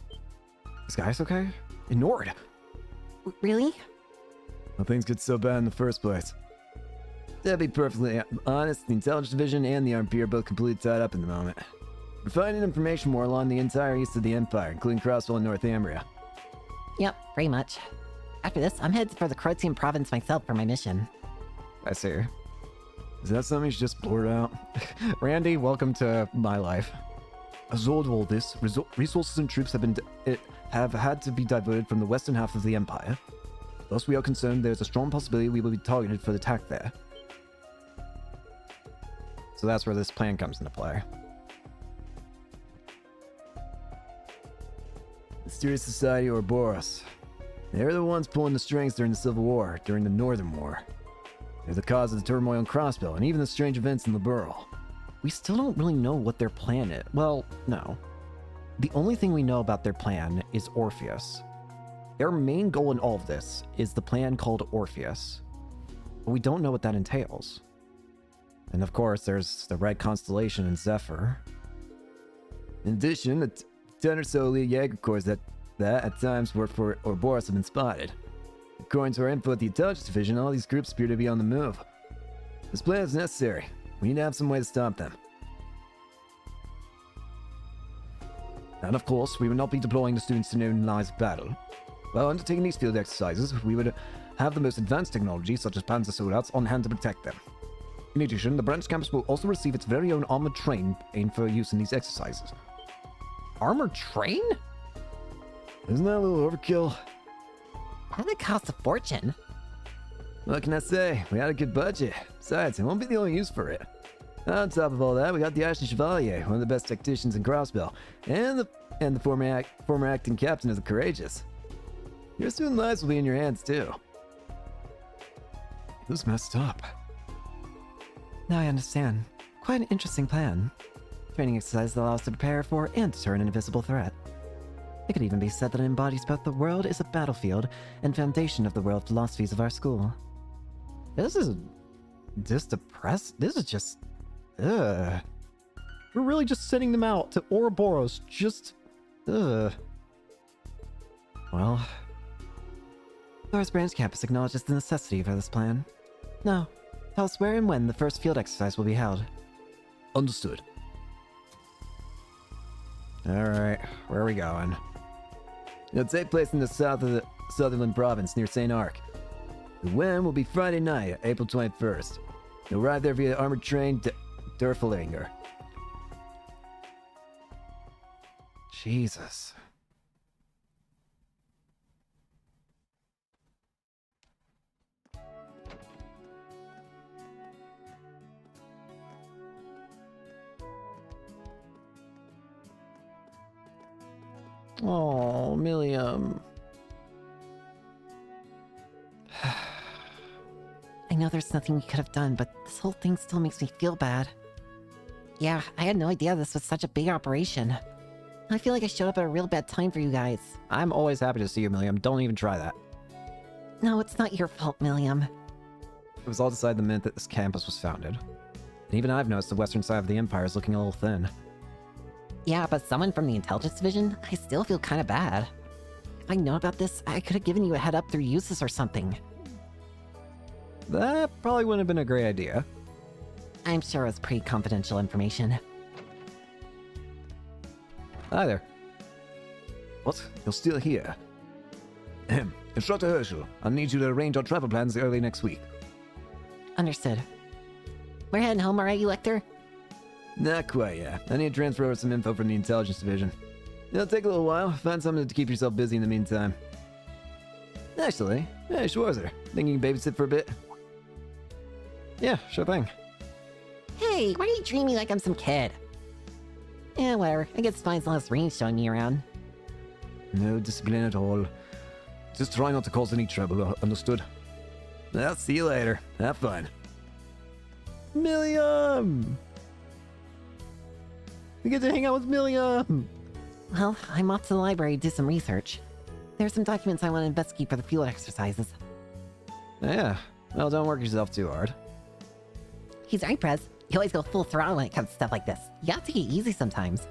This guy's okay? In Nord? Really? How things get so bad in the first place? To be perfectly honest, the Intelligence Division and the RP are both completely tied up in the moment. We're finding information more along the entire east of the Empire, including Crossville and Northumbria. Yep, pretty much. After this, I'm headed for the Croatian province myself for my mission. I see. Is that something you should just blurt out? Randy, welcome to my life. As a result of all this, resources and troops have had to be diverted from the western half of the Empire. Thus, we are concerned there's a strong possibility we will be targeted for the attack there. So that's where this plan comes into play. Mysterious Society Ouroboros. They're the ones pulling the strings during the Civil War, during the Northern War. They're the cause of the turmoil in Crossbell and even the strange events in Liberl. We still don't really know what their plan is. Well, no. The only thing we know about their plan is Orpheus. Their main goal in all of this is the plan called Orpheus. But we don't know what that entails. And of course, there's the Red Constellation and Zephyr. In addition, the 10 or so elite Jaeger Corps that at times work for Ouroboros have been spotted. According to our info at the Intelligence Division, all these groups appear to be on the move. This plan is necessary. We need to have some way to stop them. And of course, we would not be deploying the students to known lies of battle. While undertaking these field exercises, we would have the most advanced technology, such as Panzer Soldaten, on hand to protect them. In addition, the branch campus will also receive its very own armored train aimed for use in these exercises. Armored train? Isn't that a little overkill? That'd cost a fortune. What can I say? We had a good budget. Besides, it won't be the only use for it. On top of all that, we got the Ashen Chevalier, one of the best tacticians in Crossbell, and the former acting captain of the Courageous. Your student lives will be in your hands too. It was messed up. Now I understand. Quite an interesting plan. Training exercise that allows us to prepare for and deter an invisible threat. It could even be said that it embodies both the world is a battlefield and foundation of the world philosophies of our school. This is just depressed. This is just... Ugh. We're really just sending them out to Ouroboros. Just... Ugh. Well... Thor's Branch Campus acknowledges the necessity for this plan. Now, tell us where and when the first field exercise will be held. Understood. Alright, where are we going? It'll take place in the south of the Sutherland province near St. Arc. The when will be Friday night, April 21st. You'll arrive there via armored train to Durflinger. Jesus. Oh, Milliam. I know there's nothing we could have done, but this whole thing still makes me feel bad. Yeah, I had no idea this was such a big operation. I feel like I showed up at a real bad time for you guys. I'm always happy to see you, Milliam. Don't even try that. No, it's not your fault, Milliam. It was all decided the minute that this campus was founded. And even I've noticed the western side of the Empire is looking a little thin. Yeah, but someone from the Intelligence Division, I still feel kind of bad. If I know about this, I could have given you a head up through uses or something. That probably wouldn't have been a great idea. I'm sure it's pretty confidential information. Hi there. What? You're still here? Instructor Herschel, I'll need you to arrange our travel plans early next week. Understood. We're heading home, alright, you Lecter? Not quite yet. I need to transfer over some info from the Intelligence Division. It'll take a little while. Find something to keep yourself busy in the meantime. Actually, hey, Schwarzer, think you can babysit for a bit? Yeah, sure thing. Hey, why are you treating me like I'm some kid? Yeah, whatever. I guess it's fine as long as Rain's showing me around. No discipline at all. Just try not to cause any trouble, understood? I'll see you later. Have fun. Milliam! We get to hang out with Milliam! Well, I'm off to the library to do some research. There's some documents I want to investigate for the field exercises. Yeah. Well, don't work yourself too hard. He's right, Prez. You always go full throttle when it comes to stuff like this. You have to take it easy sometimes.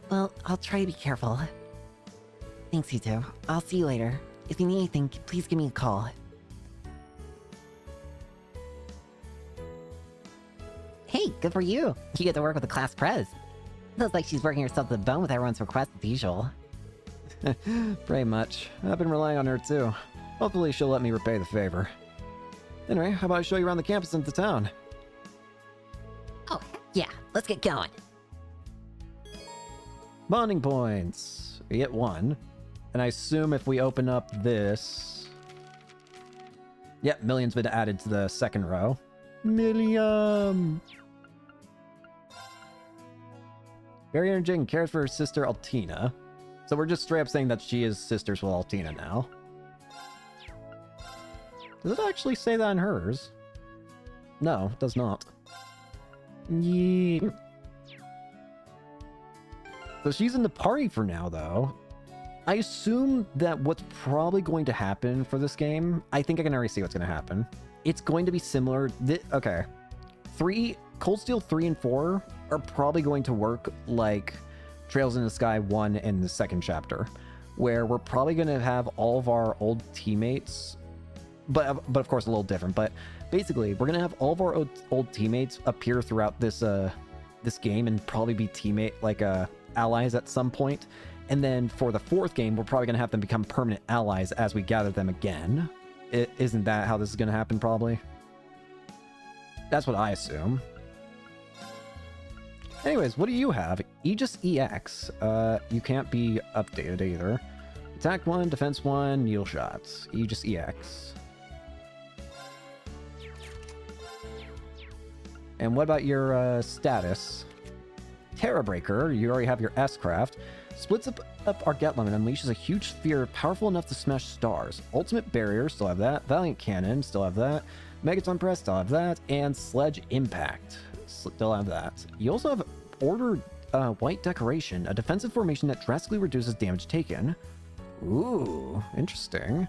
Well, I'll try to be careful. Thanks, you two. I'll see you later. If you need anything, please give me a call. Hey, good for you. You get to work with the class Prez. Looks like she's working herself to the bone with everyone's requests as usual. Pretty much. I've been relying on her too. Hopefully she'll let me repay the favor. Anyway, how about I show you around the campus and the town? Oh, yeah. Let's get going. Bonding points. We get 1. And I assume if we open up this... Yep, Milliam's been added to the second row. Milliam! Very energetic and cares for her sister Altina. So we're just straight up saying that she is sisters with Altina now. Does it actually say that in hers? No, it does not. Yeah. So she's in the party for now, though. I assume that what's probably going to happen for this game, I think I can already see what's going to happen. It's going to be similar. Okay. Cold Steel 3 and 4 are probably going to work like Trails in the Sky 1 and the second chapter, where we're probably going to have all of our old teammates, but of course a little different. But basically, we're going to have all of our old teammates appear throughout this this game and probably be allies at some point. And then for the fourth game, we're probably going to have them become permanent allies as we gather them again. Isn't that how this is going to happen, probably? That's what I assume. Anyways, what do you have? Aegis EX. You can't be updated either. Attack 1, Defense 1, Needle Shots. Aegis EX. And what about your status? Terra Breaker, you already have your S-Craft. Splits up our Gatlam and unleashes a huge sphere powerful enough to smash stars. Ultimate Barrier, still have that. Valiant Cannon, still have that. Megaton Press, still have that. And Sledge Impact, still have that. You also have Order White Decoration, a defensive formation that drastically reduces damage taken. Ooh, interesting.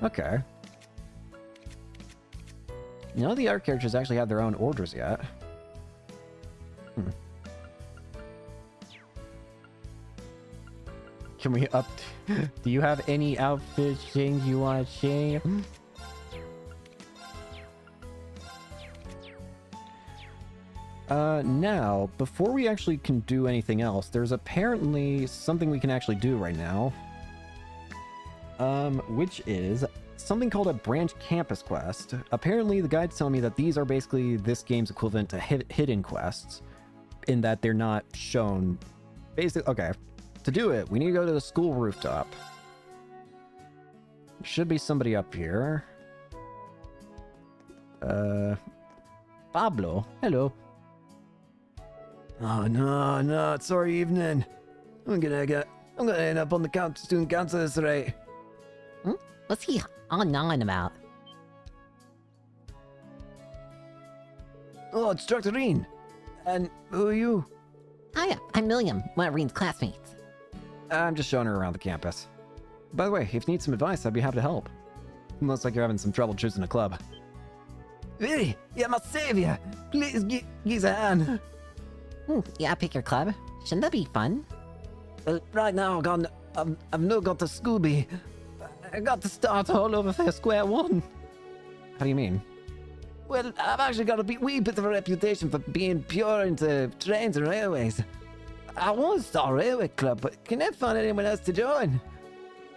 Okay. None of the other characters actually have their own orders yet. Can we up... Do you have any outfit things you want to change? Now, before we actually can do anything else, there's apparently something we can actually do right now. Which is something called a branch campus quest. Apparently, the guide's telling me that these are basically this game's equivalent to hidden quests, in that they're not shown... Basically, okay. To do it, we need to go to the school rooftop. There should be somebody up here. Pablo, hello. Oh no, it's our evening. I'm gonna end up on the student council this rate. What's he on about? Oh, it's Dr. Reen. And who are you? Hiya, I'm Milliam, one of Reen's classmates. I'm just showing her around the campus. By the way, if you need some advice, I'd be happy to help. Looks like you're having some trouble choosing a club. Really? You're my savior. Please give a hand. Yeah, pick your club. Shouldn't that be fun? Right now, I've not got the Scooby. I got to start all over for square one. How do you mean? Well, I've actually got a wee bit of a reputation for being pure into trains and railways. I want to start a railway club, but can never find anyone else to join.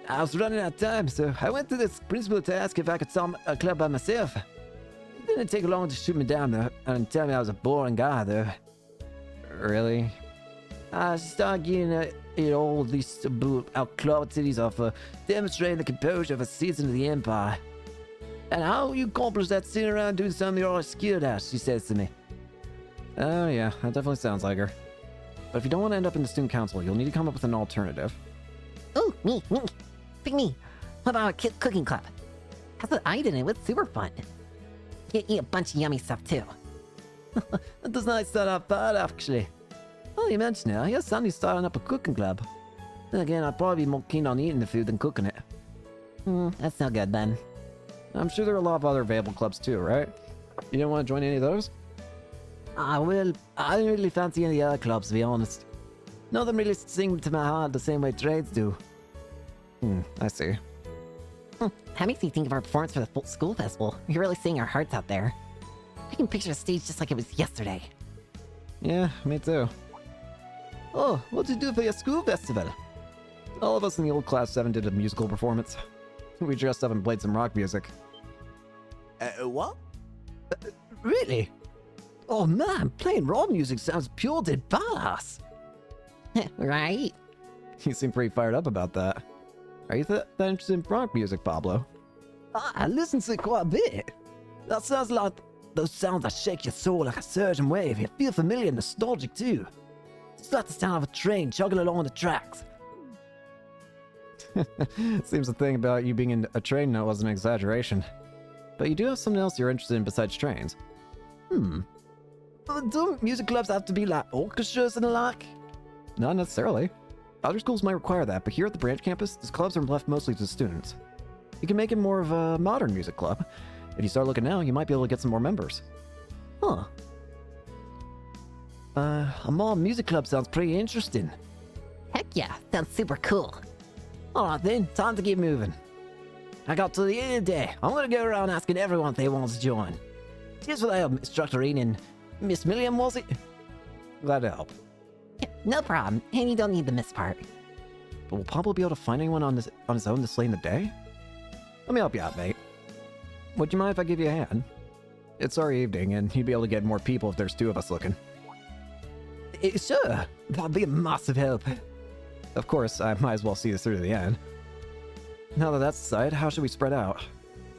I was running out of time, so I went to this principal to ask if I could start a club by myself. It didn't take long to shoot me down, though, and tell me I was a boring guy, though. Really? I started getting all these outclassed cities off demonstrating the composure of a citizen of the Empire. And how you accomplish that sitting around doing something you're all skilled at, she says to me. Oh yeah, that definitely sounds like her. But if you don't want to end up in the student council, you'll need to come up with an alternative. Ooh, me. Pick me. What about a cooking club? Has an eye in it, it's super fun. You can eat a bunch of yummy stuff too. That does not start off bad, actually. Oh, you mention it, I guess Sandy's starting up a cooking club. Then again, I'd probably be more keen on eating the food than cooking it. That's no good then. I'm sure there are a lot of other available clubs too, right? You didn't want to join any of those? Well, I don't really fancy any other clubs, to be honest. Nothing really sing to my heart the same way trades do. I see. That makes me think of our performance for the full school festival. We're really seeing our hearts out there. I can picture the stage just like it was yesterday. Yeah, me too. Oh, what'd you do for your school festival? All of us in the old class 7 did a musical performance. We dressed up and played some rock music. What? Really? Oh man, playing rock music sounds pure dead badass. Right? You seem pretty fired up about that. Are you that interested in rock music, Pablo? I listen to it quite a bit. That sounds like those sounds that shake your soul like a surging wave. You feel familiar and nostalgic too. It's like the sound of a train chugging along the tracks. Seems the thing about you being in a train note was an exaggeration. But you do have something else you're interested in besides trains. Don't music clubs have to be like orchestras and the like? Not necessarily. Other schools might require that, but here at the branch campus, these clubs are left mostly to students. You can make it more of a modern music club. If you start looking now, you might be able to get some more members. Huh. A mall music club sounds pretty interesting. Heck yeah, sounds super cool. Alright then, time to get moving. I got to the end of the day. I'm gonna go around asking everyone if they want to join. Cheers for the help, Miss Structurine and Miss Milliam, was it? Glad to help. Yeah, no problem, and you don't need the miss part. But will Pablo be able to find anyone on his own to slay in the day? Let me help you out, mate. Would you mind if I give you a hand? It's our evening, and you'd be able to get more people if there's 2 of us looking. Sure, that'd be a massive help. Of course, I might as well see this through to the end. Now that that's decided, how should we spread out?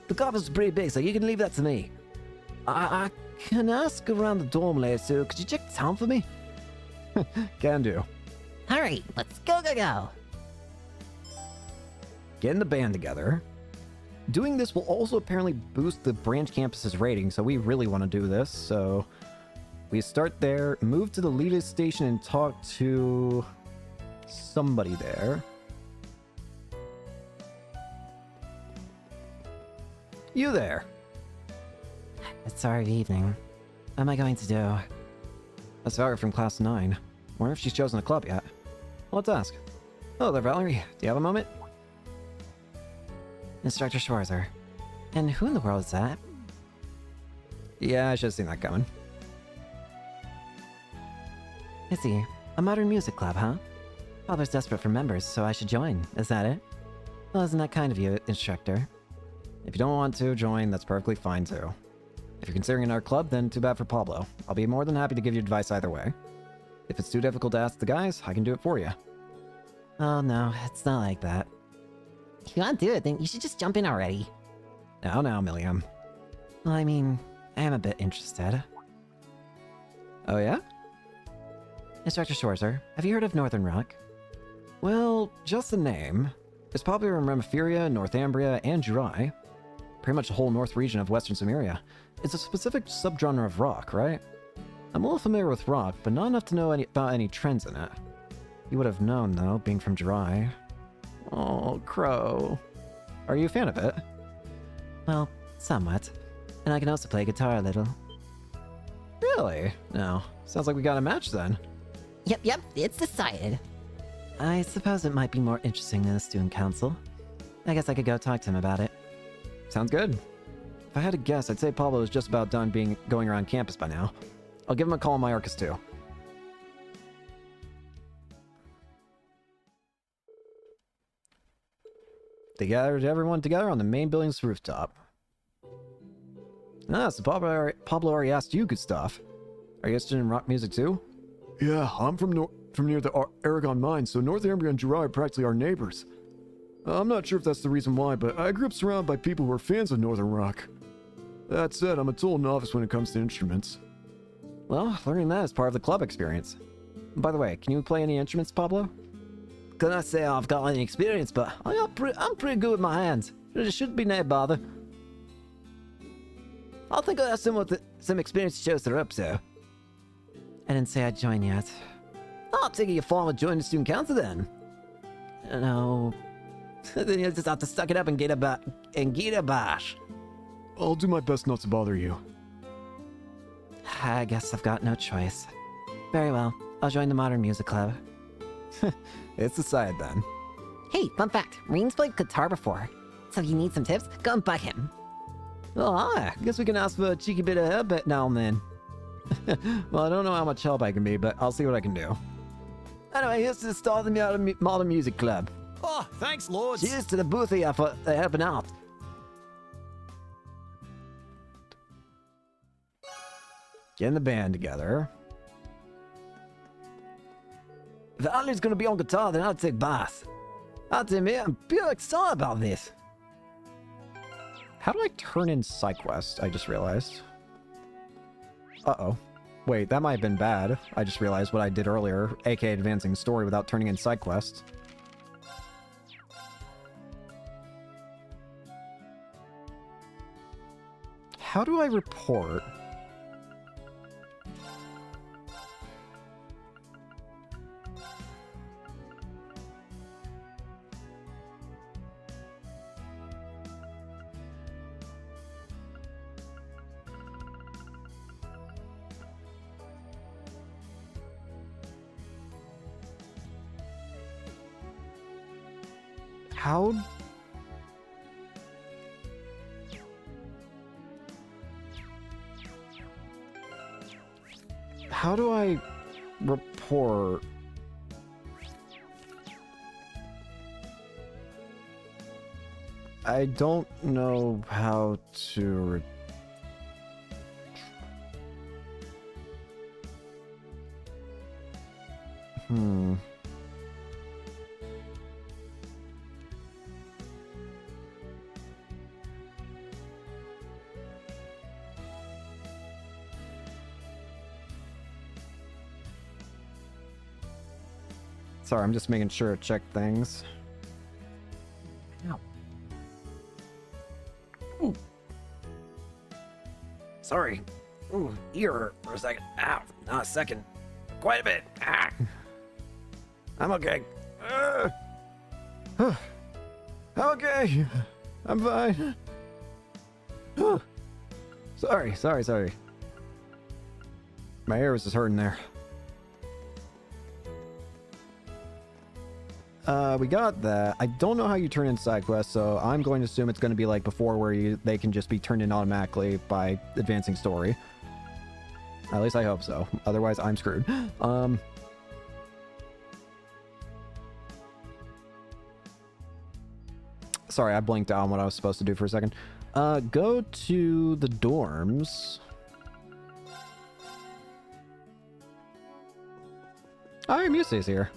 The campus is pretty big, so you can leave that to me. I can ask around the dorm later, so could you check the town for me? Can do. Alright, let's go. Getting the band together. Doing this will also apparently boost the branch campus's rating, so we really want to do this. So we start there, move to the Lita station and talk to somebody there. You there. It's our evening. What am I going to do? That's Valerie from class 9. Wonder if she's chosen a club yet. Well, let's ask. Hello there, Valerie. Do you have a moment? Instructor Schwarzer. And who in the world is that? Yeah, I should have seen that coming. I see. A modern music club, huh? Father's desperate for members, so I should join. Is that it? Well, isn't that kind of you, instructor? If you don't want to join, that's perfectly fine too. If you're considering our club, then too bad for Pablo. I'll be more than happy to give you advice either way. If it's too difficult to ask the guys, I can do it for you. Oh no, it's not like that. If you want to do it, then you should just jump in already. Now, Milliam. Well, I mean, I am a bit interested. Oh yeah? Instructor Schwarzer, have you heard of Northern Rock? Well, just the name. It's popular in Remophiria, Northumbria, and Jurai. Pretty much the whole north region of Western Sumeria. It's a specific subgenre of rock, right? I'm a little familiar with rock, but not enough to know about any trends in it. You would have known, though, being from Jurai. Oh, Crow. Are you a fan of it? Well, somewhat. And I can also play guitar a little. Really? No. Sounds like we got a match then. Yep, it's decided. I suppose it might be more interesting than the student council. I guess I could go talk to him about it. Sounds good. If I had to guess, I'd say Pablo is just about done going around campus by now. I'll give him a call on my Arcus too. They gathered everyone together on the main building's rooftop. Ah, so Pablo already asked you good stuff. Are you interested in rock music too? Yeah, I'm from near the Aragon mines, so Northumbria and Jurai are practically our neighbors. I'm not sure if that's the reason why, but I grew up surrounded by people who are fans of Northern Rock. That said, I'm a total novice when it comes to instruments. Well, learning that is part of the club experience. By the way, can you play any instruments, Pablo? Couldn't I say I've got any experience, but I'm pretty good with my hands. It shouldn't be no bother. I think I have some experience to show us the ropes, so. I didn't say I'd join yet. I'll take your form and join the student council then. No. Then you'll just have to suck it up and get a bash. I'll do my best not to bother you. I guess I've got no choice. Very well. I'll join the Modern Music Club. It's decided then. Hey, fun fact. Reen's played guitar before. So if you need some tips, go and bug him. Oh, hi. Guess we can ask for a cheeky bit of help now and then. Well, I don't know how much help I can be, but I'll see what I can do. Anyway, here's to the start of the Modern Music Club. Oh, thanks, Lords. Cheers to the booth here for helping out. Getting the band together. If Ali's gonna be on guitar, then I'll take bass. I'll admit, I'm pure excited about this. How do I turn in SideQuest? I just realized. Uh-oh. Wait, that might have been bad. I just realized what I did earlier, aka advancing story without turning in SideQuest. How do I report? How? How do I report? I don't know how to Sorry, I'm just making sure to check things. Ow. Ooh. Sorry. Ooh, ear for a second. Ow, not a second. Quite a bit. Ah. I'm okay. Okay, I'm fine. Sorry. My ear was just hurting there. We got that. I don't know how you turn in side quests, so I'm going to assume it's going to be like before where they can just be turned in automatically by advancing story. At least I hope so. Otherwise, I'm screwed. Sorry, I blinked out on what I was supposed to do for a second. Go to the dorms. Oh, Muse's here.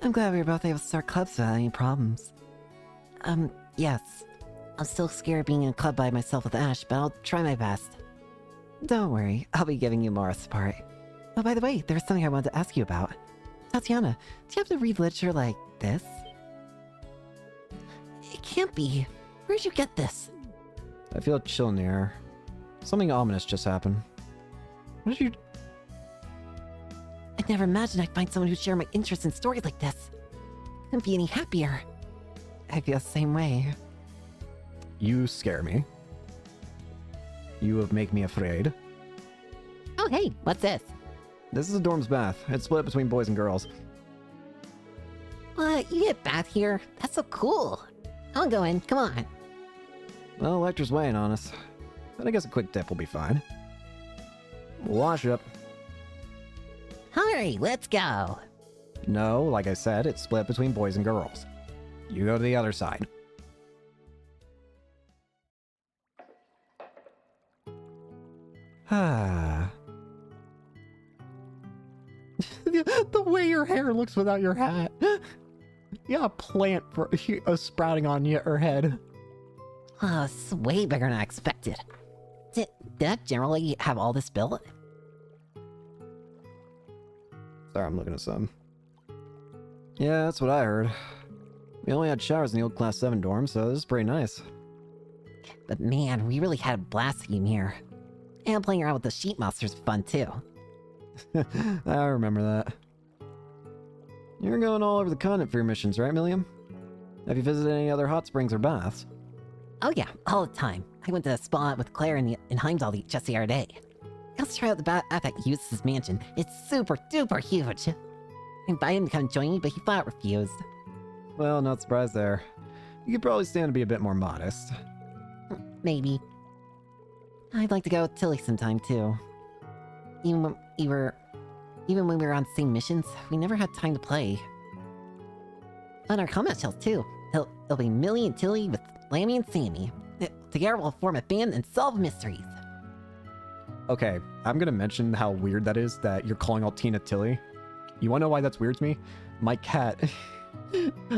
I'm glad we were both able to start clubs without any problems. Yes. I'm still scared being in a club by myself with Ash, but I'll try my best. Don't worry, I'll be giving you more support. Oh, by the way, there was something I wanted to ask you about. Tatiana, do you have to read literature like this? It can't be. Where'd you get this? I feel a chill in the air. Something ominous just happened. What did you... I'd never imagined I'd find someone who'd share my interest in stories like this. Couldn't be any happier. I feel the same way. You scare me. You have make me afraid. Oh, hey, what's this? This is a dorm's bath. It's split between boys and girls. What? You get a bath here? That's so cool. I'll go in. Come on. Well, Lecter's weighing on us. But I guess a quick dip will be fine. Wash up. Alright, let's go. No, like I said, it's split between boys and girls. You go to the other side. Ah. The way your hair looks without your hat. You got a plant sprouting on your head. Oh, this is way bigger than I expected. Did that generally have all this built? Sorry, I'm looking at some. Yeah, that's what I heard. We only had showers in the old Class 7 dorm, so this is pretty nice. But man, we really had a blast in here. And playing around with the sheep monsters was fun too. I remember that. You're going all over the continent for your missions, right, Milliam? Have you visited any other hot springs or baths? Oh yeah, all the time. I went to a spa with Claire in Heimdall just the other day. I also tried out the bath at Eustace's mansion. It's super duper huge. I invited him to come join me, but he flat refused. Well, not surprised there. You could probably stand to be a bit more modest. Maybe. I'd like to go with Tilly sometime too. Even when we were on the same missions, we never had time to play. On our combat shells too. It'll be Millie and Tilly with Lammy and Sammy. Together we'll form a band and solve mysteries. Okay, I'm gonna mention how weird that is that you're calling Altina Tilly. You wanna know why that's weird to me? My cat,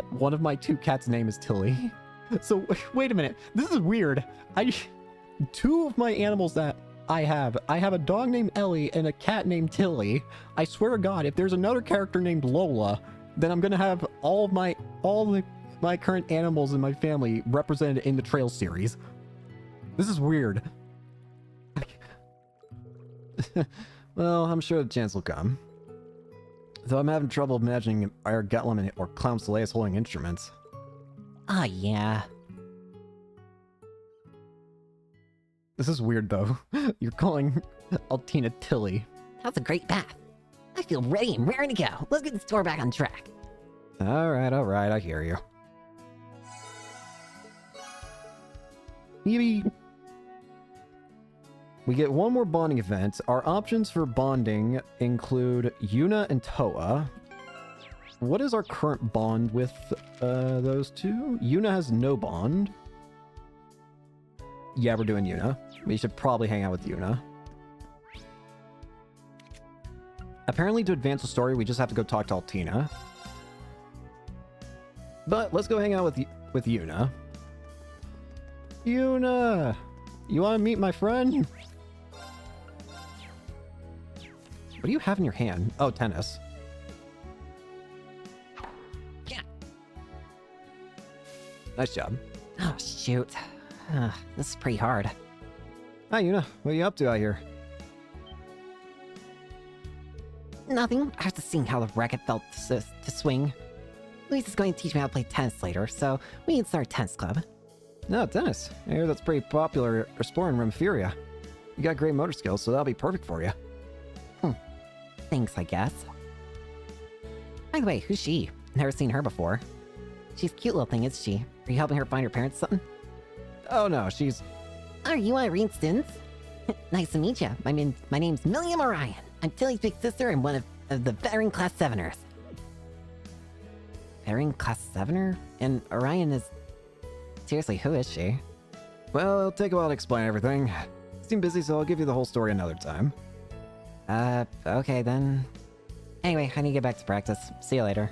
one of my 2 cats' name is Tilly. So, wait a minute, this is weird. 2 of my animals that I have a dog named Ellie and a cat named Tilly. I swear to God, if there's another character named Lola, then I'm gonna have all my current animals in my family represented in the Trail series. This is weird. Well, I'm sure the chance will come. Though I'm having trouble imagining our Gatlum or Clown Soleil's holding instruments. Ah, yeah. This is weird, though. You're calling Altina Tilly. That's a great bath. I feel ready and raring to go. Let's get the store back on track. Alright, I hear you. Yippee! We get one more bonding event. Our options for bonding include Yuna and Toa. What is our current bond with those 2? Yuna has no bond. Yeah, we're doing Yuna. We should probably hang out with Yuna. Apparently, to advance the story, we just have to go talk to Altina. But let's go hang out with Yuna. Yuna! You want to meet my friend? What do you have in your hand? Oh, tennis. Yeah. Nice job. Oh, shoot. This is pretty hard. Hi, Yuna. What are you up to out here? Nothing. I was just seeing how the racket felt to swing. Luis is going to teach me how to play tennis later, so we can start a tennis club. No, tennis. I hear that's pretty popular sport in Remphiria. You got great motor skills, so that'll be perfect for you. Thanks, I guess. By the way, who's she? Never seen her before. She's a cute little thing, isn't she? Are you helping her find her parents or something? Oh no, she's... Are you Irene Stins? Nice to meet you. My name's Milliam Orion. I'm Tilly's big sister and one of the veteran Class 7ers. Veteran Class 7er? And Orion is... Seriously, who is she? Well, it'll take a while to explain everything. Seem busy, so I'll give you the whole story another time. Okay then. Anyway, I need to get back to practice. See you later.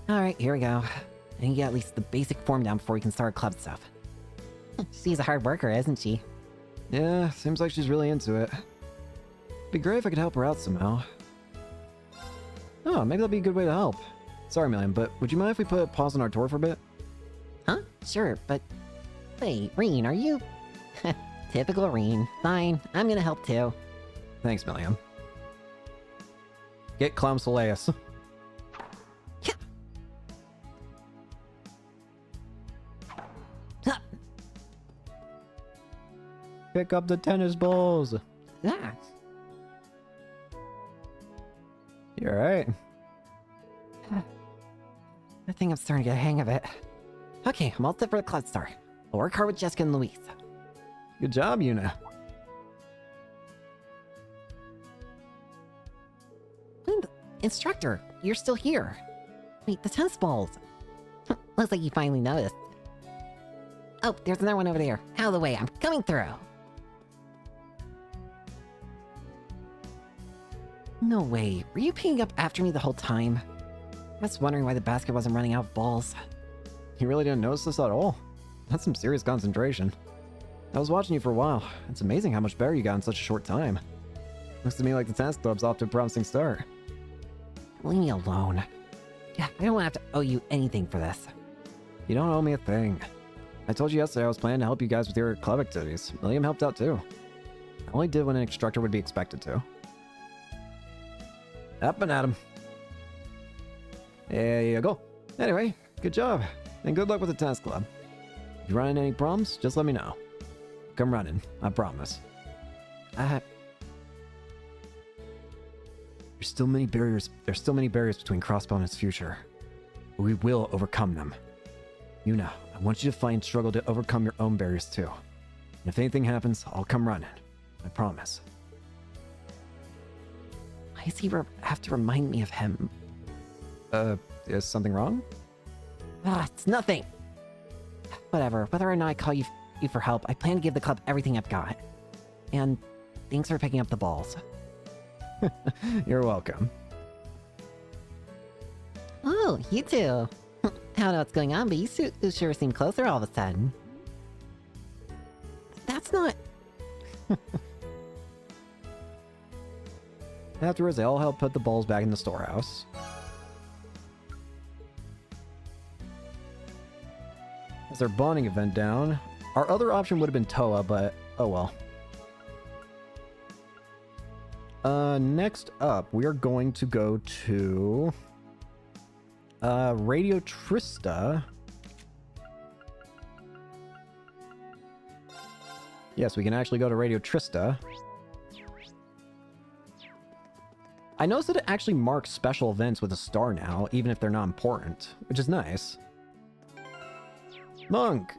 Alright, here we go. I need to get at least the basic form down before we can start club stuff. She's a hard worker, isn't she? Yeah, seems like she's really into it. Be great if I could help her out somehow. Oh, maybe that'd be a good way to help. Sorry, Milliam, but would you mind if we put a pause on our tour for a bit? Huh? Sure, but... Wait, Reen, are you... Typical Reen. Fine, I'm gonna help too. Thanks, Milliam. Get Clown Soleil's. Yeah. Pick up the tennis balls. Yeah. You alright? I think I'm starting to get a hang of it. Okay, I'm all set for the club star. I'll work hard with Jessica and Louise. Good job, Yuna. Instructor, you're still here. Wait, the tennis balls. Looks like you finally noticed. Oh, there's another one over there. Out of the way, I'm coming through. No way, were you picking up after me the whole time? I was wondering why the basket wasn't running out of balls. You really didn't notice this at all? That's some serious concentration. I was watching you for a while. It's amazing how much better you got in such a short time. Looks to me like the task club's off to a promising start. Leave me alone. Yeah, I don't have to owe you anything for this. You don't owe me a thing. I told you yesterday I was planning to help you guys with your club activities. William helped out too. I only did what an instructor would be expected to. Up and at him. There you go. Anyway, good job. And good luck with the task club. If you run into any problems, just let me know. Come running, I promise. There's still many barriers between Crossbow and its future. But we will overcome them. You know, I want you to fight and struggle to overcome your own barriers too. And if anything happens, I'll come running. I promise. Why does he have to remind me of him? Is something wrong? Ah, it's nothing. Whatever, whether or not I call you for help, I plan to give the club everything I've got. And thanks for picking up the balls. You're welcome. Oh, you two. I don't know what's going on, but you sure seem closer all of a sudden. That's not... Afterwards, they all help put the balls back in the storehouse. As their bonding event down, our other option would have been Toa, but oh well. Next up, we are going to go to Radio Trista. Yes, we can actually go to Radio Trista. I noticed that it actually marks special events with a star now, even if they're not important, which is nice. Monk!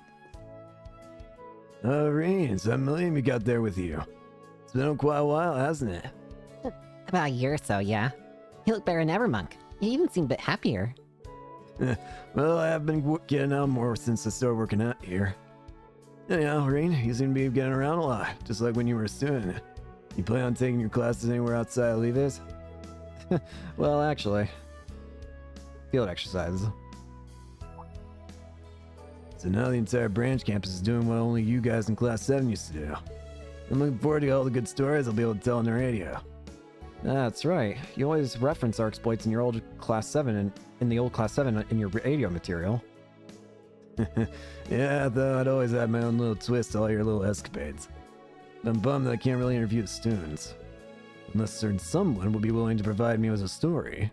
Reigns, that million you got there with you. It's been quite a while, hasn't it? About a year or so, yeah. You look better than ever, Monk. You even seem a bit happier. Well, I have been getting out more since I started working out here. Anyhow, Rain, you seem to be getting around a lot, just like when you were a student. You plan on taking your classes anywhere outside of Levis? Well, actually, field exercises. So now the entire branch campus is doing what only you guys in Class 7 used to do. I'm looking forward to all the good stories I'll be able to tell on the radio. That's right. You always reference our exploits in your old Class 7 and in the old Class 7 in your radio material. Yeah, though I'd always add my own little twist to all your little escapades. I'm bummed that I can't really interview the students. Unless certain someone would be willing to provide me with a story.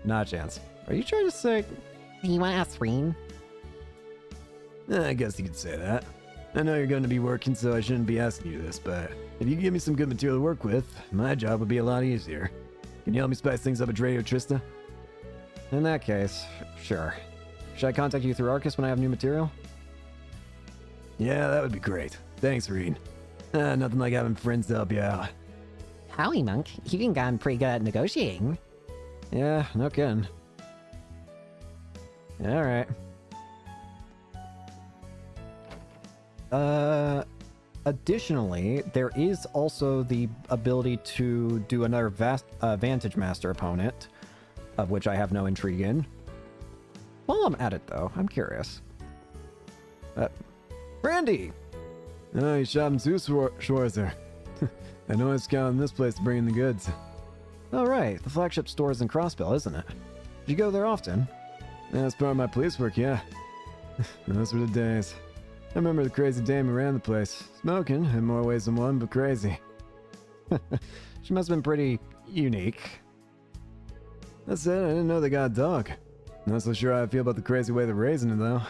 Not a chance. Are you trying to say... You want to ask Reen? I guess you could say that. I know you're going to be working, so I shouldn't be asking you this, but if you give me some good material to work with, my job would be a lot easier. Can you help me spice things up at Radio Trista? In that case, sure. Should I contact you through Arcus when I have new material? Yeah, that would be great. Thanks, Reed. Nothing like having friends to help you out. Howie, Monk. You've even gotten pretty good at negotiating. Yeah, no kidding. Alright. Additionally, there is also the ability to do another Vantage Master opponent, of which I have no intrigue in. While I'm at it, though, I'm curious. Randy! Oh, you shopping too, Schwarzer. I know it's counting this place to bring in the goods. Oh, right. The flagship store is in Crossbell, isn't it? Do you go there often? Yeah, that's part of my police work, yeah. Those were the days. I remember the crazy dame who ran the place. Smoking, in more ways than one, but crazy. She must have been pretty unique. That's it, I didn't know they got a dog. Not so sure how I feel about the crazy way they're raising it, though.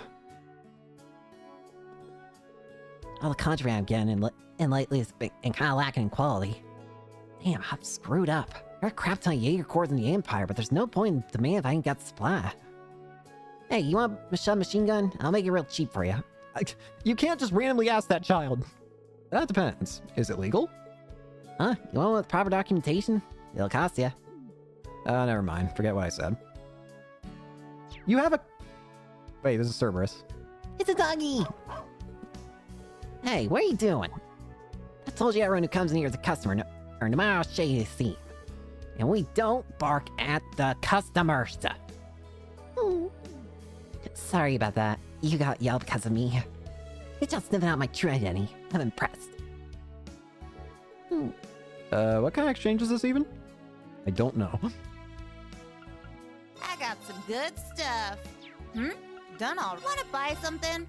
All the contraband I'm getting in lately is and kind of lacking in quality. Damn, I'm screwed up. There are a crap ton of Jaeger cores in the Empire, but there's no point in demand if I ain't got the supply. Hey, you want a submachine gun? I'll make it real cheap for you. You can't just randomly ask that child. That depends. Is it legal? Huh? You want one with proper documentation? It'll cost you. Never mind. Forget what I said. You have a... Wait, this is Cerberus. It's a doggy! Hey, what are you doing? I told you everyone who comes in here is a customer, or no matter how shady they seem. And we don't bark at the customers. Sorry about that. You got yelled because of me. Good job sniffing out my true identity. I'm impressed. What kind of exchange is this even? I don't know. I got some good stuff. Done all. Wanna buy something?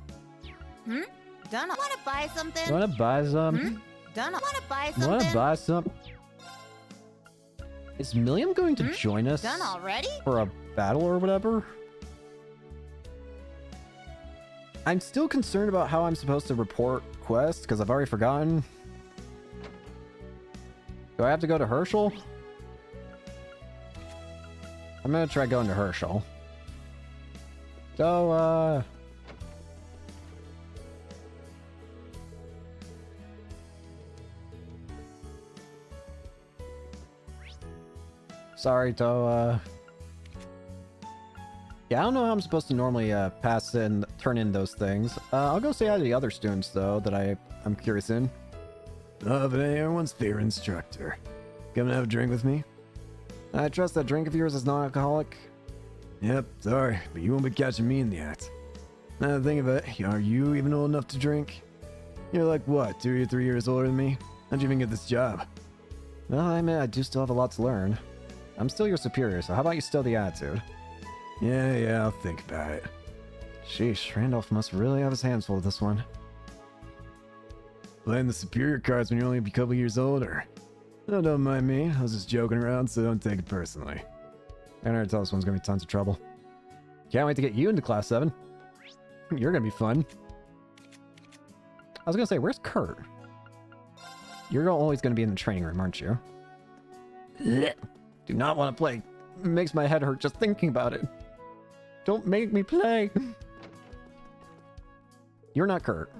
Done all. Wanna buy something? Wanna buy some? Done all. Wanna buy something? Wanna buy some? Is Milliam going to join us Done already? for a battle or whatever? I'm still concerned about how I'm supposed to report quests, because I've already forgotten. Do I have to go to Herschel? I'm gonna try going to Herschel. So, sorry, Toa. Yeah, I don't know how I'm supposed to normally pass in, turn in those things. I'll go say hi to the other students, though, that I'm curious in. But everyone's favorite instructor. Come and have a drink with me? I trust that drink of yours is non-alcoholic. Yep, sorry, but you won't be catching me in the act. Now think of it, are you even old enough to drink? You're like, what, 2 or 3 years older than me? How'd you even get this job? Well, I mean, I do still have a lot to learn. I'm still your superior, so how about you still the attitude? Yeah, I'll think about it. Sheesh, Randolph must really have his hands full with this one. Playing the superior cards when you're only a couple years older. Oh, don't mind me, I was just joking around, so don't take it personally. I can already tell this one's gonna be tons of trouble. Can't wait to get you into Class 7. You're gonna be fun. I was gonna say, where's Kurt? You're always gonna be in the training room, aren't you? Do not want to play. It makes my head hurt just thinking about it. Don't make me play. You're not Kurt.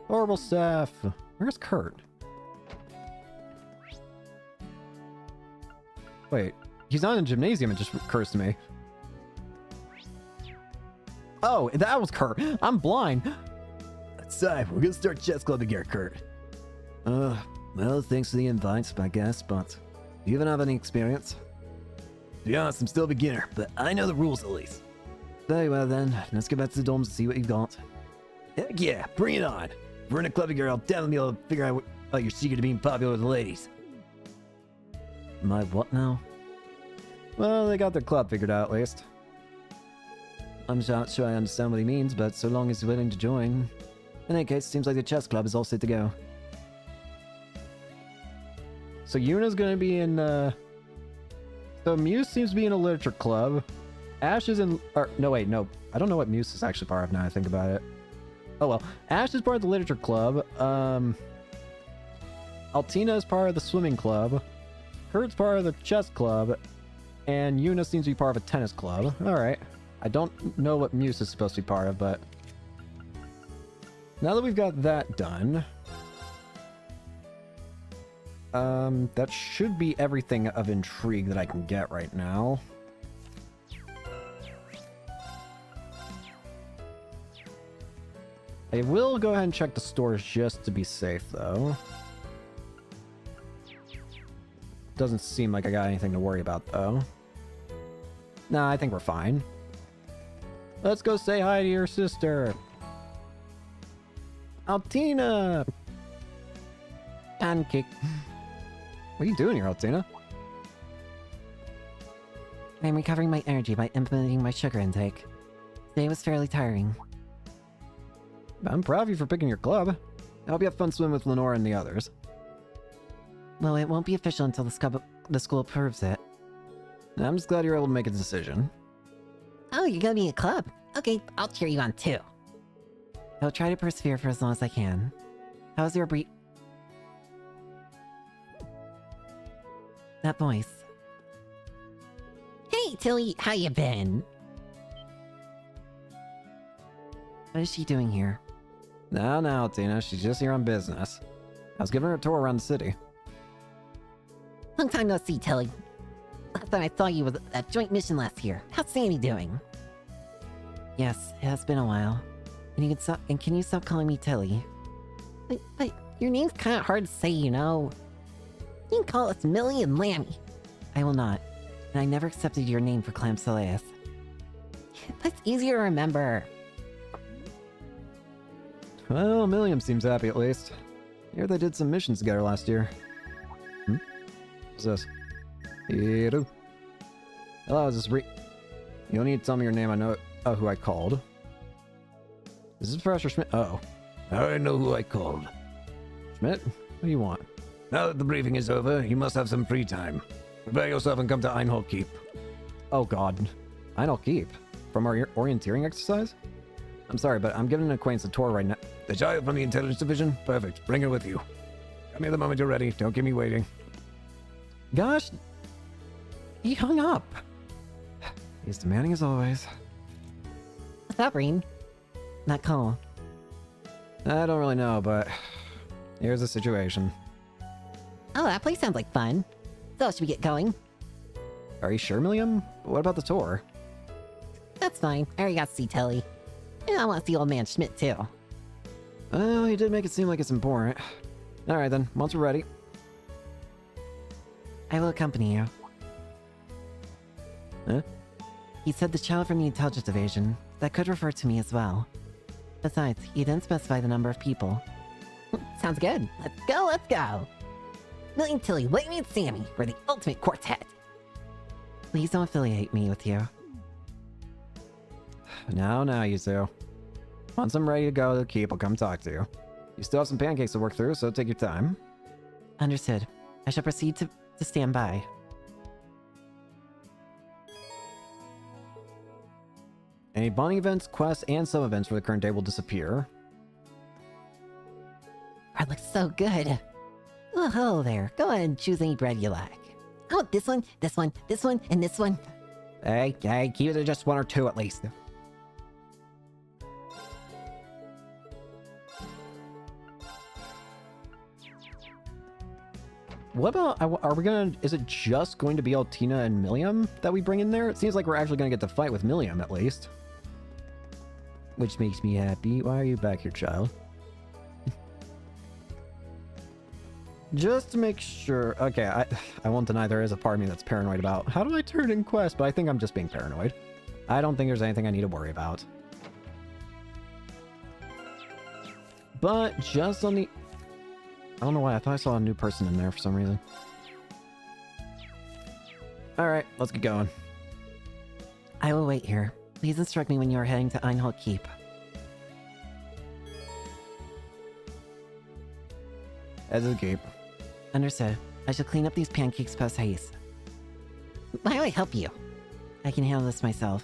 Horrible staff. Where's Kurt? Wait, he's not in gymnasium, it just occurs to me. Oh, that was Kurt. I'm blind. It's time, we're gonna start chess clubbing here, Kurt. Well, thanks for the invites, I guess, but do you even have any experience? To be honest, I'm still a beginner, but I know the rules at least. Very well then, let's get back to the dorms and see what you've got. Heck yeah, bring it on. If we're in a club together, I'll definitely be able to figure out your secret to being popular with the ladies. My what now? Well, they got their club figured out at least. I'm not sure I understand what he means, but so long as he's willing to join. In any case, seems like the chess club is all set to go. So Yuna's gonna be in, So Muse seems to be in a literature club. Ash is in, no wait, no. I don't know what Muse is actually part of now I think about it. Oh well. Ash is part of the literature club. Altina is part of the swimming club. Kurt's part of the chess club. And Yuna seems to be part of a tennis club. Alright. I don't know what Muse is supposed to be part of, but... Now that we've got that done... that should be everything of intrigue that I can get right now. I will go ahead and check the stores just to be safe, though. Doesn't seem like I got anything to worry about, though. Nah, I think we're fine. Let's go say hi to your sister. Altina! Pancake. What are you doing here, Altina? I'm recovering my energy by implementing my sugar intake. Today was fairly tiring. I'm proud of you for picking your club. I hope you have fun swimming with Lenora and the others. Well, it won't be official until the school approves it. I'm just glad you're able to make a decision. Oh, you're gonna be in a club? Okay, I'll cheer you on too. I'll try to persevere for as long as I can. How's your That voice. Hey, Tilly, how you been? What is she doing here? No, Tina, she's just here on business. I was giving her a tour around the city. Long time no see, Tilly. Last time I saw you was at joint mission last year. How's Sammy doing? Yes, it has been a while. And can you stop calling me Tilly? But your name's kind of hard to say, you know. You can call us Millie and Lammy. I will not. And I never accepted your name for Clam Soleus. That's easier to remember. Well, Milliam seems happy at least. Here they did some missions together last year. What's this? Hello. Hello, is this You don't need to tell me your name, I know who I called. Is this Professor Schmidt? Oh. I know who I called. Schmidt? What do you want? Now that the briefing is over, you must have some free time. Prepare yourself and come to Einhold Keep. Oh god. Einhold Keep? From our orienteering exercise? I'm sorry, but I'm giving an acquaintance a tour right now. The child from the Intelligence Division? Perfect. Bring her with you. Come here the moment you're ready. Don't keep me waiting. Gosh. He hung up. He's demanding as always. What's up, Reen? That call. I don't really know, but here's the situation. Oh, that place sounds like fun. So, should we get going? Are you sure, Milliam? What about the tour? That's fine. I already got to see Telly. And I want to see old man Schmidt, too. Well, he did make it seem like it's important. Alright then, once we're ready. I will accompany you. Huh? He said the child from the Intelligence Division. That could refer to me as well. Besides, he didn't specify the number of people. Sounds good. Let's go, let's go! Millie and Tilly, Whitney and Sammy, we're the ultimate quartet! Please don't affiliate me with you. Now, you two. Once I'm ready to go to the keep, I'll come talk to you. You still have some pancakes to work through, so take your time. Understood. I shall proceed to stand by. Any bonding events, quests, and sub-events for the current day will disappear. Bread looks so good. Oh, hello there. Go ahead and choose any bread you like. I want this one, this one, this one, and this one. Hey, keep it to just one or two at least. What about, are we gonna, is it just going to be Altina and Milliam that we bring in there? It seems like we're actually gonna get to fight with Milliam at least. Which makes me happy. Why are you back here, child? Just to make sure. Okay, I won't deny there is a part of me that's paranoid about how do I turn in quests, but I think I'm just being paranoid. I don't think there's anything I need to worry about. But just on the... I don't know why, I thought I saw a new person in there for some reason. Alright, let's get going. I will wait here. Please instruct me when you are heading to Einhold Keep. As a keep. Understood. I shall clean up these pancakes post haste. Why do I help you? I can handle this myself.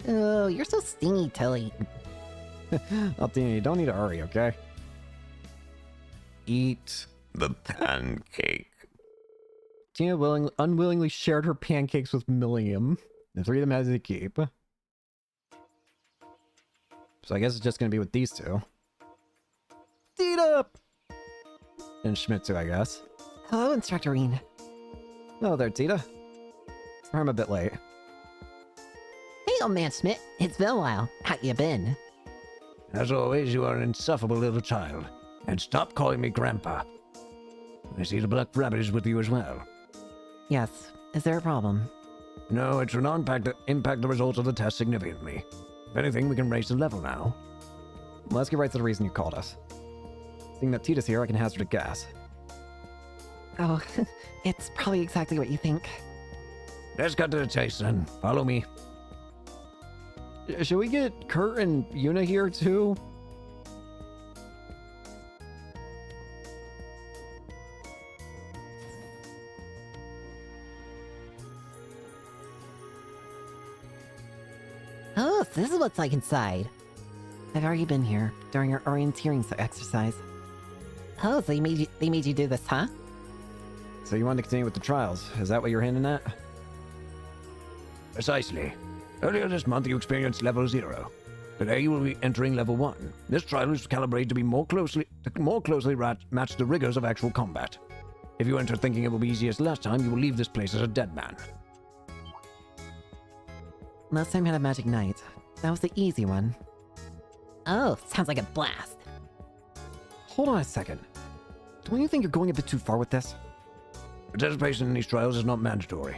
Oh, you're so stingy, Tilly. Altina, you don't need to hurry, okay? Eat the pancake. Tina unwillingly shared her pancakes with Milliam. The three of them as a keep. So I guess it's just gonna be with these two. Tina! And Schmidt too, I guess. Hello, Instructor Reen. Hello there, Tita. Sorry I'm a bit late. Hey, old man Schmidt. It's been a while. How you been? As always, you are an insufferable little child. And stop calling me Grandpa. I see the black rabbit is with you as well. Yes. Is there a problem? No, it should not impact the results of the test significantly. If anything, we can raise the level now. Let's get right to the reason you called us. Seeing that Tita's here, I can hazard a guess. Oh, it's probably exactly what you think. Let's cut to the chase then. Follow me. Should we get Kurt and Yuna here too? Oh, so this is what it's like inside. I've already been here during our orienteering exercise. Oh, so they made you do this, huh? So you want to continue with the trials? Is that what you're hinting at? Precisely. Earlier this month, you experienced level 0. Today, you will be entering level 1. This trial is calibrated to be more closely match the rigors of actual combat. If you enter thinking it will be easy as last time, you will leave this place as a dead man. Last time had a magic night. That was the easy one. Oh, sounds like a blast. Hold on a second. Don't you think you're going a bit too far with this? Participation in these trials is not mandatory.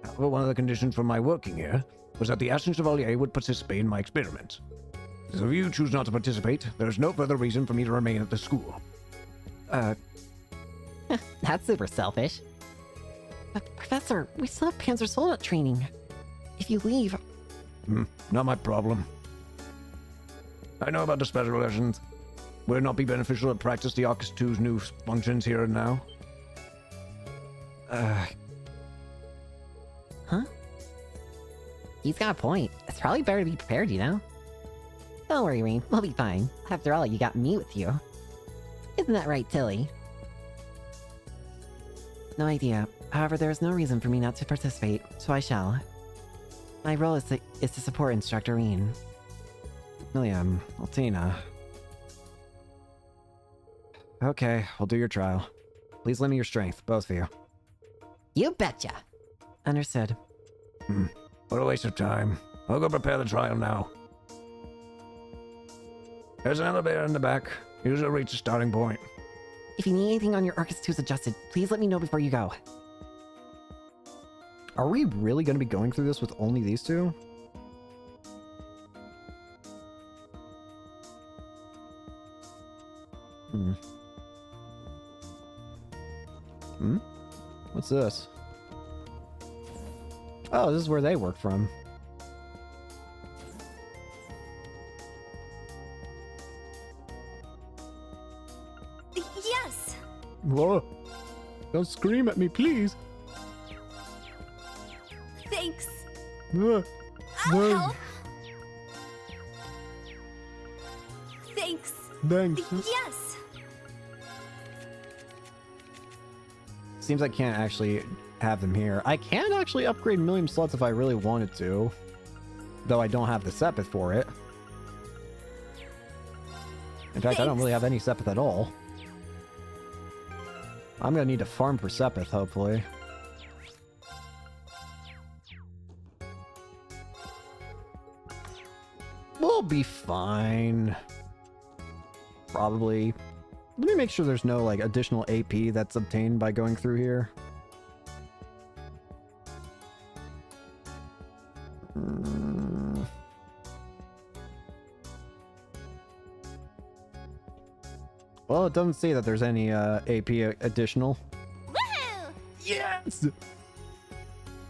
However, one of the conditions for my working here was that the Ashen Chevalier would participate in my experiments. So if you choose not to participate, there's no further reason for me to remain at the school. That's super selfish. But Professor, we still have Panzer Soldat training. If you leave... Not my problem. I know about the special lessons. Would it not be beneficial to practice the Arcus 2's new functions here and now? Huh? He's got a point. It's probably better to be prepared, you know? Don't worry, Rain. We'll be fine. After all, you got me with you. Isn't that right, Tilly? No idea. However, there is no reason for me not to participate, so I shall. My role is to support Instructor Reen. William, Altina. Okay, I'll do your trial. Please lend me your strength, both of you. You betcha! Understood. What a waste of time. I'll go prepare the trial now. There's an elevator in the back. Use it to reach the starting point. If you need anything on your Arcus 2's adjusted, please let me know before you go. Are we really going to be going through this with only these two? What's this? Oh, this is where they work from. Yes! Whoa. Don't scream at me, please. Thanks. Uh, I'll uh, help. Thanks. Thanks. Yes! Seems I can't actually have them here. I can actually upgrade Millium slots if I really wanted to. Though I don't have the Sepith for it. In fact, I don't really have any Sepith at all. I'm gonna need to farm for Sepith, hopefully. We'll be fine. Probably. Let me make sure there's no, like, additional AP that's obtained by going through here. Well, it doesn't say that there's any AP additional. Woohoo! Yes!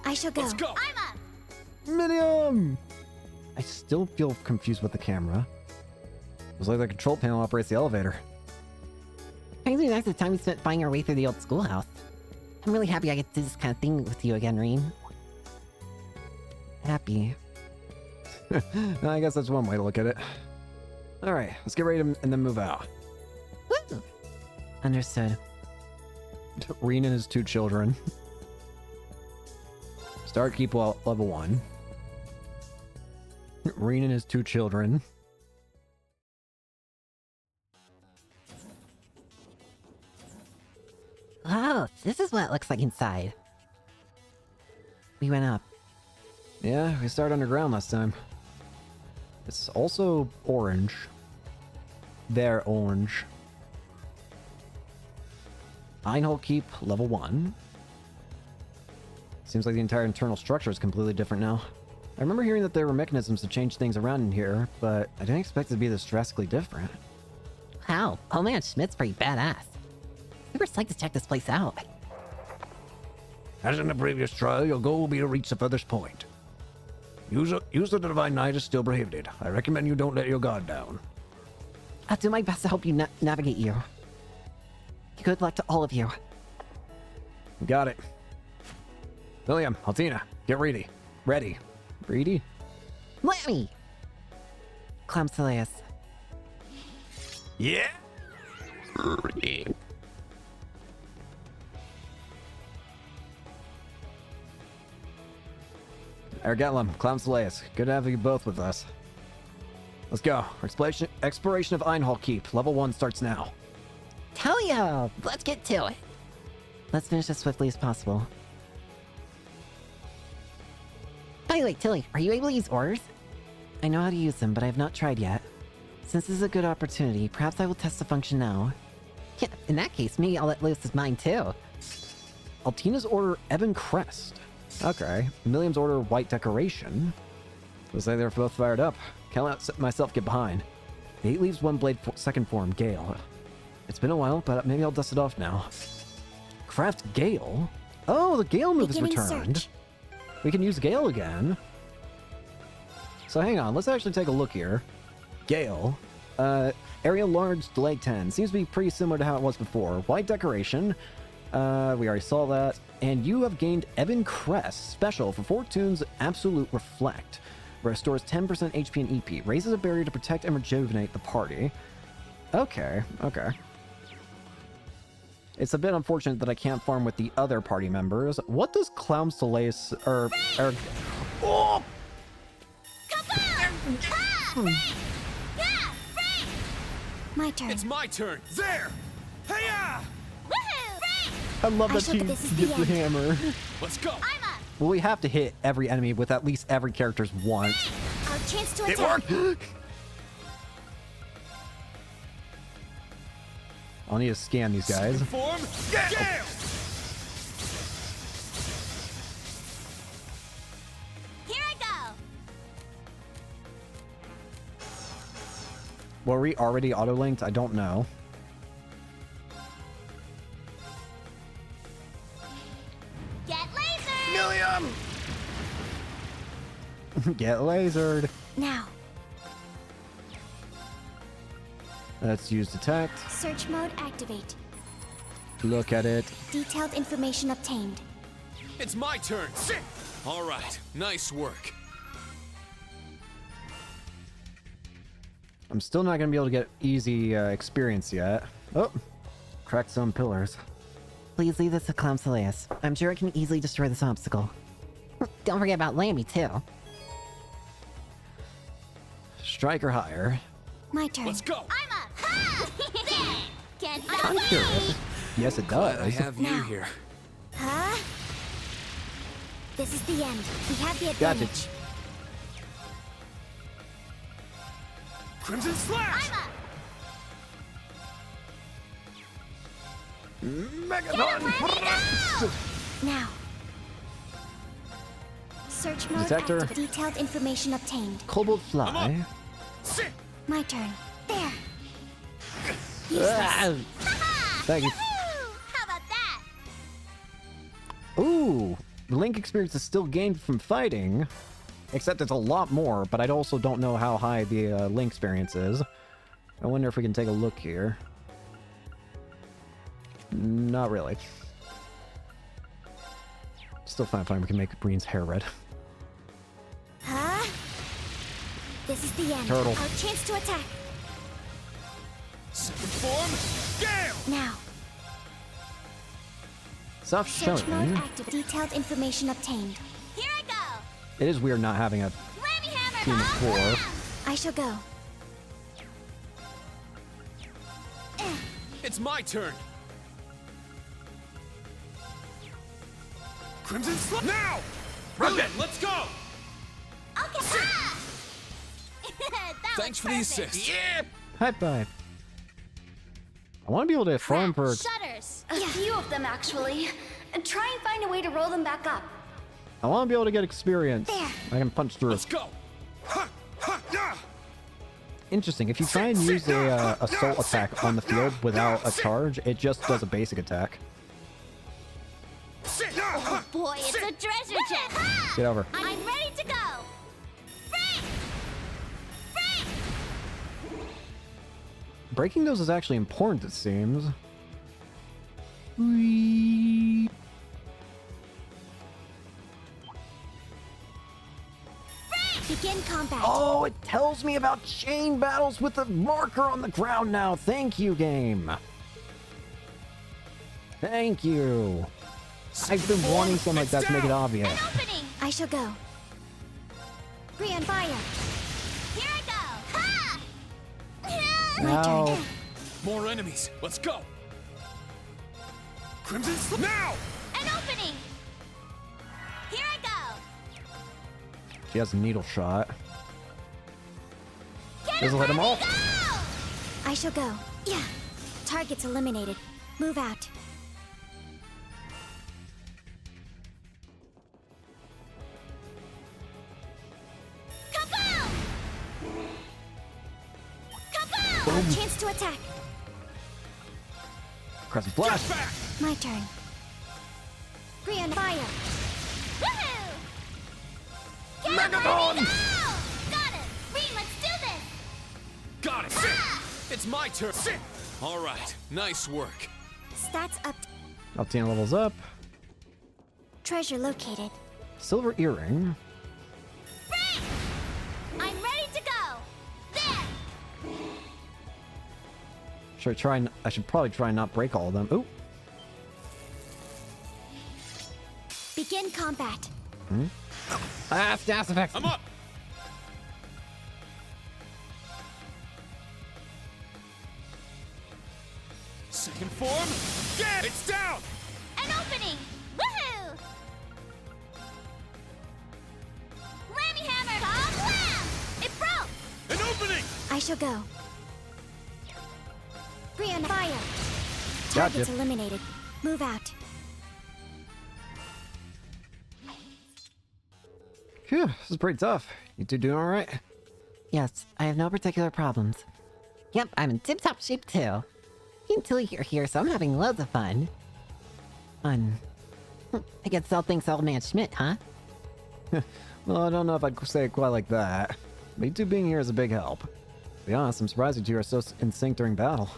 I shall go. Let's go! I'm up! Millium! I still feel confused with the camera. Looks like the control panel operates the elevator. Brings me back to the time we spent finding our way through the old schoolhouse. I'm really happy I get to do this kind of thing with you again, Reen. Happy. I guess that's one way to look at it. Alright, let's get ready to, and then move out. Woo! Understood. Reen and his two children. Start keep level 1. Reen and his two children. Oh, this is what it looks like inside. We went up. Yeah, we started underground last time. It's also orange. They're orange. Einhold Keep, level 1. Seems like the entire internal structure is completely different now. I remember hearing that there were mechanisms to change things around in here, but I didn't expect it to be this drastically different. Wow, oh man, Schmidt's pretty badass. Super psyched to check this place out. As in the previous trial, your goal will be to reach the furthest point. Use the Divine Knight is still prohibited. I recommend you don't let your guard down. I'll do my best to help you navigate you. Good luck to all of you. Got it. William, Altina, get ready. Ready. Ready? Let me! Clamsileus. Yeah! Ergatlum, Clamsileus, good to have you both with us. Let's go. Exploration of Einhold Keep. Level 1 starts now. Tell ya! Let's get to it! Let's finish as swiftly as possible. By the way, Tilly, are you able to use orders? I know how to use them, but I have not tried yet. Since this is a good opportunity, perhaps I will test the function now. Yeah, in that case, maybe I'll let loose his mind too. Altina's order Ebon Crest. Okay. Millium's order White Decoration. Looks like they're both fired up. Can't let myself get behind. The 8 leaves 1 blade second form, Gale. It's been a while, but maybe I'll dust it off now. Craft Gale? Oh, the Gale move is returned. Search. We can use Gale again. So hang on, let's actually take a look here. Gale. Area large, leg 10. Seems to be pretty similar to how it was before. White decoration. We already saw that. And you have gained Ebon Crest, special for Fortune's Absolute Reflect. Restores 10% HP and EP. Raises a barrier to protect and rejuvenate the party. Okay, okay. It's a bit unfortunate that I can't farm with the other party members. What does Clown Solace or oh! My turn. It's my turn. There! Hey-ya! I love that I she showed that gets this is the the hammer. Let's go. Well, we have to hit every enemy with at least every character's once. Our chance to It attack. worked! I'll need to scan these guys. Form. Gale! Here I go. Were we already auto-linked? I don't know. Get lasered. Million! Get lasered. Now, Let's use detect. search mode activate. Look at it. Detailed information obtained. It's my turn. Sit. All right. Nice work. I'm still not going to be able to get easy experience yet. Oh, cracked some pillars. Please leave this to Clown Solace. I'm sure it can easily destroy this obstacle. Don't forget about Lammy, too. Strike or higher. My turn. Let's go. I'm up. Ha! There. Can't stop I'm me. curious. Yes, it Glad I does. have you here. Huh? This is the end. We have the Gotcha. advantage. Crimson Slash! I'm up. Megaton! Now. Search mode Detector. active. Detailed information obtained. Cobalt Fly. Sit! My turn. There. Ah, thank you. Woo! How about that? Ooh, the Link experience is still gained from fighting, except it's a lot more, but I also don't know how high the Link experience is. I wonder if we can take a look here. Not really. Still fine, we can make Breen's hair red. Huh? This is the end. Turtle. Our chance to attack. Second form. Gale! Now. Stuff Search mode showing. active. Detailed information obtained. Here I go. It is weird not having a Whammy hammer. team of huh? 4. I shall go. It's my turn. Crimson Slash! Now! Brilliant. Let's go. Okay. Ah! That Thanks was for the perfect. assist. High five. I want to be able to farm for. Shutters. A few of them, actually. Try and find a way to roll them back up. I want to be able to get experience. There. I can punch through. Let's go. Ha! Ha! Yeah! Interesting. If you try and use a assault attack on the field without a charge, it just does a basic attack. Sit! Yeah! Oh boy, it's a treasure chest. Get over. I'm ready to go. Break! Break! Breaking those is actually important, it seems. Whee. Begin combat. Oh, it tells me about chain battles with a marker on the ground now. Thank you, game. Thank you. I've been wanting something like that to make it obvious. An opening. I shall go. Free on fire. Here I go. Ha! My Now, turn. More enemies. Let's go. Crimson Slash! Now! An opening. Here I go. she has a needle shot. Get Doesn't let him ready, off. go! I shall go. Yeah. Targets eliminated. Move out. Kaboom! got a chance to attack. Crescent Flash. My turn. Brian, fire. Woohoo! Megaton! Got it! Rean, let's do this! Got it! It's my turn! All right, nice work. Stats up. Altina levels up. Treasure located. Silver earring. Frank! I'm ready to go! There! I should probably try and not break all of them. Ooh. Begin combat. Stats effects. I'm up! Second form, get it's down! An opening! Woohoo! Whammy hammer! Wham! It broke! An opening! I shall go. Brian, fire! Gotcha. Targets eliminated. Move out. Phew, this is pretty tough. You two doing alright? Yes, I have no particular problems. Yep, I'm in tip-top shape too. Until you're here, so I'm having loads of fun. Fun. I guess all thanks to old man Schmidt, huh? Well, I don't know if I'd say it quite like that. But you two being here is a big help. To be honest, I'm surprised you two are so in sync during battle.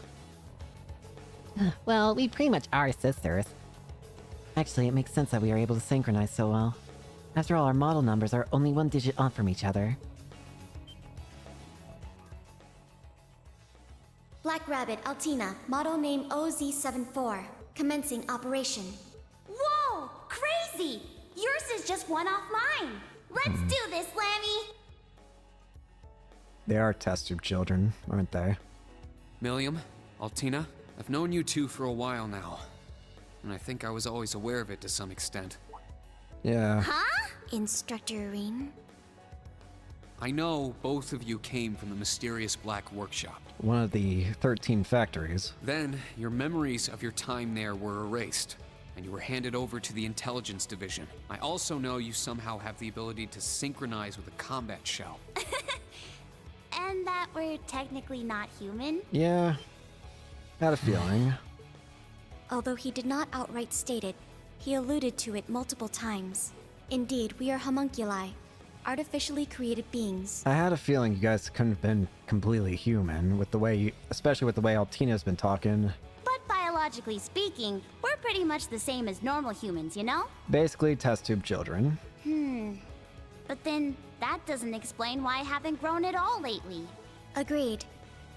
Well, we pretty much are sisters. Actually, it makes sense that we are able to synchronize so well. After all, our model numbers are only one digit off from each other. Black Rabbit, Altina, model name OZ74. Commencing operation. Whoa! Crazy! Yours is just one off mine. Let's do this, Lammy! They are test tube children, aren't they? Milliam, Altina, I've known you two for a while now. And I think I was always aware of it to some extent. Yeah. Huh? Instructor Rean? I know both of you came from the mysterious Black Workshop. One of the 13 factories. Then, your memories of your time there were erased, and you were handed over to the Intelligence Division. I also know you somehow have the ability to synchronize with a combat shell. And that we're technically not human? Yeah. Had a feeling. Although he did not outright state it, he alluded to it multiple times. Indeed, we are homunculi, artificially created beings. I had a feeling you guys couldn't have been completely human with the way, especially with the way Altina's been talking. But biologically speaking, we're pretty much the same as normal humans, you know? Basically, test tube children. But then, that doesn't explain why I haven't grown at all lately. Agreed.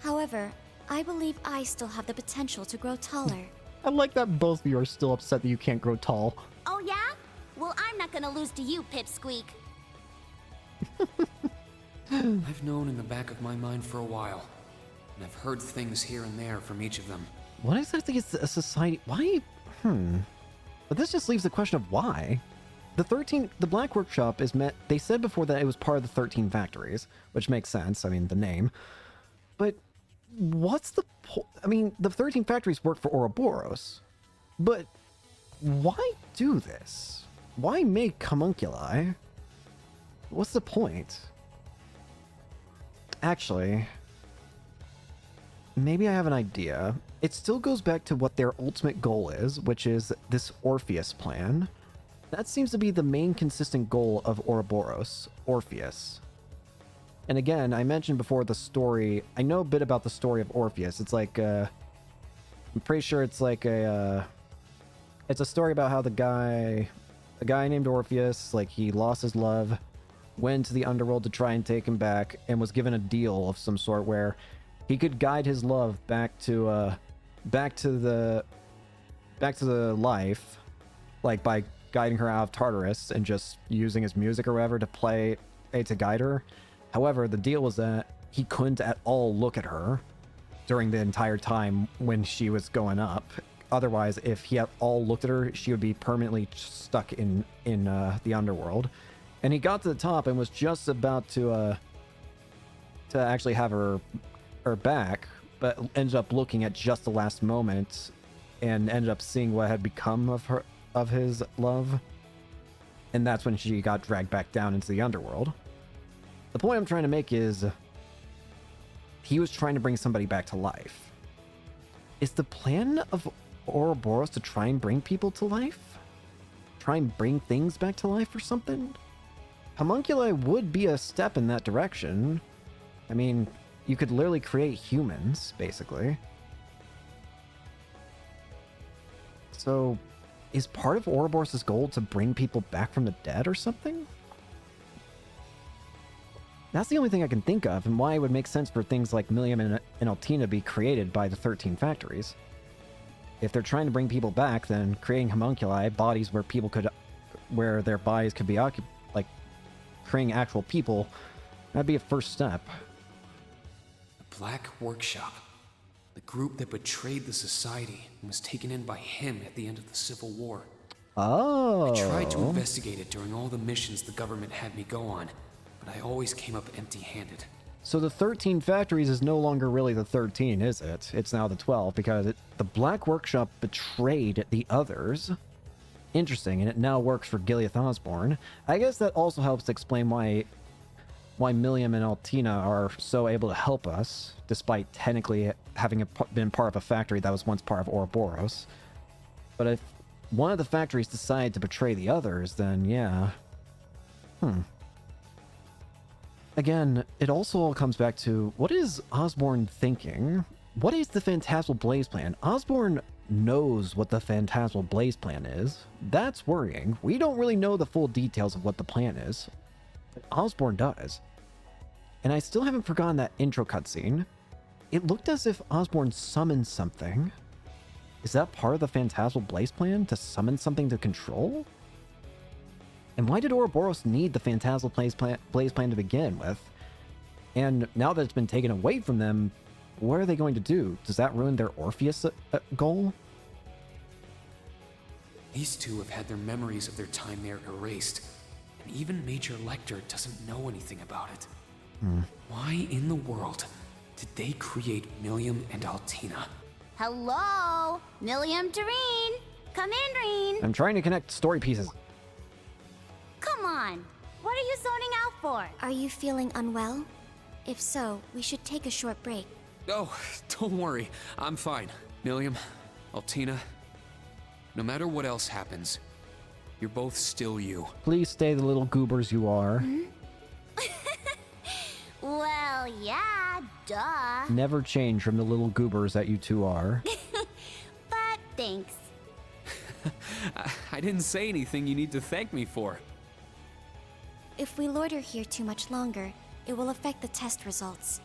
However, I believe I still have the potential to grow taller. I like that both of you are still upset that you can't grow tall. Oh yeah? Well, I'm not gonna lose to you, Pipsqueak. I've known in the back of my mind for a while, and I've heard things here and there from each of them. What exactly is a society? Why? But this just leaves the question of why. The Black Workshop is meant. They said before that it was part of the 13 factories, which makes sense. I mean, the name. But what's the point? I mean, the 13 factories work for Ouroboros, but why do this? Why make homunculi? What's the point? Actually, maybe I have an idea. It still goes back to what their ultimate goal is, which is this Orpheus plan. That seems to be the main consistent goal of Ouroboros, Orpheus. And again, I mentioned before the story, I know a bit about the story of Orpheus. It's like, I'm pretty sure it's like it's a story about how a guy named Orpheus, like he lost his love, went to the underworld to try and take him back, and was given a deal of some sort where he could guide his love back to the life, like by guiding her out of Tartarus and just using his music or whatever to guide her. However, the deal was that he couldn't at all look at her during the entire time when she was going up. Otherwise, if he at all looked at her, she would be permanently stuck in the underworld. And he got to the top and was just about to actually have her back, but ended up looking at just the last moment and ended up seeing what had become of his love. And that's when she got dragged back down into the underworld. The point I'm trying to make is he was trying to bring somebody back to life. Is the plan of Ouroboros to try and bring people to life? Try and bring things back to life or something? Homunculi would be a step in that direction. I mean, you could literally create humans, basically. So, is part of Ouroboros' goal to bring people back from the dead or something? That's the only thing I can think of, and why it would make sense for things like Millium and Altina be created by the 13 factories. If they're trying to bring people back, then creating homunculi, bodies where people could, where their bodies could be occupied, like creating actual people, that'd be a first step. The Black Workshop. The group that betrayed the society and was taken in by him at the end of the Civil War. Oh. I tried to investigate it during all the missions the government had me go on, but I always came up empty-handed. So the 13 factories is no longer really the 13, is it? It's now the 12, because the Black Workshop betrayed the others. Interesting, and it now works for Gileath Osborne. I guess that also helps explain why Millium and Altina are so able to help us, despite technically having been part of a factory that was once part of Ouroboros. But if one of the factories decided to betray the others, then yeah. Again, it also all comes back to, what is Osborne thinking? What is the Phantasmal Blaze Plan? Osborne knows what the Phantasmal Blaze Plan is. That's worrying. We don't really know the full details of what the plan is. But Osborne does. And I still haven't forgotten that intro cutscene. It looked as if Osborne summoned something. Is that part of the Phantasmal Blaze Plan? To summon something to control? And why did Ouroboros need the Phantasmal Blaze Plan to begin with? And now that it's been taken away from them, what are they going to do? Does that ruin their Orpheus goal? These two have had their memories of their time there erased, and even Major Lecter doesn't know anything about it. Why in the world did they create Millium and Altina? Hello? Millium to Reen. Come in, Reen. I'm trying to connect story pieces. Come on. What are you zoning out for? Are you feeling unwell? If so, we should take a short break. Oh, don't worry. I'm fine. Millium, Altina, no matter what else happens, you're both still you. Please stay the little goobers you are. Well, yeah, duh. Never change from the little goobers that you two are. But thanks. I didn't say anything you need to thank me for. If we loiter here too much longer, it will affect the test results.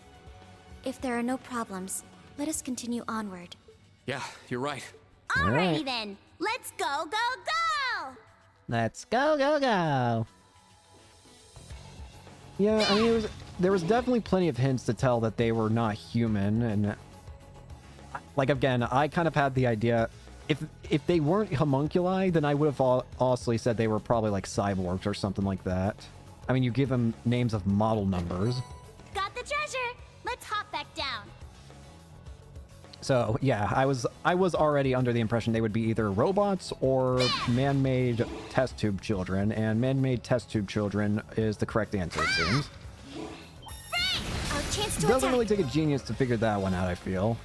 If there are no problems, let us continue onward. Yeah, you're right. Alrighty then. Let's go, go, go! Let's go, go, go. Yeah, I mean, there was definitely plenty of hints to tell that they were not human, and like again, I kind of had the idea if they weren't homunculi, then I would have honestly said they were probably like cyborgs or something like that. I mean, you give them names of model numbers. Got the treasure. Let's hop back down. So yeah, I was already under the impression they would be either robots or man-made test tube children, and man-made test tube children is the correct answer, it seems. Our chance to Doesn't really take a genius to figure that one out, I feel.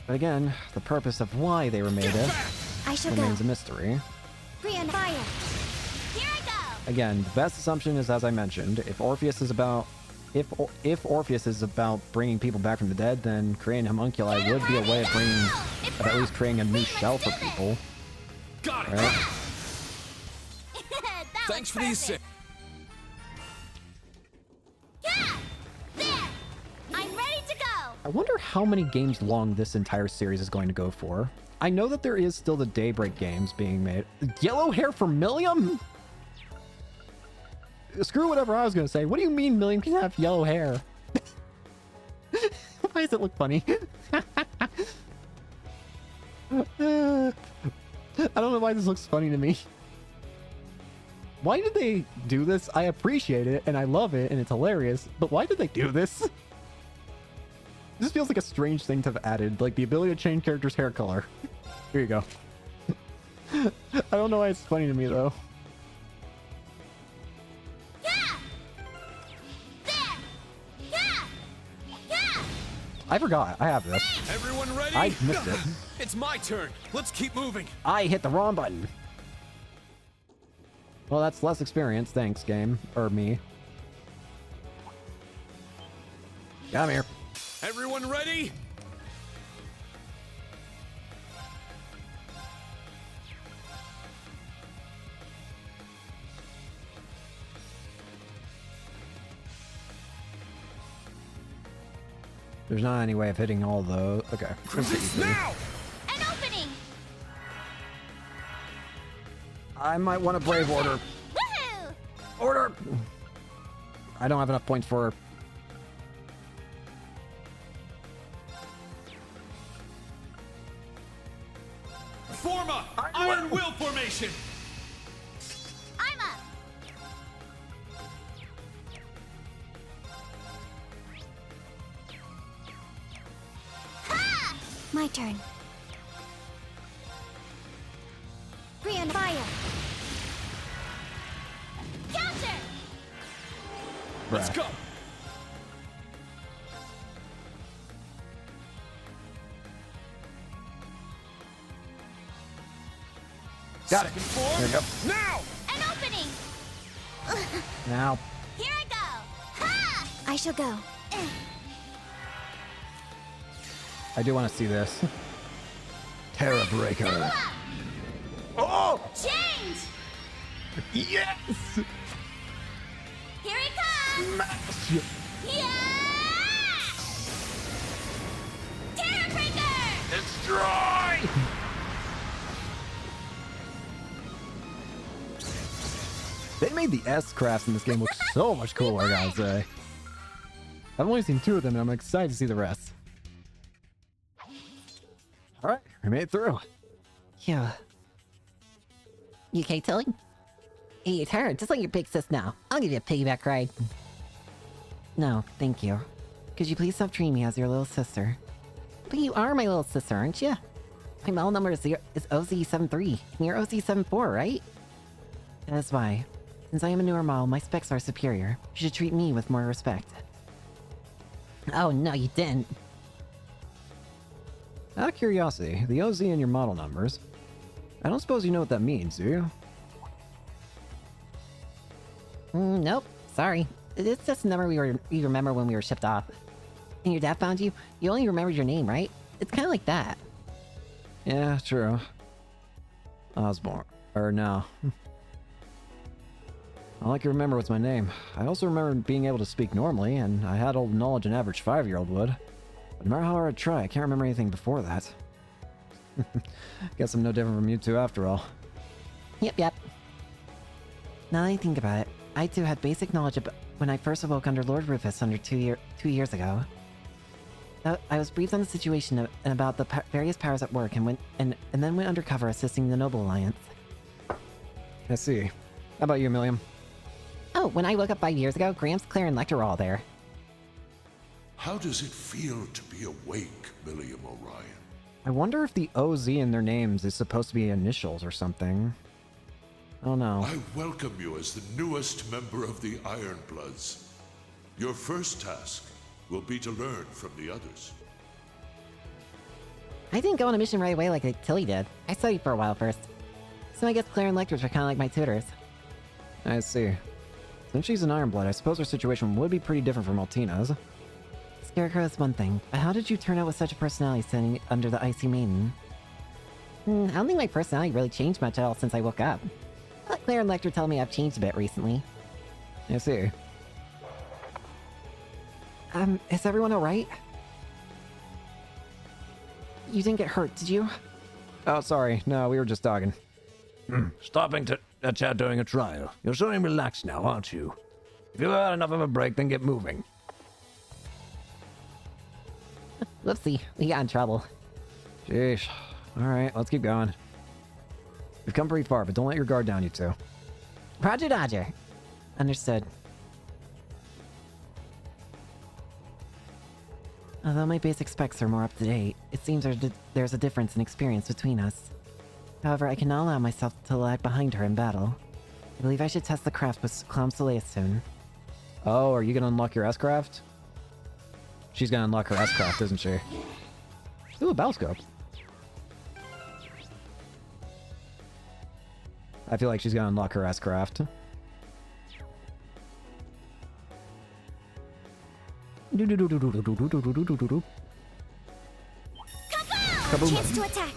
But again, the purpose of why they were made remains a mystery. Brian, fire! Here I go! Again, the best assumption is, as I mentioned, if Orpheus is about bringing people back from the dead, then creating homunculi would be a way of at least creating a new shell for people. Got it! Right? Thanks for these six. Yeah! There! I'm ready to go! I wonder how many games long this entire series is going to go for. I know that there is still the Daybreak games being made. Yellow hair for Millium? Screw whatever I was going to say. What do you mean Millium can have yellow hair? Why does it look funny? I don't know why this looks funny to me. Why did they do this? I appreciate it, and I love it, and it's hilarious, but why did they do this? This feels like a strange thing to have added, like the ability to change characters' hair color. Here you go. I don't know why it's funny to me, though. I forgot. I have this. Everyone ready? I missed it. It's my turn. Let's keep moving. I hit the wrong button. Well, that's less experience. Thanks, game. Or me. Come here. Everyone ready? There's not any way of hitting all those. Okay. Now! An opening! I might want a brave order. Woohoo! Order! I don't have enough points for... Form a Iron Will formation! I'm up! Ha! My turn. Brian, fire! Counter! Let's go! Got it. Form. There you go. Now! An opening! Now. Here I go! Ha! I shall go. I do want to see this. Terra Breaker. Double up! Oh! Change! Yes! Here it comes! Smash! Yeah! Terra Breaker! Destroy! They made the S-crafts in this game look so much cooler, I gotta say. I've only seen 2 of them, and I'm excited to see the rest. Alright, we made it through. Phew. You okay, Tilly? Hey, your turn, just like your big sis now. I'll give you a piggyback ride. No, thank you. Could you please stop treating me as your little sister? But you are my little sister, aren't you? My model number is OZ73, and you're OZ74, right? That's why. Since I am a newer model, my specs are superior. You should treat me with more respect. Oh, no, you didn't. Out of curiosity, the OZ in your model numbers, I don't suppose you know what that means, do you? Nope, sorry. It's just a number we remember when we were shipped off. And your dad found you, you only remembered your name, right? It's kind of like that. Yeah, true. Osborne. Or no. All I can remember was my name. I also remember being able to speak normally, and I had all the knowledge an average 5-year-old would. But no matter how hard I try, I can't remember anything before that. Guess I'm no different from you two after all. Yep. Now that I think about it, I too had basic knowledge when I first awoke under Lord Rufus under 2 years ago. I was briefed on the situation and about the various powers at work, and then went undercover assisting the Noble Alliance. I see. How about you, Milliam? Oh, when I woke up 5 years ago, Gramps, Claire, and Lecter were all there. How does it feel to be awake, Milliam Orion? I wonder if the OZ in their names is supposed to be initials or something. I don't know. I welcome you as the newest member of the Ironbloods. Your first task will be to learn from the others. I didn't go on a mission right away like Tilly did. I studied for a while first. So I guess Claire and Lecters were kind of like my tutors. I see. Since she's an Ironblood, I suppose her situation would be pretty different from Altina's. Scarecrow is one thing, but how did you turn out with such a personality sitting under the Icy Maiden? I don't think my personality really changed much at all since I woke up. But Claire and Lecter tell me I've changed a bit recently. I see. Is everyone alright? You didn't get hurt, did you? Oh, sorry. No, we were just talking. Stopping to chat during a trial. You're so relaxed now, aren't you? If you've had enough of a break, then get moving. Whoopsie, we got in trouble. Sheesh. Alright, let's keep going. We've come pretty far, but don't let your guard down, you two. Roger Dodger. Understood. Although my basic specs are more up to date, it seems there's a difference in experience between us. However, I cannot allow myself to lag behind her in battle. I believe I should test the craft with Clown Soleil soon. Oh, are you gonna unlock your S-Craft? She's gonna unlock her S-Craft, isn't she? Ooh, a battle scope. I feel like she's gonna unlock her S-Craft. Kaboom! Chance to attack.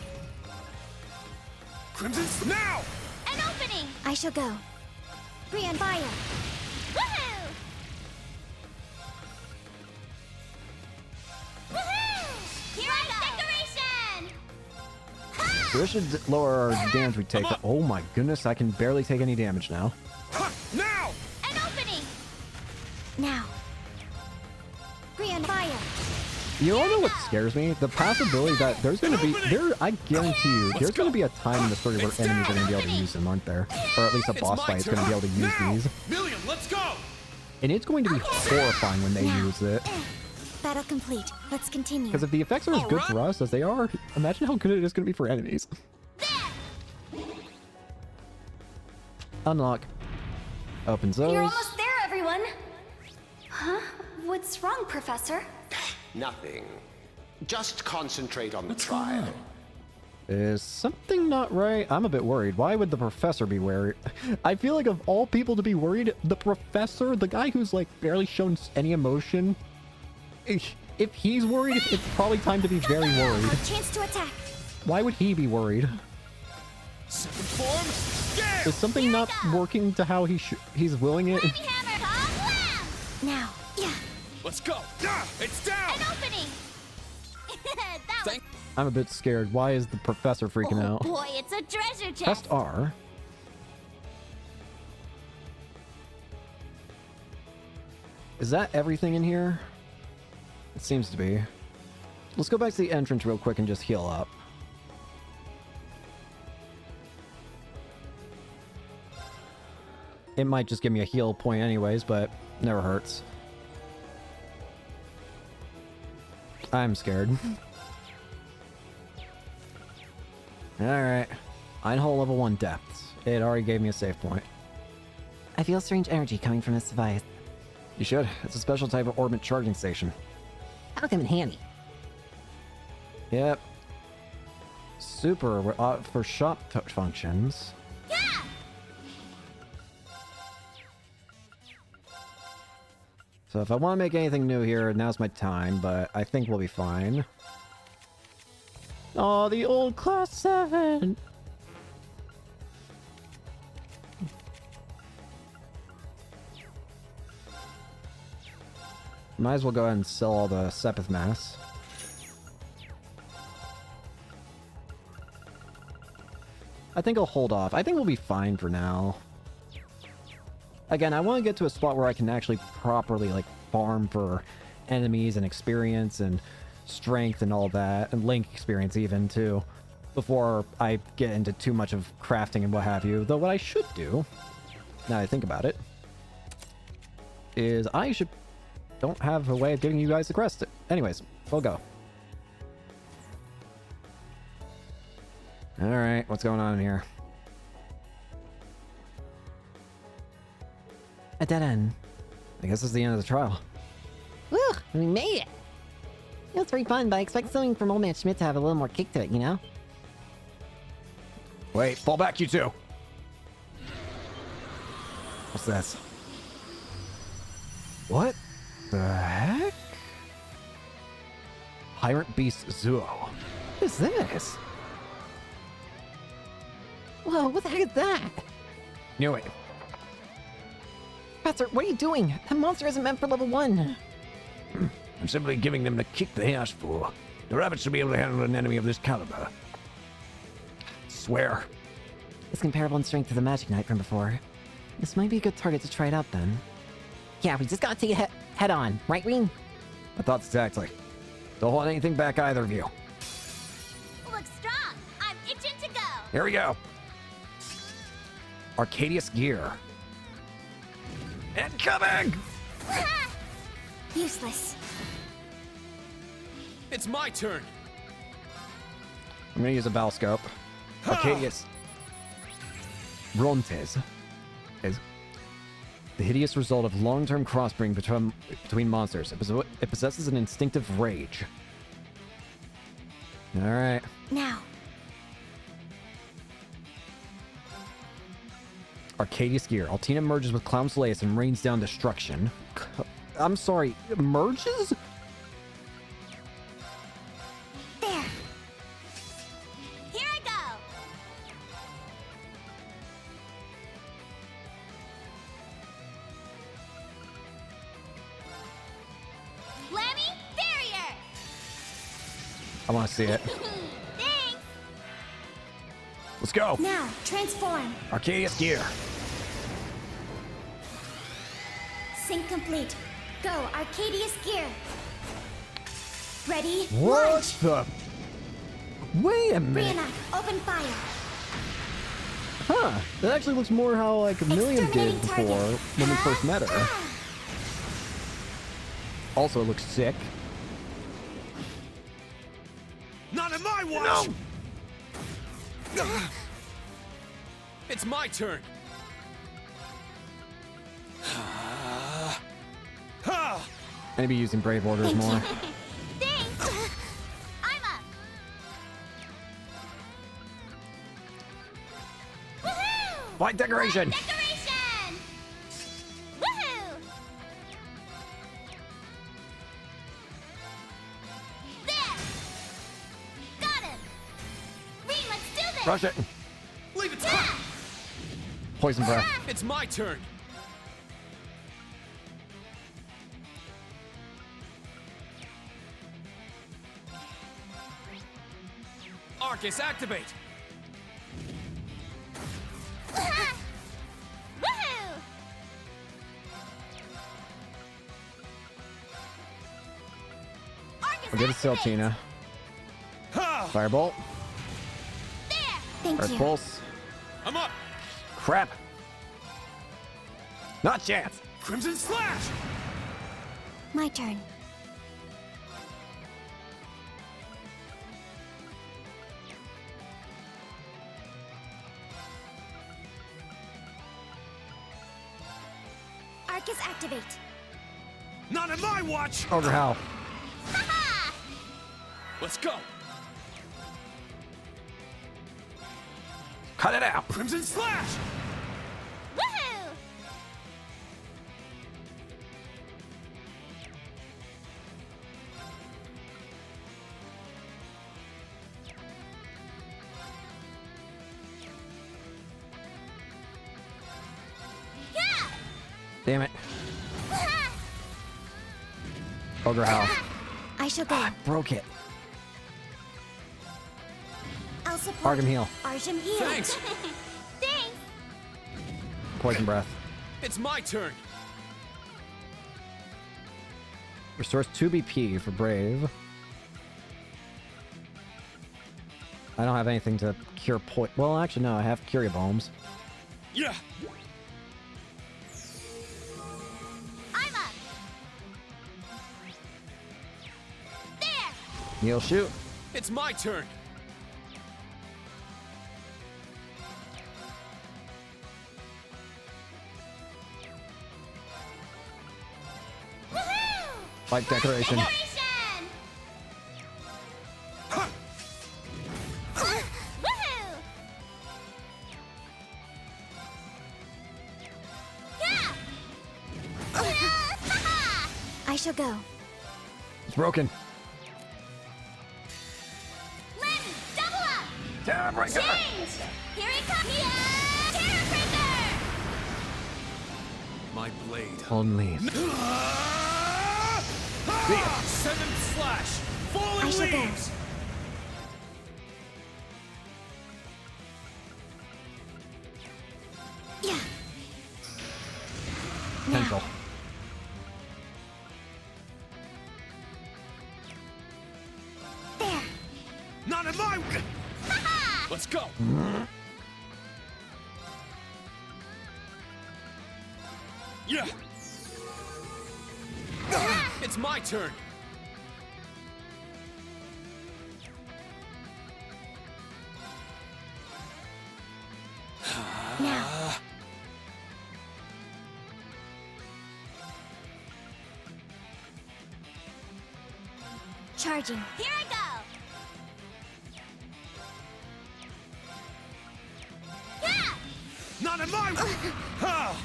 Crimson, now! An opening! I shall go. Free on fire. Woohoo! Woohoo! Here I go! Decoration! So this should lower our damage we take. Oh my goodness, I can barely take any damage now. Now! An opening! Now. Free on fire. You all know what scares me? The possibility that there's going to be... I guarantee you, there's going to be a time in the story where enemies are going to be able to use them, aren't there? Or at least a boss fight is going to be able to use these. Million, let's go! And it's going to be horrifying when they use it. Battle complete. Let's continue. Because if the effects are as good for us as they are, imagine how good it is going to be for enemies. Unlock. Opens those. You're almost there, everyone! Huh? What's wrong, Professor? Nothing. Just concentrate on the trial. Is something not right? I'm a bit worried. Why would the professor be worried? I feel like of all people to be worried, the professor, the guy who's like barely shown any emotion, if he's worried, it's probably time to be very worried. Chance to attack. Why would he be worried? Second form, Is something not working to how he's willing it? Now. Yeah. Let's go. It's down. An opening. I'm a bit scared. Why is the professor freaking out? Oh boy, it's a treasure chest. Press R. Is that everything in here? It seems to be. Let's go back to the entrance real quick and just heal up. It might just give me a heal point anyways, but never hurts. I'm scared. Alright. Einhole level 1 depths. It already gave me a save point. I feel strange energy coming from this device. You should. It's a special type of orbit charging station. That'll come in handy. Yep. Super for shop functions. Yeah! So if I want to make anything new here, now's my time, but I think we'll be fine. Oh, the old class 7! Might as well go ahead and sell all the Sepith mass. I think I'll hold off. I think we'll be fine for now. Again, I want to get to a spot where I can actually properly, like, farm for enemies and experience and strength and all that, and link experience even, too, before I get into too much of crafting and what have you. Though what I should do, now that I think about it, is don't have a way of giving you guys the crest. Anyways, we'll go. Alright, what's going on here? A dead end. I guess it's the end of the trial. Woo! We made it! It was pretty fun, but I expect something from Old Man Schmidt to have a little more kick to it, you know? Wait, fall back, you two! What's this? What the heck? Pirate Beast Zuo. What is this? Whoa, what the heck is that? Knew it. Professor, what are you doing? That monster isn't meant for level 1. I'm simply giving them the kick they asked for. The rabbits should be able to handle an enemy of this caliber. Swear. It's comparable in strength to the Magic Knight from before. This might be a good target to try it out then. Yeah, we just gotta take it head on, right, Reen? My thoughts exactly. Don't hold anything back, either of you. Looks strong. I'm itching to go. Here we go. Arcadius gear. Incoming! Useless. It's my turn. I'm gonna use a battle scope. Arcadius. Rontes. The hideous result of long-term crossbreeding between monsters. It possesses an instinctive rage. Alright. Now. Arcadius gear. Altina merges with Clown Solace and rains down destruction. I'm sorry, merges? There. Here I go. Lammy barrier. I want to see it. Thanks. Let's go. Now, transform. Arcadius gear. Sync complete. Go, Arcadius gear. Ready? What Launch. the? Wait a minute. Brianna, open fire. Huh. That actually looks more how like Million did Exterminating before target. when we first met her. Also, it looks sick. Not in my watch! No! It's my turn. I need to be using Brave Orders more. Thanks. I'm up. Woohoo! White decoration! Decoration! Woohoo! There! Got him! Reed, let's do this! Rush it! Leave it to me! Poison breath. It's my turn. Arcus, activate! Woohoo! I'll get a Celtina. Firebolt. Thank Earth you. Pulse. I'm up! Crap. Not chance. Crimson Slash! My turn. Arcus activate. Not in my watch! Ogre Howl. Let's go! Cut it out. Crimson Slash! Woohoo! Yeah! Damn it. Ogre Howl. I shall go. Broke it. I'll support. Arkham Heal. Arkham heal. Thanks! Thanks! Poison breath. It's my turn! Restores 2 BP for Brave. I don't have anything to cure well, actually, no, I have Curia Bombs. Yeah! I'm up! There! Heal shoot. It's my turn! Woohoo! Light decoration. Decoration! Woohoo! Yeah! I shall go. It's broken. Lemmy, double up! Terra Breaker! Change! Here it comes! Yeah! Terra Breaker! My blade. Only. Seventh Slash! Falling I shall go. leaves! Yeah. Potential. There. Not in my... Let's go! Yeah! It's my turn! Now. Charging. Here I go! Yeah! Not in my way! Ha!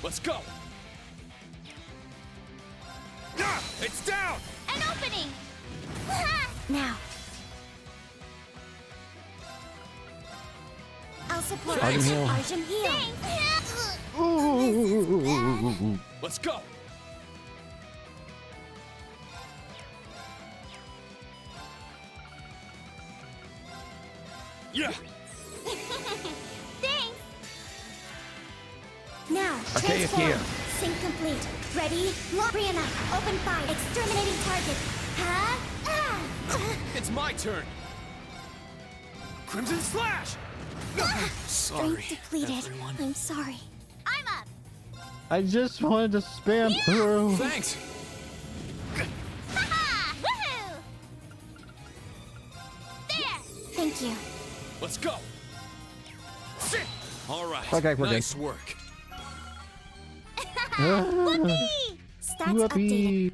Let's go! Ah, it's down! An opening! Now. I'll support Artem you. heal. Artem heal. Ooh. Let's go! Yeah! Thanks! Now, Archaic transform. here. Sync complete. Ready? Lock. Brianna, open fire. Exterminating target. Huh? Ah. It's my turn! Crimson Slash! Sorry, Strength depleted. everyone. I'm sorry. I'm up! I just wanted to spam through. Thanks! Haha! Woohoo! There! Thank you. Let's go! Sit! All right, Okay, we're nice work. Whoopee! Stats updated. Whoopee.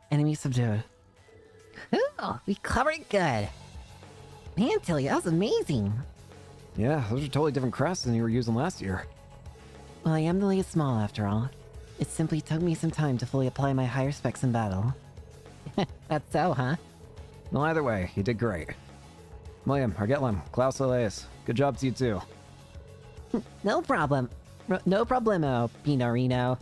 Enemy subdued. Cool, we covered it good. Man, Tilly, that was amazing. Yeah, those are totally different crests than you were using last year. Well, I am the latest small after all. It simply took me some time to fully apply my higher specs in battle. That's so, huh? Well, either way, you did great. William, Argetlam, Klaus Elias, good job to you too. No problem. No problemo, Pinorino.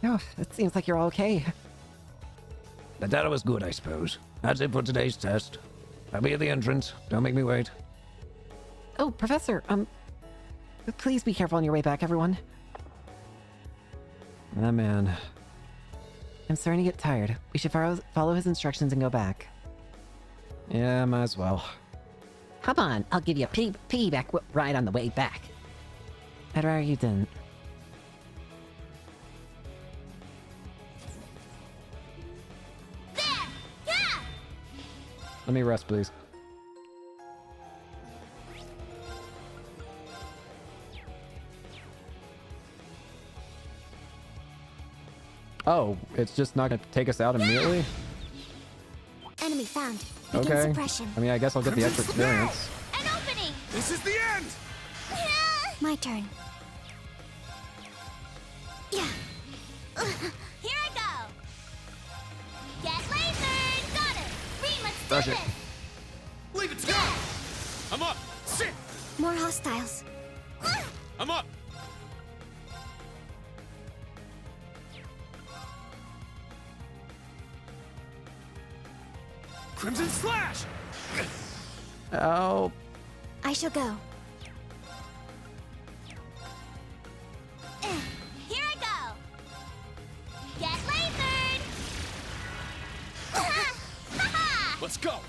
Oh, it seems like you're all okay. The data was good, I suppose. That's it for today's test. I'll be at the entrance. Don't make me wait. Oh, Professor, please be careful on your way back, everyone. Ah, man. I'm starting to get tired. We should follow his instructions and go back. Yeah, might as well. Come on, I'll give you a piggyback ride on the way back. I'd rather you didn't. Let me rest, please. Oh, it's just not gonna take us out immediately? Enemy found. Begin Okay. suppression. I mean, I guess I'll get the extra experience. An opening! This is the end! My turn. Yeah. Here I go! Get lasered! Got it! Reem, let's Rush do it. this! Leave it to go! I'm up! Sit! More hostiles. I'm up! Crimson Slash! Oh. I shall go. Here I go! Get lasered! Let's go!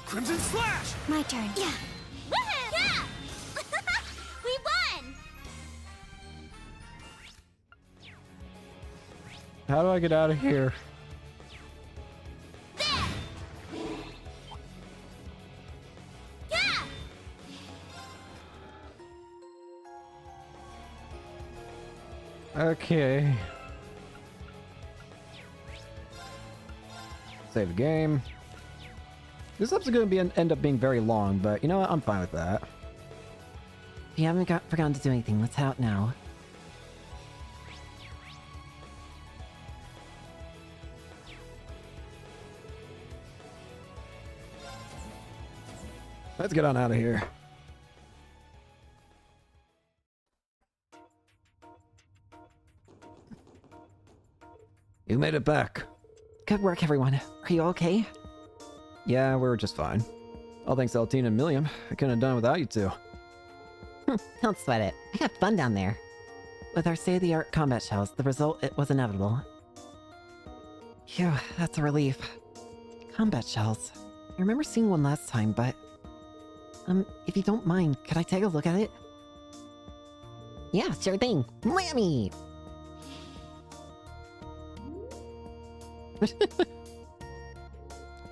Crimson Slash! My turn. Yeah. Woohoo! Yeah! We won! How do I get out of here? Yeah! Okay. Save the game. This episode's gonna end up being very long, but you know what? I'm fine with that. If you haven't forgotten to do anything, let's head out now. Let's get on out of here. You made it back. Good work, everyone. Are you okay? Yeah, we were just fine. All thanks to Altina and Milliam. I couldn't have done it without you two. Don't sweat it. I had fun down there. With our state-of-the-art combat shells, the result it was inevitable. Phew, that's a relief. Combat shells. I remember seeing one last time, but... if you don't mind, could I take a look at it? Yeah, sure thing. Whammy!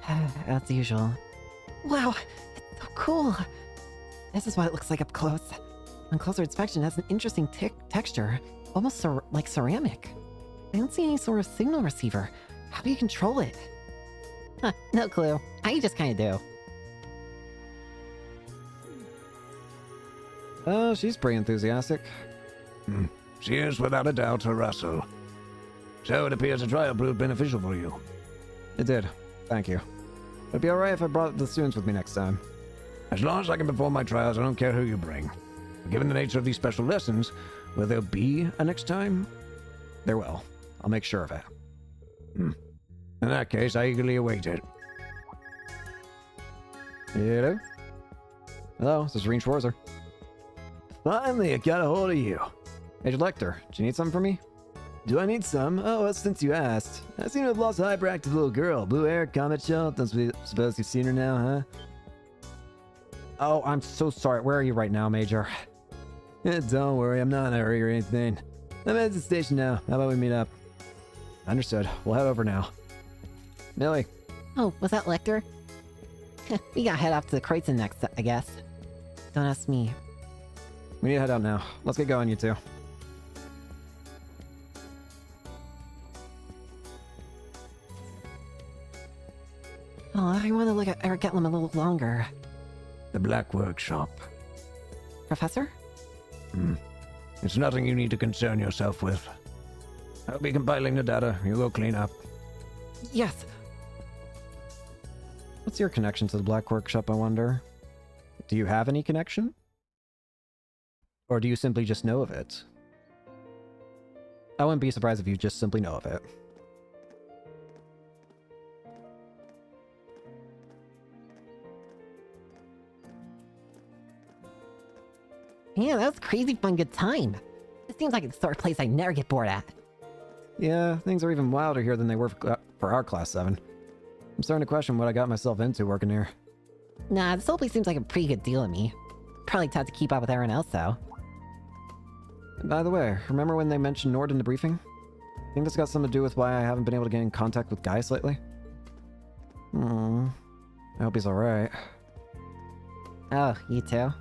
As usual. Wow, it's so cool. This is what it looks like up close. On closer inspection, it has an interesting texture, almost like ceramic. I don't see any sort of signal receiver. How do you control it? Huh, no clue. I just kinda do. Oh, she's pretty enthusiastic. She is without a doubt a Russell. So it appears the trial proved beneficial for you. It did. Thank you. It'd be alright if I brought the students with me next time. As long as I can perform my trials, I don't care who you bring. Given the nature of these special lessons, will there be a next time? There will. I'll make sure of it. In that case, I eagerly await it. Hello? Hello, this is Reen Schwarzer. Finally, I got a hold of you. Major Lecter, do you need something from me? Do I need some? Oh, well, since you asked. I seem to have lost a hyperactive little girl. Blue hair, comet shell. Don't suppose you've seen her now, huh? Oh, I'm so sorry. Where are you right now, Major? Don't worry, I'm not in a hurry or anything. I'm at the station now. How about we meet up? Understood. We'll head over now. Millie. Oh, was that Lecter? We gotta head off to the Kreutzen next, I guess. Don't ask me. We need to head out now. Let's get going, you two. Oh, I want to look at Ergetlum a little longer. The Black Workshop. Professor? It's nothing you need to concern yourself with. I'll be compiling the data. You go clean up. Yes. What's your connection to the Black Workshop, I wonder? Do you have any connection? Or do you simply just know of it? I wouldn't be surprised if you just simply know of it. Yeah, that was a crazy fun good time. It seems like the sort of place I never get bored at. Yeah, things are even wilder here than they were for our Class 7. I'm starting to question what I got myself into working here. Nah, this whole place seems like a pretty good deal to me. Probably tough to keep up with everyone else, though. And by the way, remember when they mentioned Nord in the briefing? I think this got something to do with why I haven't been able to get in contact with Gaius lately. I hope he's alright. Oh, you too?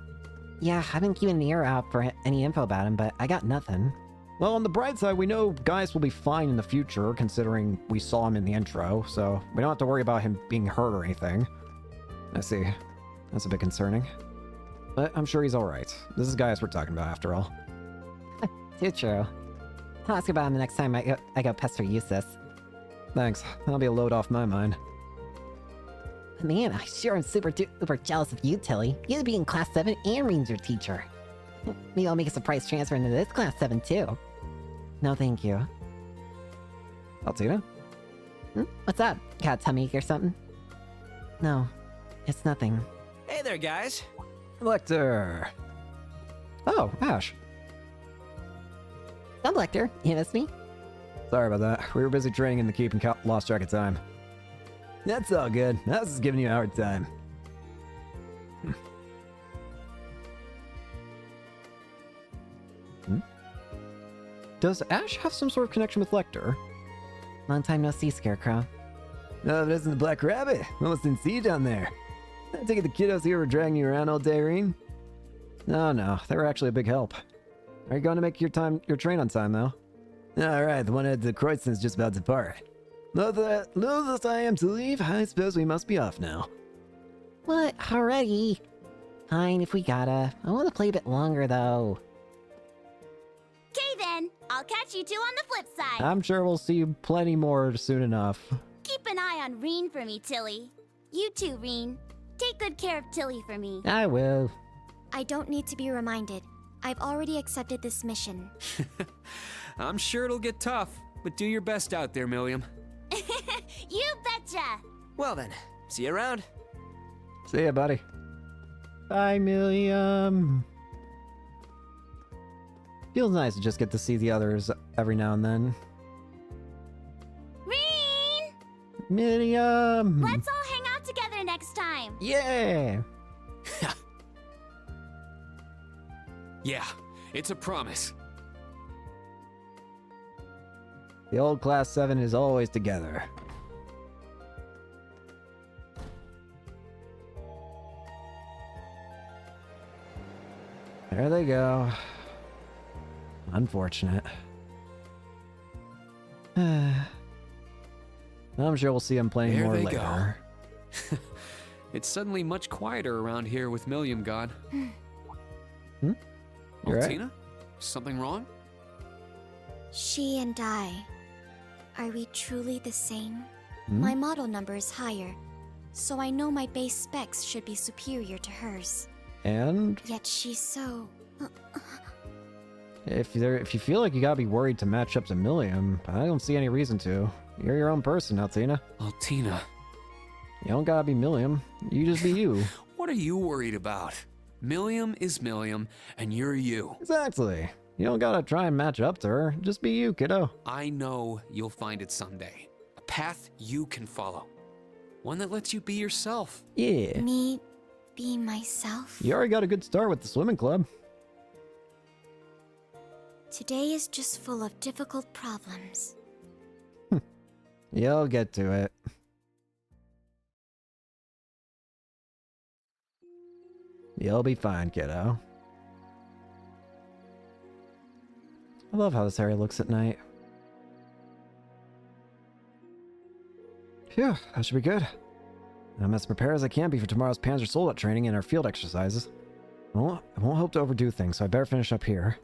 Yeah, I've been keeping an ear out for any info about him, but I got nothing. Well, on the bright side, we know Gaius will be fine in the future, considering we saw him in the intro, so we don't have to worry about him being hurt or anything. I see. That's a bit concerning. But I'm sure he's alright. This is Gaius we're talking about, after all. Too true. I'll ask about him the next time I go pester Eustace. Thanks. That'll be a load off my mind. Man, I sure am super duper jealous of you, Tilly. You get to be in Class 7 and Reen's your teacher. Maybe I'll make a surprise transfer into this Class 7 too. No thank you. Altina? What's up? Got a tummy ache or something? No, it's nothing. Hey there, guys. Lecter! Oh, Ash. I'm Lecter. You miss me? Sorry about that. We were busy training in the keep and lost track of time. That's all good. I was just giving you a hard time. Does Ash have some sort of connection with Lecter? Long time no see, Scarecrow. No, if it isn't the Black Rabbit. Almost didn't see you down there. I take it the kiddos here were dragging you around all day, Reen? No. They were actually a big help. Are you going to make your train on time, though? Alright, the one at the Kreutzen is just about to depart. Loath I am to leave, I suppose we must be off now. What? Already? Fine, if we gotta. I want to play a bit longer, though. Okay then, I'll catch you two on the flip side. I'm sure we'll see you plenty more soon enough. Keep an eye on Reen for me, Tilly. You too, Reen. Take good care of Tilly for me. I will. I don't need to be reminded. I've already accepted this mission. I'm sure it'll get tough, but do your best out there, Milliam. You betcha! Well then, see you around. See ya, buddy. Bye, Milliam. Feels nice to just get to see the others every now and then. Reen! Milliam! Let's all hang out together next time. Yeah! Yeah, it's a promise. The old Class 7 is always together. There they go. Unfortunate. I'm sure we'll see him playing There more they later. go. It's suddenly much quieter around here with Millium God. You right? Tina? Something wrong? She and I. Are we truly the same? Hmm? My model number is higher, so I know my base specs should be superior to hers. And Yet she's so... if you feel like you gotta be worried to match up to Millium, I don't see any reason to. You're your own person, Altina. Altina. You don't gotta be Millium. You just be you. What are you worried about? Millium is Millium, and you're you. Exactly. You don't gotta try and match up to her. Just be you, kiddo. I know you'll find it someday. A path you can follow. One that lets you be yourself. Yeah. Me be myself? You already got a good start with the swimming club. Today is just full of difficult problems. You'll get to it. You'll be fine, kiddo. I love how this area looks at night. Phew, that should be good. I'm as prepared as I can be for tomorrow's Panzer Soldat training and our field exercises. I won't hope to overdo things, so I better finish up here.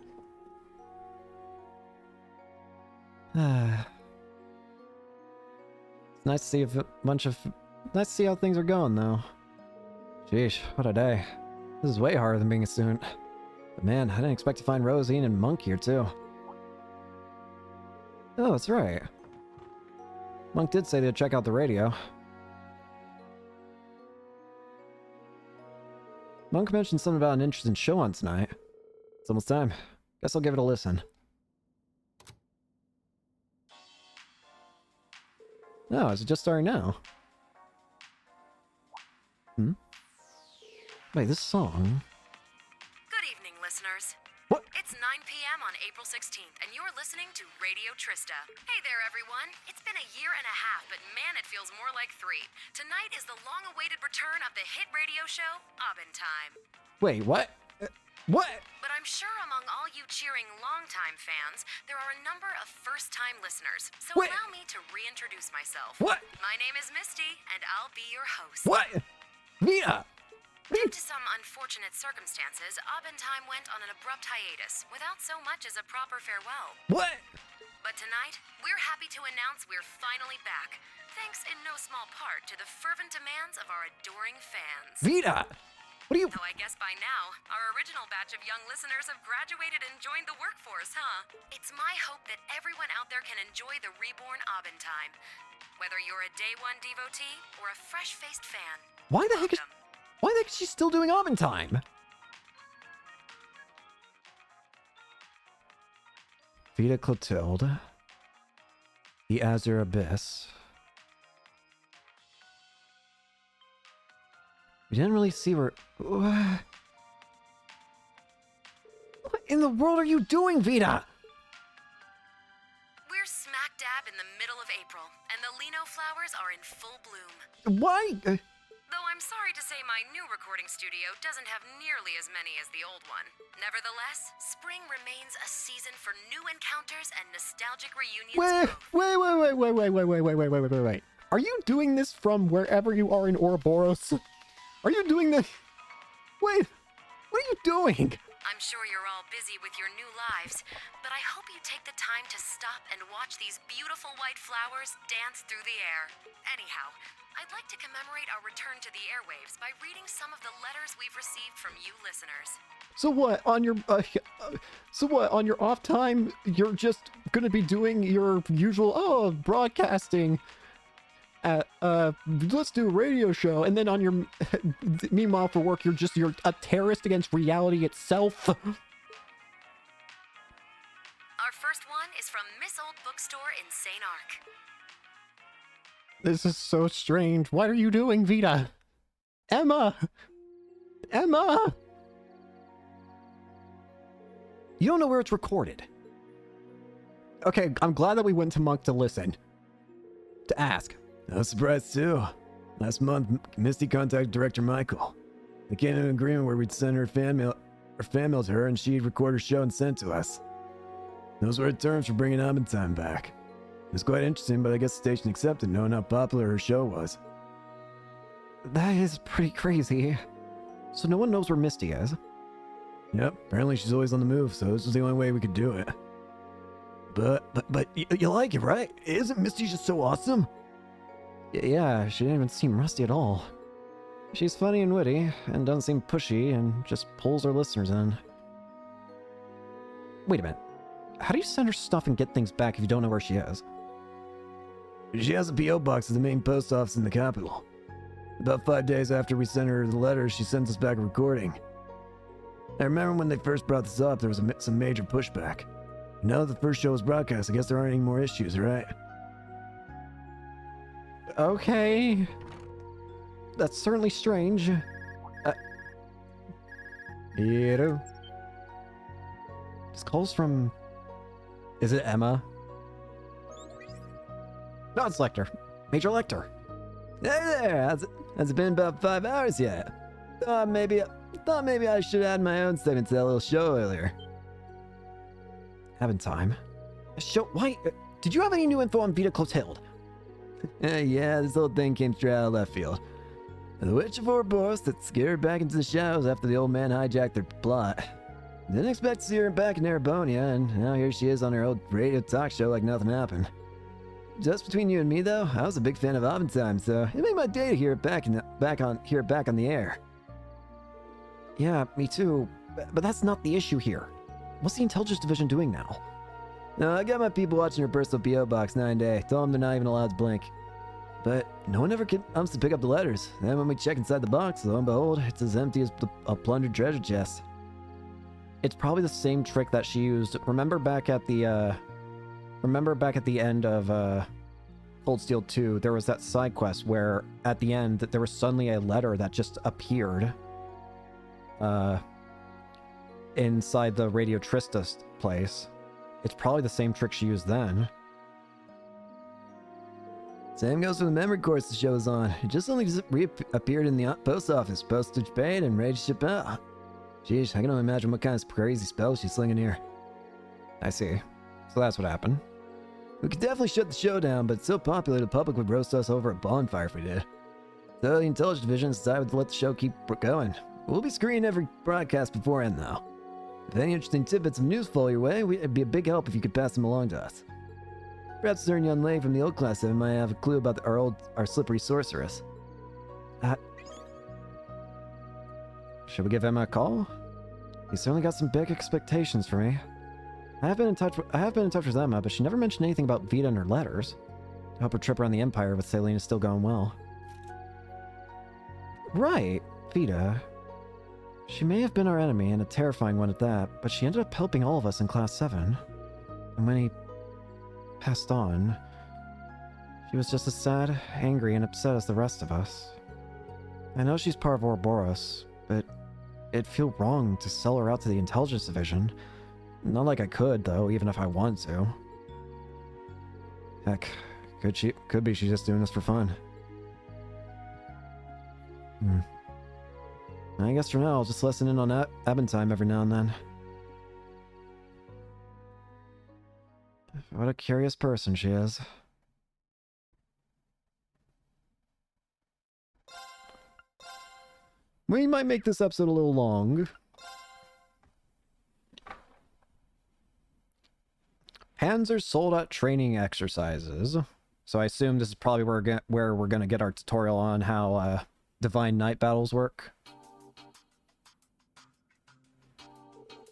It's nice to see nice to see how things are going, though. Sheesh, what a day. This is way harder than being a student. But man, I didn't expect to find Rosine and Monk here, too. Oh, that's right. Monk did say to check out the radio. Monk mentioned something about an interesting show on tonight. It's almost time. Guess I'll give it a listen. Oh, is it just starting now? Wait, this song... Good evening, listeners. What? It's 9 p.m. on April 16th, and you're listening to Radio Trista. Hey there, everyone. It's been a year and a half, but man, it feels more like 3. Tonight is the long-awaited return of the hit radio show, Abend Time. Wait, what? What? But I'm sure among all you cheering longtime fans, there are a number of first-time listeners. So What? allow me to reintroduce myself. What? My name is Misty, and I'll be your host. What? Mia! Due to some unfortunate circumstances, Abend Time went on an abrupt hiatus, without so much as a proper farewell. What? But tonight, we're happy to announce we're finally back, thanks in no small part to the fervent demands of our adoring fans. Vita! What are you... Though I guess by now, our original batch of young listeners have graduated and joined the workforce, huh? It's my hope that everyone out there can enjoy the reborn Abend Time, whether you're a day one devotee or a fresh-faced fan. Why the heck is she still doing Abend Time? Vita Clotilde. The Azure Abyss. We didn't really see where... What in the world are you doing, Vita? We're smack dab in the middle of April, and the Lino flowers are in full bloom. Why? Though I'm sorry to say my new recording studio doesn't have nearly as many as the old one. Nevertheless, spring remains a season for new encounters and nostalgic reunions. Wait. Are you doing this from wherever you are in Ouroboros? Are you doing this? Wait, what are you doing? I'm sure you're all busy with your new lives, but I hope you take the time to stop and watch these beautiful white flowers dance through the air. Anyhow, I'd like to commemorate our return to the airwaves by reading some of the letters we've received from you listeners. So what, on your off time, you're just gonna be doing your usual, broadcasting at, let's do a radio show, and then on your, meanwhile for work, you're a terrorist against reality itself? Our first one is from Miss Old Bookstore in St. Arc. This is so strange. What are you doing, Vita? Emma! You don't know where it's recorded. Okay, I'm glad that we went to Monk to listen. To ask. I was surprised too. Last month, Misty contacted Director Michael. They came to an agreement where we'd send her fan mail Her fan mailed her and she'd record her show and send it to us. Those were her terms for bringing Abentime back. It was quite interesting, but I guess the station accepted knowing how popular her show was. That is pretty crazy. So no one knows where Misty is? Yep, apparently she's always on the move, so this was the only way we could do it. But you like it, right? Isn't Misty just so awesome? Yeah, she didn't even seem rusty at all. She's funny and witty, and doesn't seem pushy, and just pulls her listeners in. Wait a minute. How do you send her stuff and get things back if you don't know where she is? She has a P.O. box at the main post office in the capital. About 5 days after we sent her the letter, she sends us back a recording. I remember when they first brought this up, there was some major pushback. Now that the first show was broadcast, I guess there aren't any more issues, right? Okay. That's certainly strange. This call's from... Is it Emma? No, it's Lecter. Major Lecter. Hey there! Has it been about 5 hours yet? Thought maybe I should add my own statement to that little show earlier. Having time. Show... Why? Did you have any new info on Vita Clotilde? Yeah, this whole thing came straight out of left field. The Witch of Ouroboros that scared her back into the shadows after the old man hijacked their plot. Didn't expect to see her back in Arabonia, and now here she is on her old radio talk show like nothing happened. Just between you and me, though, I was a big fan of Aventime, so it made my day to hear it back on the air. Yeah, me too. But that's not the issue here. What's the intelligence division doing now? No, I got my people watching her personal P.O. box 9 day. Told them they're not even allowed to blink. But no one ever comes to pick up the letters. Then when we check inside the box, lo and behold, it's as empty as a plundered treasure chest. It's probably the same trick that she used. Remember back at the end of Cold Steel 2, there was that side quest where at the end there was suddenly a letter that just appeared inside the Radio Trista place. It's probably the same trick she used then. Same goes for the memory course the show is on. It just only reappeared in the post office, postage paid, and ready to ship out. Jeez, I can only imagine what kind of crazy spells she's slinging here. I see. So that's what happened. We could definitely shut the show down, but it's so popular the public would roast us over a bonfire if we did. So the Intelligence Division decided to let the show keep going. We'll be screening every broadcast beforehand, though. If any interesting tidbits of news fall your way, it'd be a big help if you could pass them along to us. Perhaps a certain young lady from the old class 7 might have a clue about our slippery sorceress. Should we give Emma a call? You certainly got some big expectations for me. I have been in touch with Emma, but she never mentioned anything about Vita in her letters. I hope her trip around the Empire with Celine is still going well. Right, Vita. She may have been our enemy, and a terrifying one at that, but she ended up helping all of us in Class 7. And when he passed on, she was just as sad, angry, and upset as the rest of us. I know she's part of Ouroboros, but it'd feel wrong to sell her out to the Intelligence Division. Not like I could, though, even if I wanted to. Heck, could be she's just doing this for fun. I guess for now, I'll just listen in on Abentime every now and then. What a curious person she is. We might make this episode a little long. Hands are sold at training exercises. So I assume this is probably where we're going to get our tutorial on how Divine Night battles work.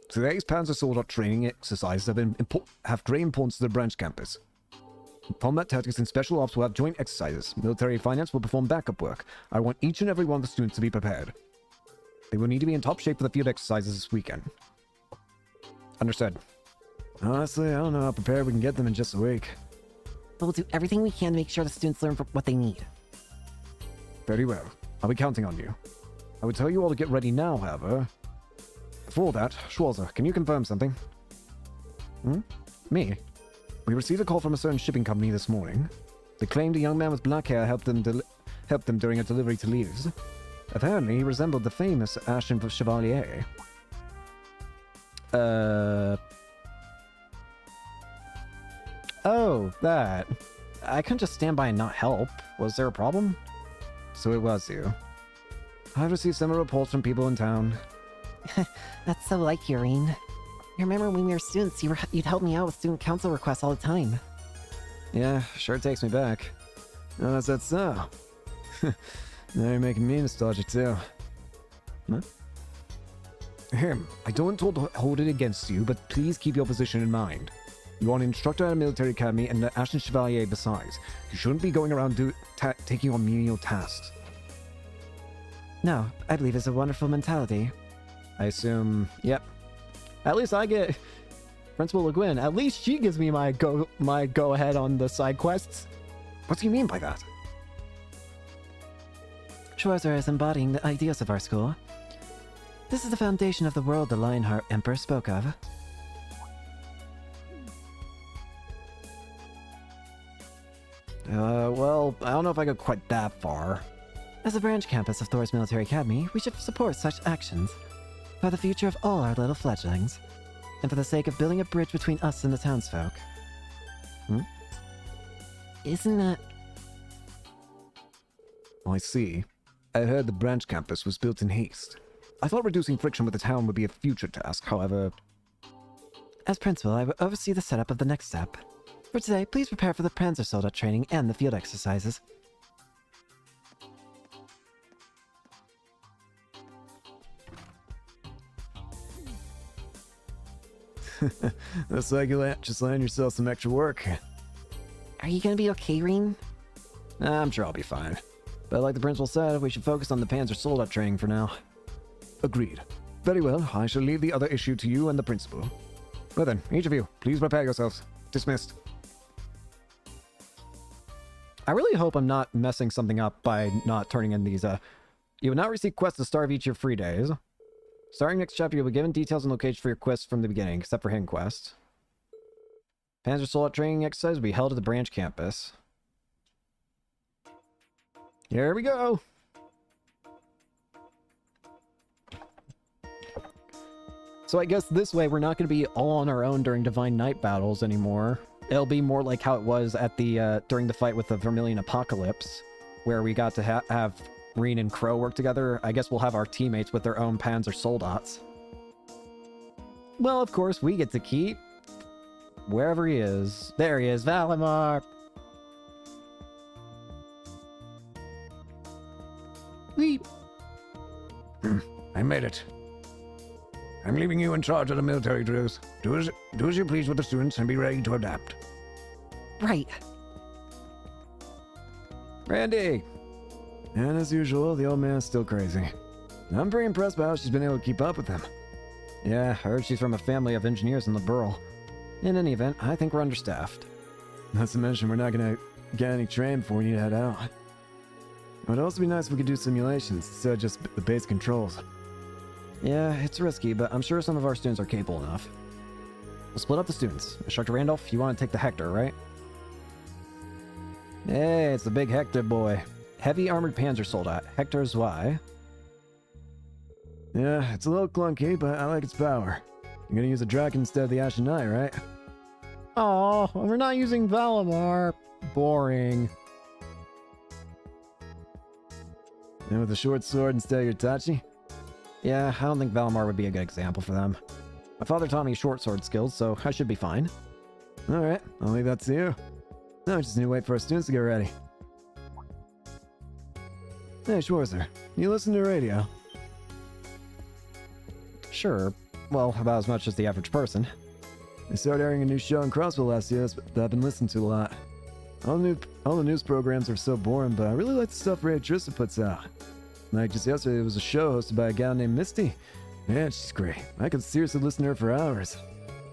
Today's Panzer Soldat training exercises have great importance to the branch campus. Combat tactics and special ops will have joint exercises. Military finance will perform backup work. I want each and every one of the students to be prepared. They will need to be in top shape for the field exercises this weekend. Understood. Honestly, I don't know how prepared we can get them in just a week. But we'll do everything we can to make sure the students learn what they need. Very well. I'll be counting on you. I would tell you all to get ready now, however. Before that, Schwarzer, can you confirm something? Me? We received a call from a certain shipping company this morning. They claimed a young man with black hair helped them during a delivery to Leaves. Apparently, he resembled the famous Ashen Chevalier. Oh, that. I couldn't just stand by and not help. Was there a problem? So it was you. I've received similar reports from people in town. That's so like you, Reen. You remember when we were students, you'd help me out with student council requests all the time. Yeah, sure takes me back. Oh, that's that so. Now you're making me nostalgic too. Huh? I don't want to hold it against you, but please keep your position in mind. You are an instructor at a military academy and an Ashen Chevalier besides. You shouldn't be going around taking on menial tasks. No, I believe it's a wonderful mentality. I assume, yep. At least I get Principal Le Guin. At least she gives me my go ahead on the side quests. What do you mean by that? Schwarzer is embodying the ideas of our school. This is the foundation of the world the Lionheart Emperor spoke of. Well, I don't know if I go quite that far. As a branch campus of Thor's Military Academy, we should support such actions. For the future of all our little fledglings. And for the sake of building a bridge between us and the townsfolk. Isn't that... I see. I heard the branch campus was built in haste. I thought reducing friction with the town would be a future task, however... As principal, I will oversee the setup of the next step. For today, please prepare for the Panzer Soldat training and the field exercises. Looks like you just land yourself some extra work. Are you gonna be okay, Reen? I'm sure I'll be fine. But like the principal said, we should focus on the Panzer Soldat training for now. Agreed. Very well, I shall leave the other issue to you and the principal. Well then, each of you, please prepare yourselves. Dismissed. I really hope I'm not messing something up by not turning in these, You will not receive quests at the start of each of your free days. Starting next chapter, you'll be given details and locations for your quests from the beginning, except for hidden quests. Panzer Soldat training exercise will be held at the branch campus. Here we go! So I guess this way we're not going to be all on our own during Divine Night battles anymore. It'll be more like how it was at the during the fight with the Vermilion Apocalypse, where we got to have Reen and Crow work together. I guess we'll have our teammates with their own Panzer Soldats. Well, of course, we get to keep wherever he is. There he is, Valimar! Weep. I made it. I'm leaving you in charge of the military drills. Do as you please with the students and be ready to adapt. Right. Randy! And as usual, the old man's still crazy. I'm pretty impressed by how she's been able to keep up with him. Yeah, I heard she's from a family of engineers in the Burl. In any event, I think we're understaffed. Not to mention we're not gonna get any train before we need to head out. It would also be nice if we could do simulations instead of just the base controls. Yeah, it's risky, but I'm sure some of our students are capable enough. We'll split up the students. Instructor Randolph, you want to take the Hector, right? Hey, it's the big Hector boy. Heavy armored Panzer Soldat, Hector Zwei. Yeah, it's a little clunky, but I like its power. You're gonna use a Draken instead of the Ashen Knight, right? Oh, we're not using Valimar. Boring. And with a short sword instead of your Tachi? Yeah, I don't think Valimar would be a good example for them. My father taught me short sword skills, so I should be fine. Alright, I'll leave that to you. Now I just need to wait for our students to get ready. Hey, Schwarzer, you listen to the radio? Sure. Well, about as much as the average person. They started airing a new show in Crossville last year that I've been listening to a lot. All the news programs are so boring, but I really like the stuff Ray Trista puts out. Like just yesterday, there was a show hosted by a gal named Misty. Man, she's great. I could seriously listen to her for hours.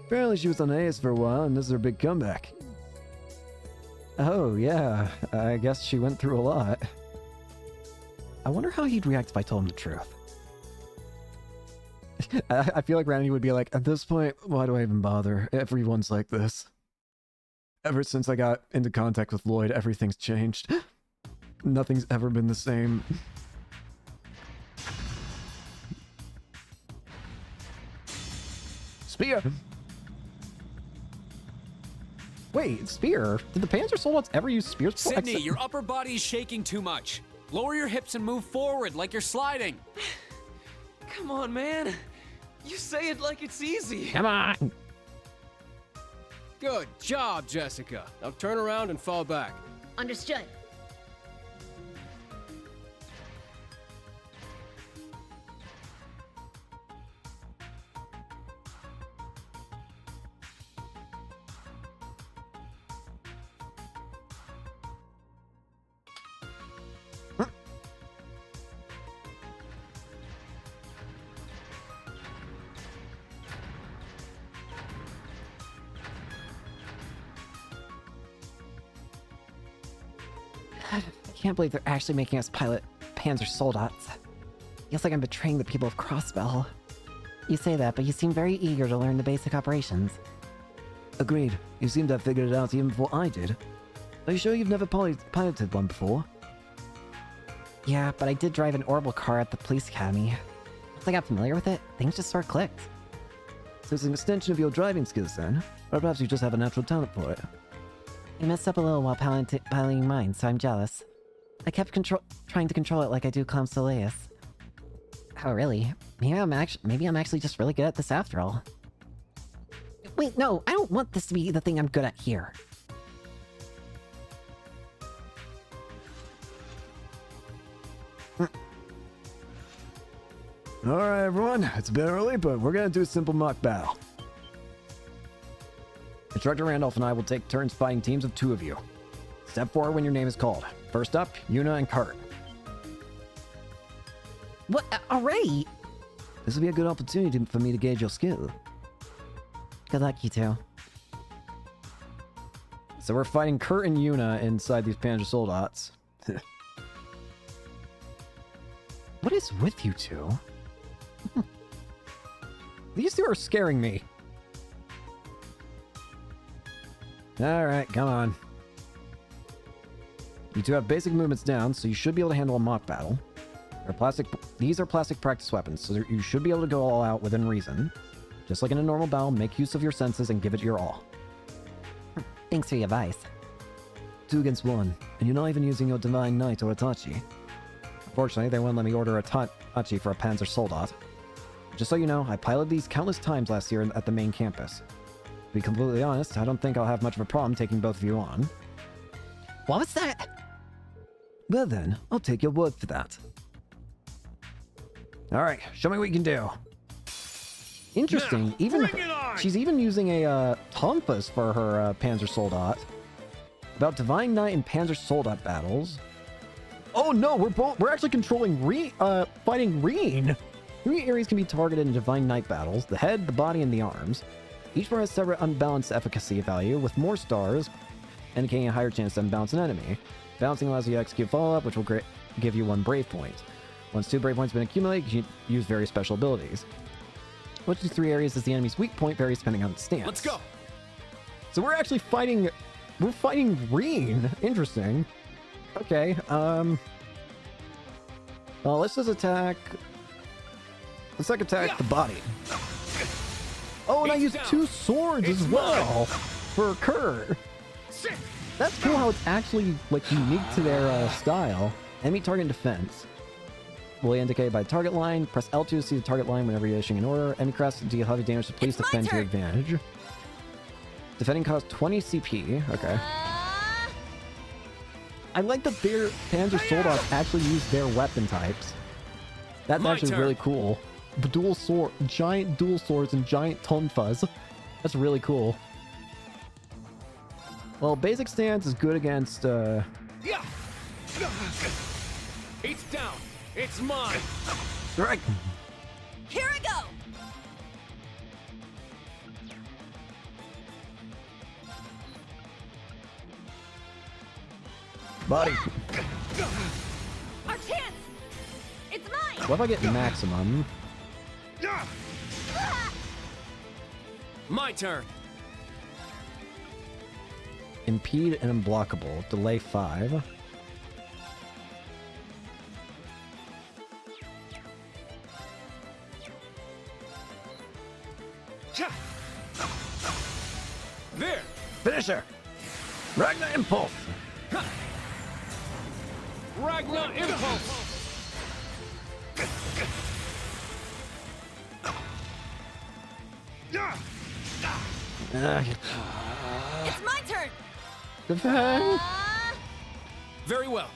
Apparently she was on hiatus for a while, and this is her big comeback. Oh, yeah. I guess she went through a lot. I wonder how he'd react if I told him the truth. I feel like Randy would be like, at this point, why do I even bother? Everyone's like this. Ever since I got into contact with Lloyd, everything's changed. Nothing's ever been the same. Spear! Wait, spear? Did the Panzer Soldates ever use spears before? Sydney, your upper body is shaking too much. Lower your hips and move forward like you're sliding. Come on, man. You say it like it's easy. Come on! Good job, Jessica. Now turn around and fall back. Understood. I can't believe they're actually making us pilot Panzer Soldats. Feels like I'm betraying the people of Crossbell. You say that, but you seem very eager to learn the basic operations. Agreed. You seem to have figured it out even before I did. Are you sure you've never piloted one before? Yeah, but I did drive an orbital car at the police academy. Once I got familiar with it, things just sort of clicked. So it's an extension of your driving skills then? Or perhaps you just have a natural talent for it? I messed up a little while piloting mine, so I'm jealous. I kept trying to control it like I do Clown Soleus. Oh, really? Maybe I'm actually just really good at this after all. Wait, no, I don't want this to be the thing I'm good at here. Alright everyone, it's a bit early, but we're gonna do a simple mock battle. Instructor Randolph and I will take turns fighting teams of 2 of you. Step forward when your name is called. First up, Yuna and Kurt. What? Already? This will be a good opportunity for me to gauge your skill. Good luck, you two. So we're fighting Kurt and Yuna inside these Panzer Soldats. What is with you two? These two are scaring me. Alright, come on. You two have basic movements down, so you should be able to handle a mock battle. These are plastic practice weapons, so you should be able to go all out within reason. Just like in a normal battle, make use of your senses and give it your all. Thanks for your advice. 2 against 1, and you're not even using your Divine Knight or Itachi. Unfortunately, they won't let me order a Itachi for a Panzer Soldat. Just so you know, I piloted these countless times last year at the main campus. To be completely honest, I don't think I'll have much of a problem taking both of you on. What was that? Well then, I'll take your word for that. Alright, show me what you can do. Interesting. She's even using a Tonfas for her Panzer Soldat. About Divine Knight and Panzer Soldat battles. Oh no, we're actually controlling fighting Reen. 3 areas can be targeted in Divine Knight battles: the head, the body, and the arms. Each one has separate unbalanced efficacy value, with more stars, indicating a higher chance to unbalance an enemy. Balancing allows you to execute follow-up, which will give you 1 brave point. Once 2 brave points have been accumulated, you can use various special abilities. Which of these 3 areas is the enemy's weak point varies depending on its stance. Let's go. So we're actually fighting. We're fighting Reen. Interesting. Okay. Well, let's just attack. Let's attack the body. Oh, and I used 2 swords as well for Kurt. That's cool how it's actually like unique to their style. Enemy target defense will be indicated by the target line. Press L2 to see the target line whenever you're issuing an order. Enemy crafts deal heavy damage, so please defend to your advantage. Defending costs 20 CP. Okay. I like that their Panzer Soldats actually use their weapon types. That's actually really cool. Giant dual swords and giant tonfas. That's really cool. Well, basic stance is good against Yeah. It's down. It's mine. Strike. Here I go. Body. Our chance. It's mine. What if I get maximum? My turn. Impede and unblockable. Delay 5. There! Finisher! Ragnar Impulse! Ragnar Impulse! It's my turn! Defend! Very well.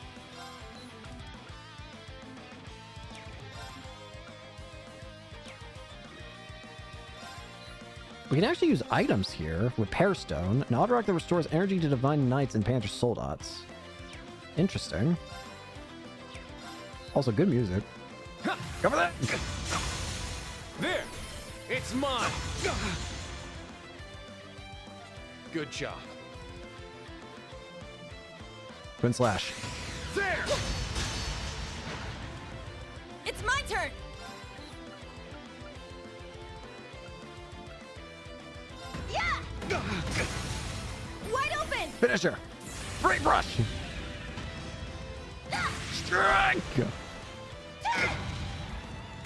We can actually use items here. Repair Stone, an autorock that restores energy to Divine Knights and Panther Soldats. Interesting. Also, good music. Cover that! There! It's mine! Good job. Twin Slash. There! It's my turn! Yeah! Wide open! Finisher! Free brush! Strike!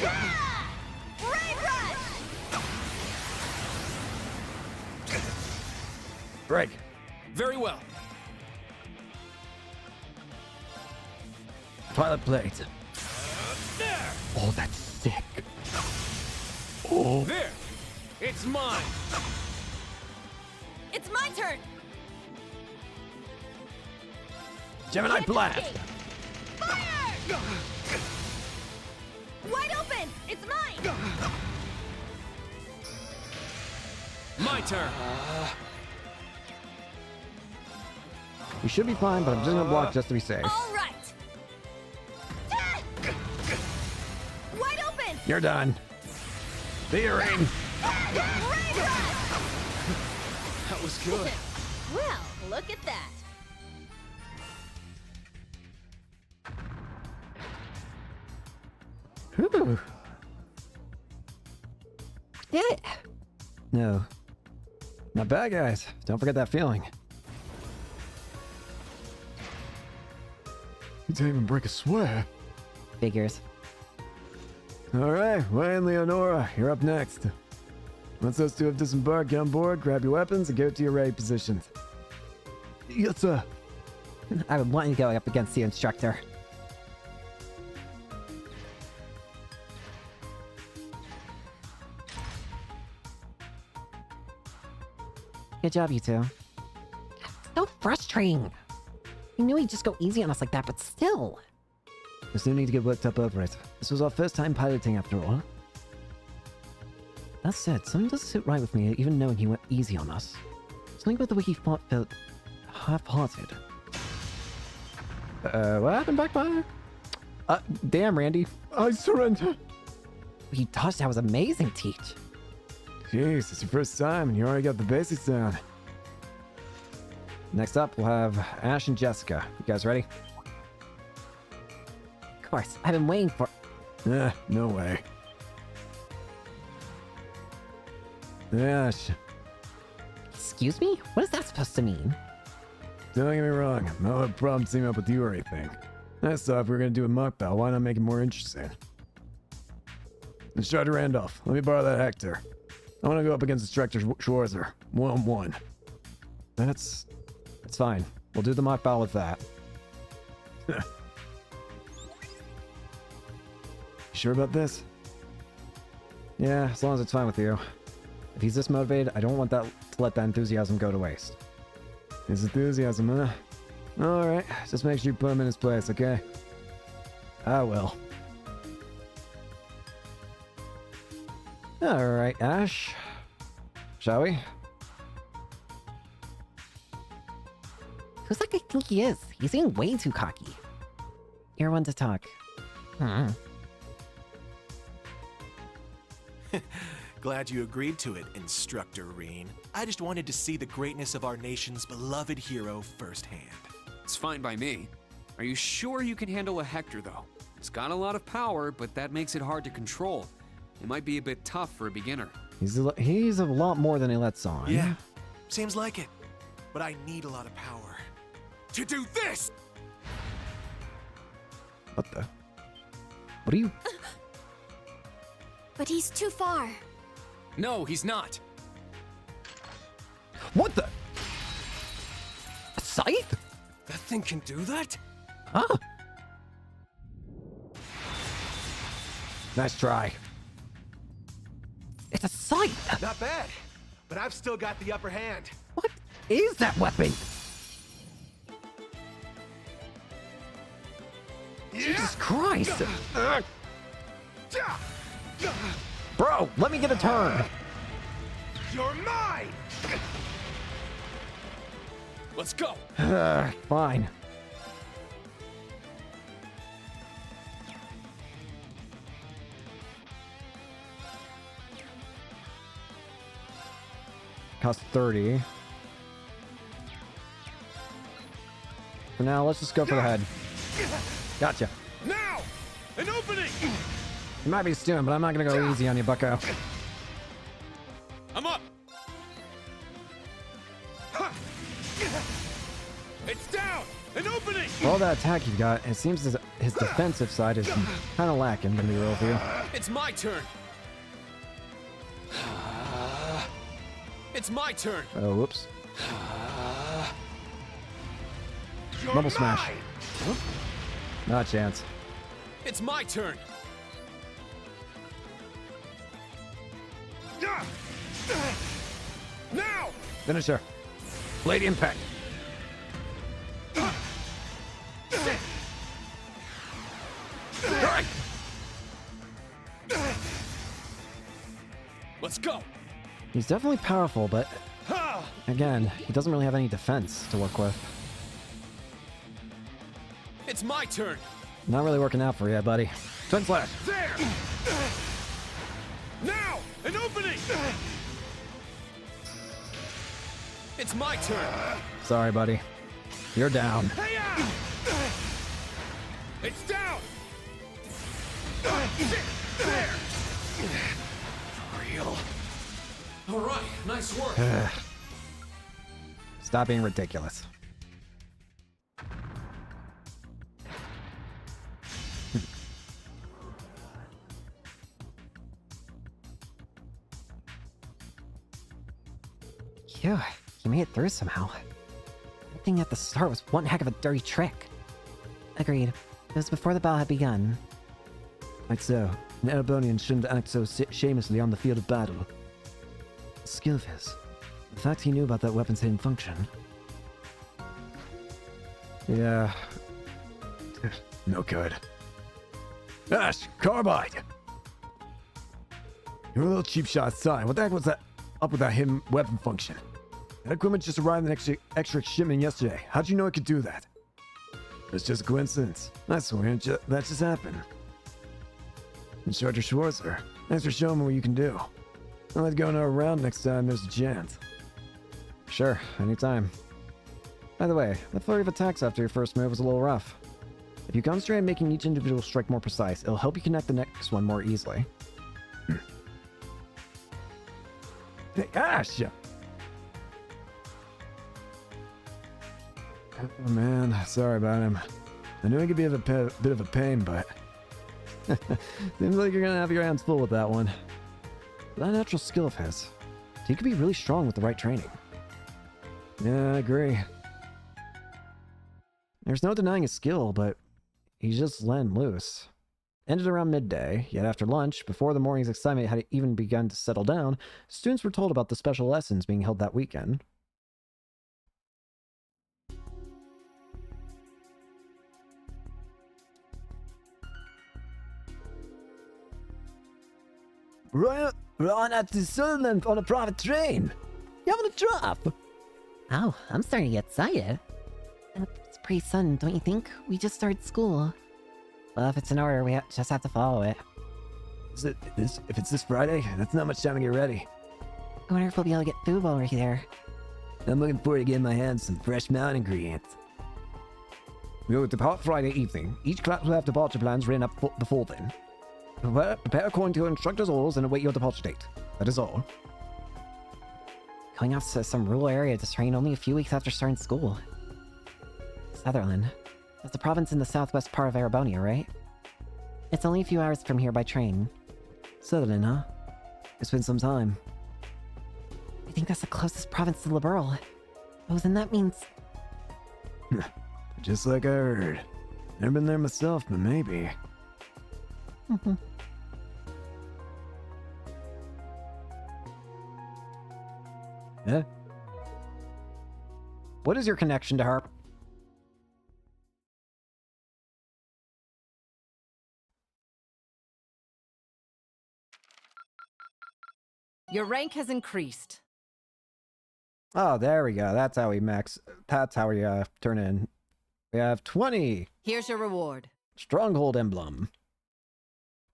Ray rush! Break. Very well. Twilight Blade. There! Oh, that's sick. Oh. There! It's mine! It's my turn! Gemini Blast! Fire! Wide open! It's mine! My turn! We should be fine, but I'm just gonna block just to be safe. All right! Wide open! You're done. See you, Rain. That was good. Well, look at that. Whew. Did it? No. Not bad, guys. Don't forget that feeling. You didn't even break a sweat. Figures. All right, Wayne, Leonora, you're up next. Once those two have disembarked, get on board, grab your weapons, and go to your ready positions. Yes, sir. I would want you going up against the instructor. Good job, you two. So frustrating. I knew he'd just go easy on us like that, but still. There's no need to get worked up over it. This was our first time piloting after all. That said, something doesn't sit right with me, even knowing he went easy on us. Something about the way he fought felt half-hearted. What happened back by? Damn, Randy. I surrender. He touched, that was amazing, Teach. Jeez, it's your first time and you already got the basics down. Next up, we'll have Ash and Jessica. You guys ready? Of course, I've been waiting for... No way. Ash. Excuse me? What is that supposed to mean? Don't get me wrong, I don't have a problem teaming up with you or anything. I thought if we were gonna do a mock battle, why not make it more interesting? Instructor Randolph, let me borrow that Hector. I want to go up against Instructor Schwarzer, 1-on-1. That's fine. We'll do the mock battle with that. You sure about this? Yeah, as long as it's fine with you. If he's this motivated, I don't want that to let that enthusiasm go to waste. His enthusiasm, huh? Alright, just make sure you put him in his place, okay? I will. Alright, Ash. Shall we? Who's that guy think he is? He's being way too cocky. You're one to talk. Glad you agreed to it, Instructor Reen. I just wanted to see the greatness of our nation's beloved hero firsthand. It's fine by me. Are you sure you can handle a Hector, though? It's got a lot of power, but that makes it hard to control. It might be a bit tough for a beginner. He's a lot more than he lets on. Yeah, seems like it. But I need a lot of power to do this! What the? What are you... But he's too far. No, he's not. scythe? That thing can do that? Huh? Nice try. It's a scythe! Not bad, but I've still got the upper hand. What is that weapon? Jesus Christ! Bro, let me get a turn! You're mine! Let's go! Fine. Cost 30. For now, let's just go for the head. Gotcha. Now! An opening! You might be stewing, but I'm not gonna go easy on you, bucko. I'm up! It's down! An opening! For all that attack you've got, it seems his defensive side is kind of lacking, to be real with you. It's my turn! It's my turn! Oh, whoops. Double smash. Not a chance. It's my turn! Now! Finisher. Blade impact. Let's go! He's definitely powerful, but again, he doesn't really have any defense to work with. It's my turn! Not really working out for you, buddy. Twin slash. There! Now! An opening! It's my turn! Sorry, buddy. You're down. Hey-ya! It's down! There! Real. All right, nice work. Stop being ridiculous. Phew, you made it through somehow. Everything at the start was one heck of a dirty trick. Agreed. It was before the battle had begun. Quite so. An Erebonian shouldn't act so shamelessly on the field of battle. The skill of his. The fact he knew about that weapon's hidden function. Yeah. No good. Ash, carbide! You're a little cheap shot aside. What the heck was that up with that hidden weapon function? That equipment just arrived in an extra shipment yesterday. How'd you know it could do that? It's just a coincidence. I swear that just happened. Instructor Schwarzer, thanks for showing me what you can do. I'll let go another round next time there's a chance. Sure, anytime. By the way, the flurry of attacks after your first move was a little rough. If you concentrate on making each individual strike more precise, it'll help you connect the next one more easily. Hey, Ash! Oh man, sorry about him. I knew he could be a bit of a pain, but... Seems like you're gonna have your hands full with that one. That natural skill of his, he could be really strong with the right training. Yeah, I agree. There's no denying his skill, but he's just letting loose. Ended around midday, yet after lunch, before the morning's excitement had even begun to settle down, students were told about the special lessons being held that weekend. We're on at the Sutherland on a private train. You having a drop? Oh, I'm starting to get excited. It's pretty sudden, don't you think? We just started school. Well, if it's in order, we just have to follow it. If it's this Friday, that's not much time to get ready. I wonder if we'll be able to get food while we're here. I'm looking forward to getting my hands some fresh mountain ingredients. We will depart Friday evening. Each class will have departure plans written up before then. Prepare according to your instructor's orders and await your departure date. That is all. Going off to some rural area to train only a few weeks after starting school. Sutherland. That's a province in the southwest part of Erebonia, right? It's only a few hours from here by train. Sutherland, huh? It's been some time. I think that's the closest province to Liberal. Oh, then that means... Just like I heard. Never been there myself, but maybe. Yeah. What is your connection to her? Your rank has increased. Oh, there we go. That's how we max. That's how we turn in. We have 20. Here's your reward. Stronghold emblem.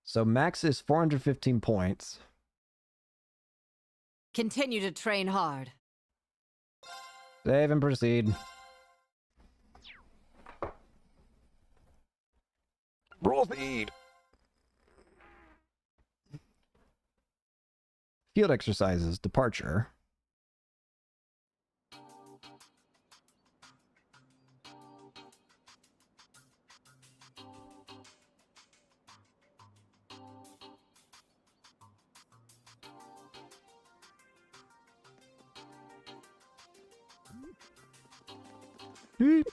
So max is 415 points. Continue to train hard. Save and proceed. Roll speed. Field exercises. Departure. Is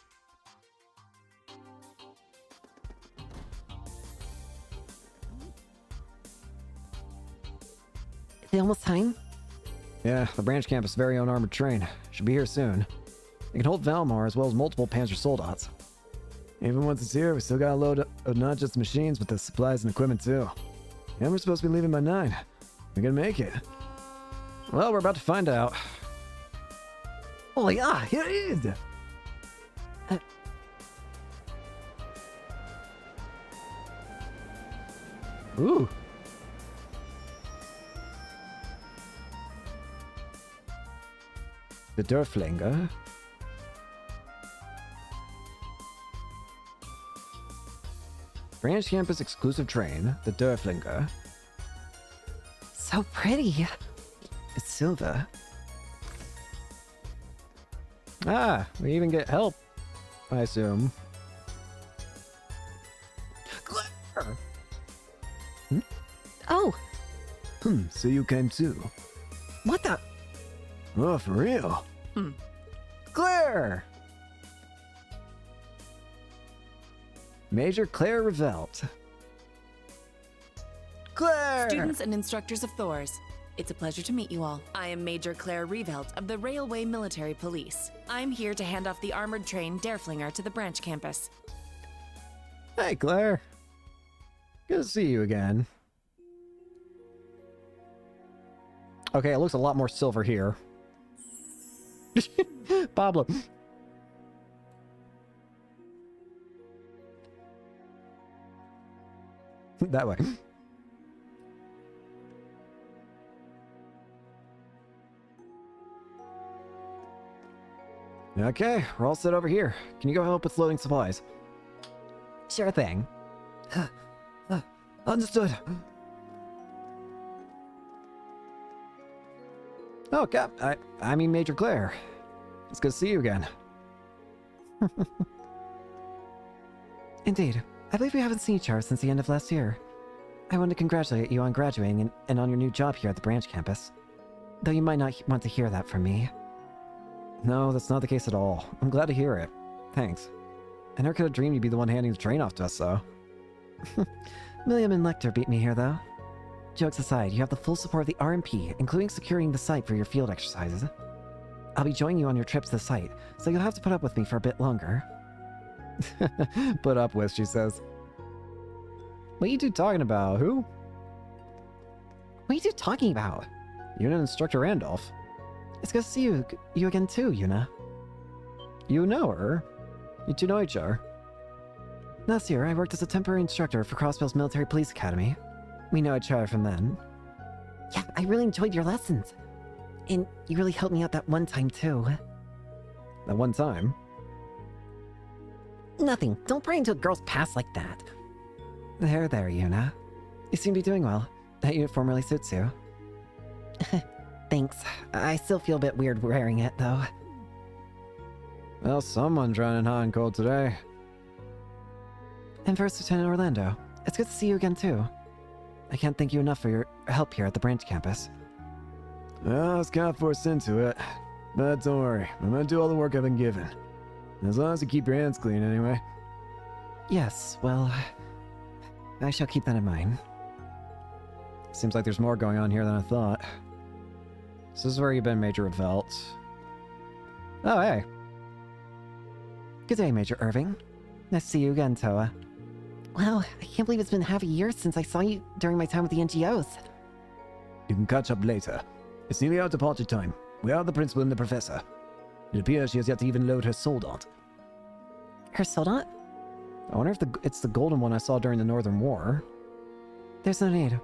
it almost time? Yeah, the branch campus' very own armored train. Should be here soon. It can hold Valmar as well as multiple Panzer soldats. Even once it's here, we still gotta load up not just the machines, but the supplies and equipment too. And we're supposed to be leaving by 9. We're gonna make it. Well, we're about to find out. Oh yeah, here it is! Ooh. The Durflinger. Branch campus exclusive train, the Durflinger. So pretty. It's silver. Ah, we even get help, I assume. Oh, So you came too? what the? Oh, for real? Claire! Major Claire Revelt. Claire! Students and instructors of Thor's, it's a pleasure to meet you all. I am Major Claire Revelt of the Railway Military Police. I'm here to hand off the armored train Derflinger to the branch campus. Hey, Claire. Good to see you again. Okay, it looks a lot more silver here. Pablo. That way. Okay, we're all set over here. Can you go help with loading supplies? Sure thing. Understood. Oh, Cap, I mean Major Claire. It's good to see you again. Indeed. I believe we haven't seen each other since the end of last year. I want to congratulate you on graduating and on your new job here at the branch campus. Though you might not want to hear that from me. No, that's not the case at all. I'm glad to hear it. Thanks. I never could have dreamed you'd be the one handing the train off to us, though. William and Lecter beat me here, though. Jokes aside, you have the full support of the RMP, including securing the site for your field exercises. I'll be joining you on your trips to the site, so you'll have to put up with me for a bit longer. Put up with, she says. What are you two talking about? Who? What are you two talking about? You and Instructor Randolph. It's good to see you again too, Yuna. You know her? You two know each other? Last year, I worked as a temporary instructor for Crossbell's Military Police Academy. We know each other from then. Yeah, I really enjoyed your lessons. And you really helped me out that one time, too. That one time? Nothing. Don't pry into a girl's past like that. There, Yuna. You seem to be doing well. That uniform really suits you. Thanks. I still feel a bit weird wearing it, though. Well, someone's running hot and cold today. And First Lieutenant Orlando, it's good to see you again, too. I can't thank you enough for your help here at the branch campus. I was kind of forced into it. But don't worry, I'm gonna do all the work I've been given. As long as you keep your hands clean, anyway. Yes, well, I shall keep that in mind. Seems like there's more going on here than I thought. So this is where you've been, Major Revelt. Oh, hey. Good day, Major Irving. Nice to see you again, Toa. Wow, I can't believe it's been half a year since I saw you during my time with the NGOs. You can catch up later. It's nearly our departure time. Where are the principal and the professor? It appears she has yet to even load her soul dart. Her soul dart? I wonder if it's the golden one I saw during the Northern War. There's no need.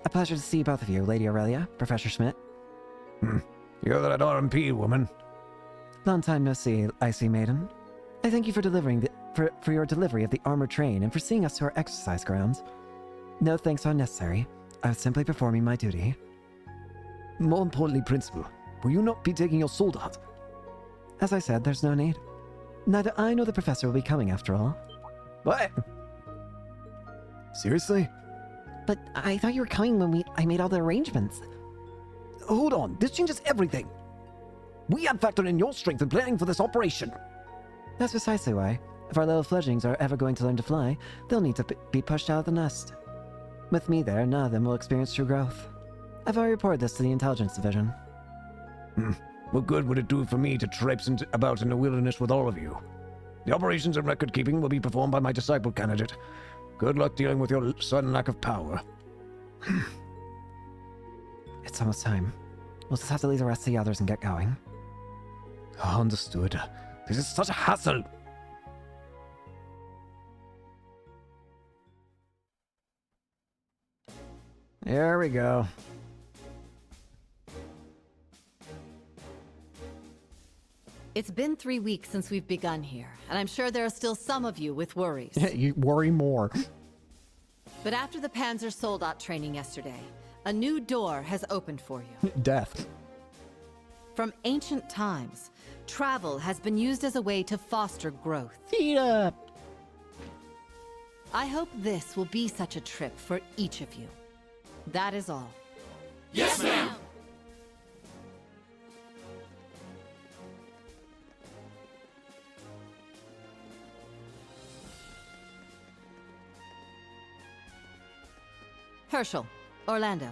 A pleasure to see both of you, Lady Aurelia, Professor Schmidt. You're that RMP woman. Long time no see, Icy Maiden. I thank you for delivering for your delivery of the armored train and for seeing us to our exercise grounds. No thanks are necessary. I was simply performing my duty. More importantly, Principal, will you not be taking your soul dart? As I said, there's no need. Neither I nor the professor will be coming after all. What? Seriously? But I thought you were coming when I made all the arrangements. Hold on, this changes everything. We had factored in your strength in planning for this operation. That's precisely why. If our little fledglings are ever going to learn to fly, they'll need to be pushed out of the nest. With me there, none of them will experience true growth. I've already reported this to the Intelligence Division. What good would it do for me to traipse about in the wilderness with all of you? The operations and record keeping will be performed by my disciple candidate. Good luck dealing with your sudden lack of power. It's almost time. We'll just have to leave the rest of the others and get going. Understood. This is such a hassle. There we go. It's been 3 weeks since we've begun here, and I'm sure there are still some of you with worries. You worry more. But after the Panzer Soldat training yesterday, a new door has opened for you. Death. From ancient times, travel has been used as a way to foster growth. Eat up! I hope this will be such a trip for each of you. That is all. Yes, ma'am! Herschel, Orlando,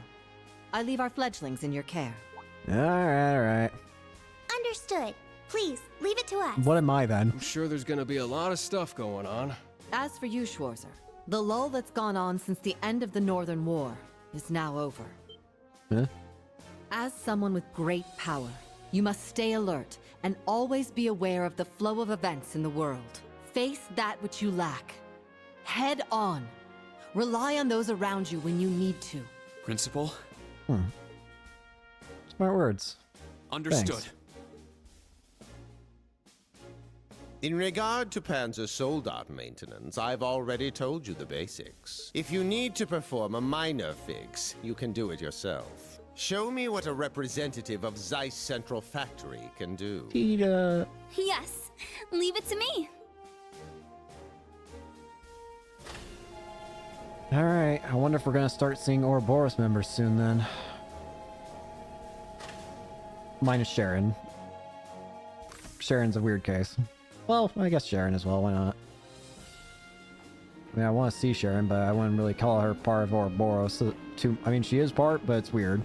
I leave our fledglings in your care. Alright. Understood. Please, leave it to us. What am I then? I'm sure there's gonna be a lot of stuff going on. As for you, Schwarzer, the lull that's gone on since the end of the Northern War is now over. Huh? As someone with great power, you must stay alert and always be aware of the flow of events in the world. Face that which you lack. Head on. Rely on those around you when you need to. Principal? Smart words. Understood. Thanks. In regard to Panzer Soldat maintenance, I've already told you the basics. If you need to perform a minor fix, you can do it yourself. Show me what a representative of Zeiss Central Factory can do. Peter. Yes, leave it to me. Alright, I wonder if we're gonna start seeing Ouroboros members soon then. Minus Sharon. Sharon's a weird case. Well, I guess Sharon as well, why not? I mean, I want to see Sharon, but I wouldn't really call her part of Ouroboros. I mean, she is part, but it's weird.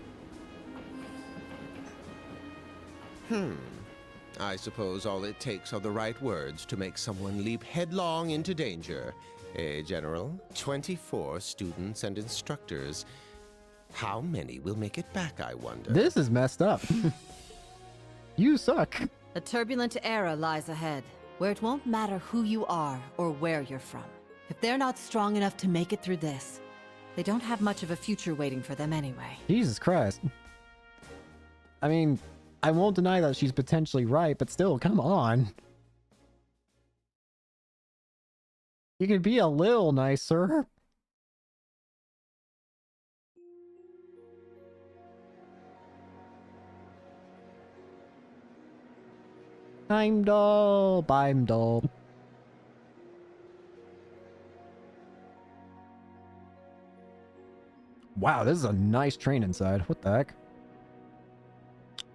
I suppose all it takes are the right words to make someone leap headlong into danger. General? 24 students and instructors. How many will make it back, I wonder? This is messed up. You suck. A turbulent era lies ahead, where it won't matter who you are or where you're from. If they're not strong enough to make it through this, they don't have much of a future waiting for them anyway. Jesus Christ. I mean, I won't deny that she's potentially right, but still, come on. You can be a little nicer. Heimdall, Beimdall. Wow, this is a nice train inside. What the heck?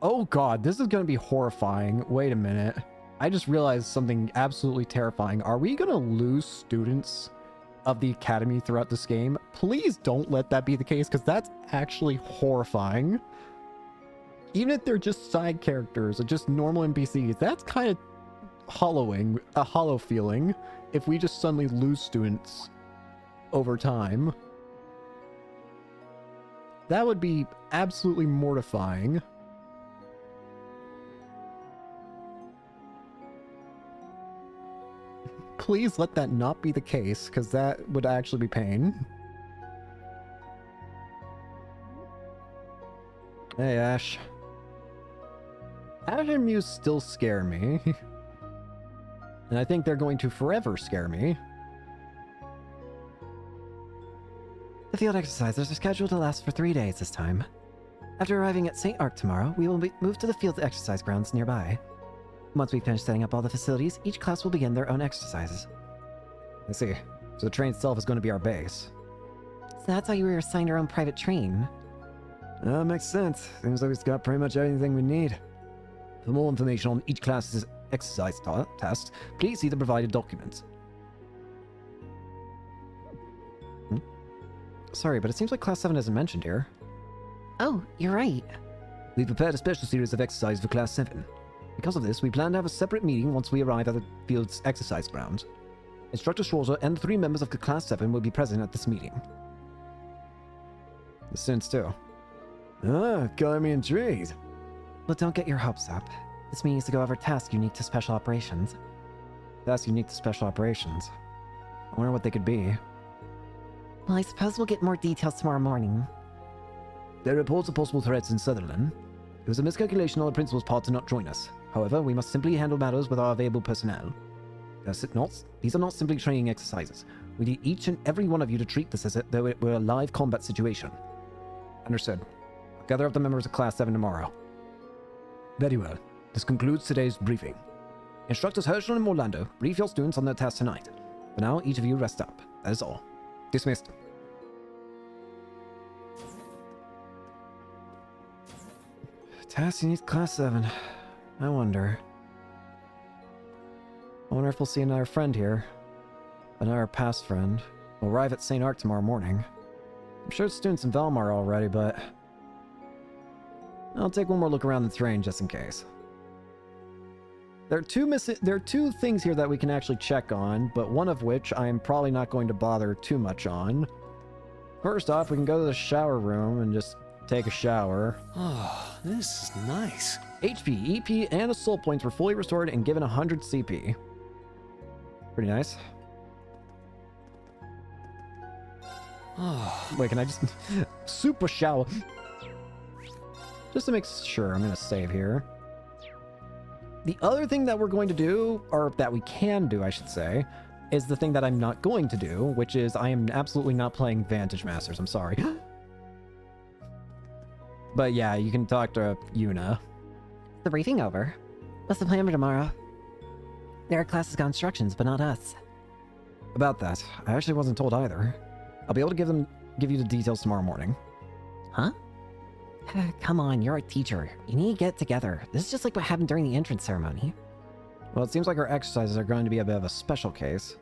Oh god, this is gonna be horrifying. Wait a minute. I just realized something absolutely terrifying. Are we gonna lose students of the academy throughout this game? Please don't let that be the case, because that's actually horrifying. Even if they're just side characters or just normal NPCs, that's kind of hollowing, a hollow feeling if we just suddenly lose students over time. That would be absolutely mortifying. Please let that not be the case, because that would actually be pain. Hey, Ash. Ash and Muse still scare me. And I think they're going to forever scare me. The field exercises are scheduled to last for 3 days this time. After arriving at St. Arc tomorrow, we will move to the field exercise grounds nearby. Once we finish setting up all the facilities, each class will begin their own exercises. I see. So the train itself is going to be our base. So that's how you were assigned our own private train. Makes sense. Seems like we've got pretty much everything we need. For more information on each class's exercise test, please see the provided documents. Sorry, but it seems like Class 7 isn't mentioned here. Oh, you're right. We prepared a special series of exercises for Class 7. Because of this, we plan to have a separate meeting once we arrive at the field's exercise grounds. Instructor Schwarzer and the 3 members of the Class 7 will be present at this meeting. The students too. Got me intrigued. But don't get your hopes up. This meeting is to go over tasks unique to special operations. Tasks unique to special operations. I wonder what they could be. Well, I suppose we'll get more details tomorrow morning. There are reports of possible threats in Sutherland. It was a miscalculation on the principal's part to not join us. However, we must simply handle matters with our available personnel. These are not simply training exercises. We need each and every one of you to treat this as though it were a live combat situation. Understood. I'll gather up the members of Class 7 tomorrow. Very well. This concludes today's briefing. Instructors Herschel and Orlando, brief your students on their tasks tonight. For now, each of you rest up. That is all. Dismissed. Task unique Class 7. I wonder if we'll see another friend here. Another past friend. We'll arrive at St. Arc tomorrow morning. I'm sure students in Velmar are already, but I'll take one more look around the terrain just in case. There are two things here that we can actually check on, but one of which I'm probably not going to bother too much on. First off, we can go to the shower room and just take a shower. Oh, this is nice. HP, EP, and assault points were fully restored and given 100 CP. Pretty nice. Oh. Wait, can I just... Super shower. Just to make sure, I'm going to save here. The other thing that we're going to do, or that we can do, I should say, is the thing that I'm not going to do, which is I am absolutely not playing Vantage Masters. I'm sorry. But yeah, you can talk to Yuna. The briefing over. What's the plan for tomorrow? Their classes got instructions, but not us. About that, I actually wasn't told either. I'll be able to give you the details tomorrow morning. Huh? Come on, you're a teacher. You need to get together. This is just like what happened during the entrance ceremony. Well, it seems like our exercises are going to be a bit of a special case.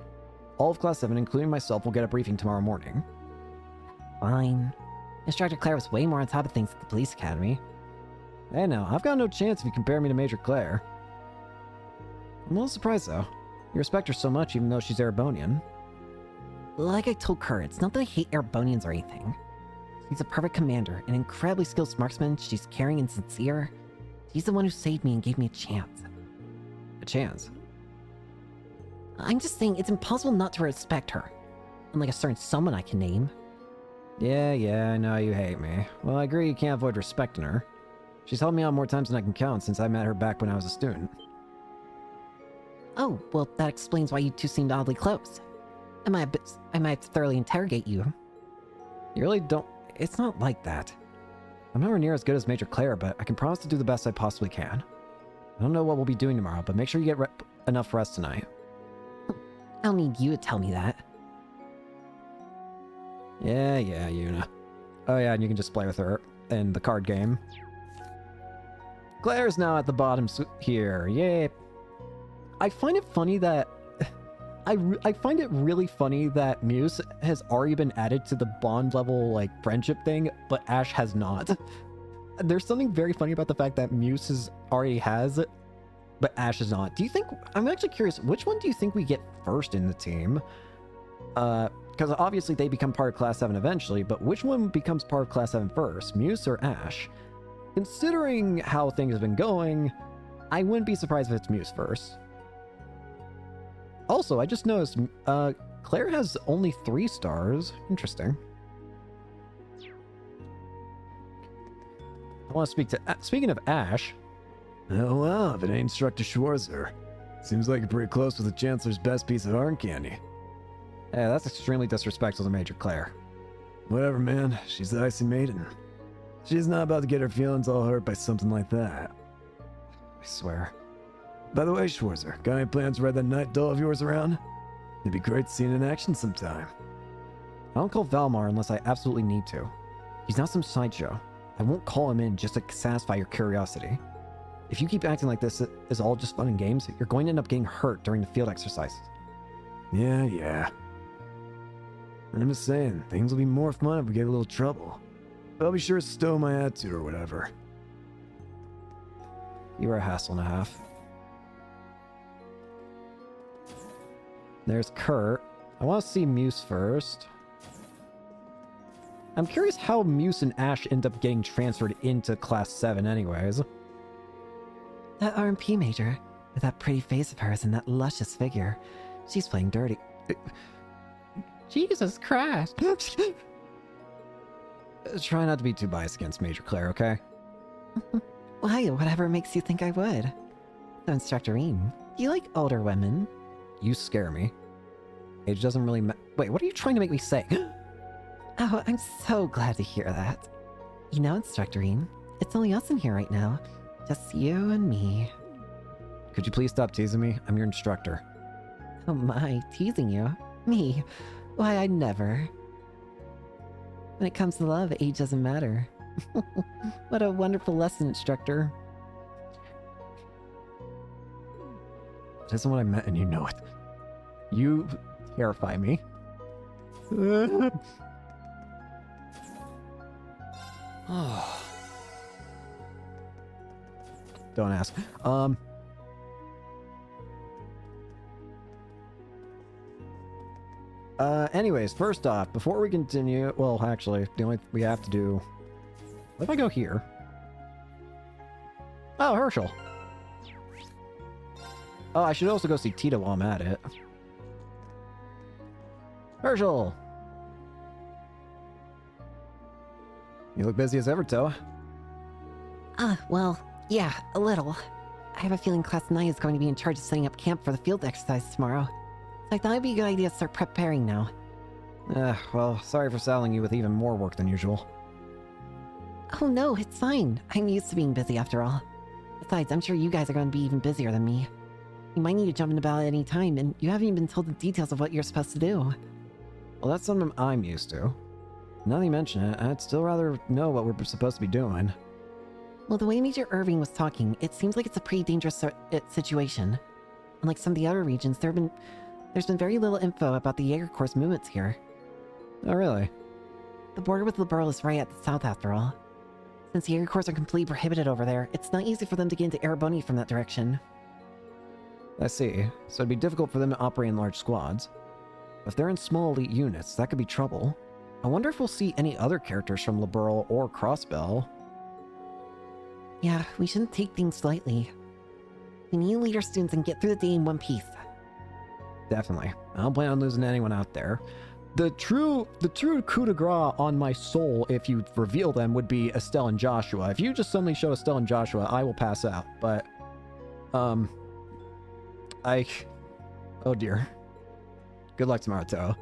All of Class 7, including myself, will get a briefing tomorrow morning. Fine. Instructor Claire was way more on top of things at the police academy. Hey now, I've got no chance if you compare me to Major Claire. I'm a little surprised though. You respect her so much even though she's Erebonian. Like I told Kurt, it's not that I hate Erebonians or anything. She's a perfect commander, an incredibly skilled marksman, she's caring and sincere. She's the one who saved me and gave me a chance. A chance? I'm just saying, it's impossible not to respect her. Unlike a certain someone I can name. Yeah, I know you hate me. Well, I agree you can't avoid respecting her. She's helped me out more times than I can count since I met her back when I was a student. Oh, well, that explains why you two seemed oddly close. I might have to thoroughly interrogate you. You really don't... It's not like that. I'm nowhere near as good as Major Claire, but I can promise to do the best I possibly can. I don't know what we'll be doing tomorrow, but make sure you get enough rest tonight. I don't need you to tell me that. Yeah, Yuna. Oh yeah, and you can just play with her in the card game. Claire's now at the bottom here. Yay. I find it funny that... I find it really funny that Muse has already been added to the bond level, like, friendship thing, but Ash has not. There's something very funny about the fact that Muse already has it, but Ash is not. Do you think... I'm actually curious, which one do you think we get first in the team? Because obviously they become part of Class 7 eventually, but which one becomes part of Class 7 first, Muse or Ash? Considering how things have been going, I wouldn't be surprised if it's Muse first. Also, I just noticed, Claire has only 3 stars. Interesting. I want to speak to... Speaking of Ash... Oh, wow, if it ain't Instructor Schwarzer. Seems like you're pretty close with the Chancellor's best piece of arm candy. Yeah, that's extremely disrespectful to Major Claire. Whatever, man. She's the Icy Maiden. She's not about to get her feelings all hurt by something like that. I swear. By the way, Schwarzer, got any plans to ride that night doll of yours around? It'd be great to see it in action sometime. I don't call Valmar unless I absolutely need to. He's not some sideshow. I won't call him in just to satisfy your curiosity. If you keep acting like this is all just fun and games, you're going to end up getting hurt during the field exercises. Yeah. I'm just saying, things will be more fun if we get a little trouble. But I'll be sure to stow my attitude or whatever. You are a hassle and a half. There's Kurt. I want to see Muse first. I'm curious how Muse and Ash end up getting transferred into Class 7 anyways. That RMP major, with that pretty face of hers and that luscious figure. She's playing dirty. Jesus Christ. Try not to be too biased against Major Claire, okay? Why, whatever makes you think I would. So, Instructor Rean, do you like older women? You scare me. Age doesn't really Wait, what are you trying to make me say? Oh, I'm so glad to hear that. You know, Instructor Rean, it's only us in here right now. Just you and me. Could you please stop teasing me? I'm your instructor. Oh my, teasing you? Me? Why, I'd never. When it comes to love, age doesn't matter. What a wonderful lesson, Instructor. That isn't what I meant, and you know it. You terrify me. Don't ask. Anyways, first off, before we continue, well, actually, the only we have to do... What if I go here? Oh, Herschel. Oh, I should also go see Tita while I'm at it. Herschel! You look busy as ever, Toa. Well, yeah, a little. I have a feeling Class 9 is going to be in charge of setting up camp for the field exercise tomorrow. So I thought it'd be a good idea to start preparing now. Well, sorry for saddling you with even more work than usual. Oh no, it's fine. I'm used to being busy after all. Besides, I'm sure you guys are going to be even busier than me. You might need to jump in the battle at any time, and you haven't even been told the details of what you're supposed to do. Well, that's something I'm used to. Now that you mention it, I'd still rather know what we're supposed to be doing. Well, the way Major Irving was talking, it seems like it's a pretty dangerous situation. Unlike some of the other regions, there's been very little info about the Jaeger Corps' movements here. Oh, really? The border with Liberl is right at the south, after all. Since Jaeger Corps are completely prohibited over there, it's not easy for them to get into Ereboni from that direction. I see. So it'd be difficult for them to operate in large squads. If they're in small elite units, that could be trouble. I wonder if we'll see any other characters from Liberl or Crossbell. Yeah, we shouldn't take things lightly. We need to lead our students and get through the day in one piece. Definitely. I don't plan on losing anyone out there. The true coup de grace on my soul, if you reveal them, would be Estelle and Joshua. If you just suddenly show Estelle and Joshua, I will pass out. But, oh dear. Good luck tomorrow, Toa.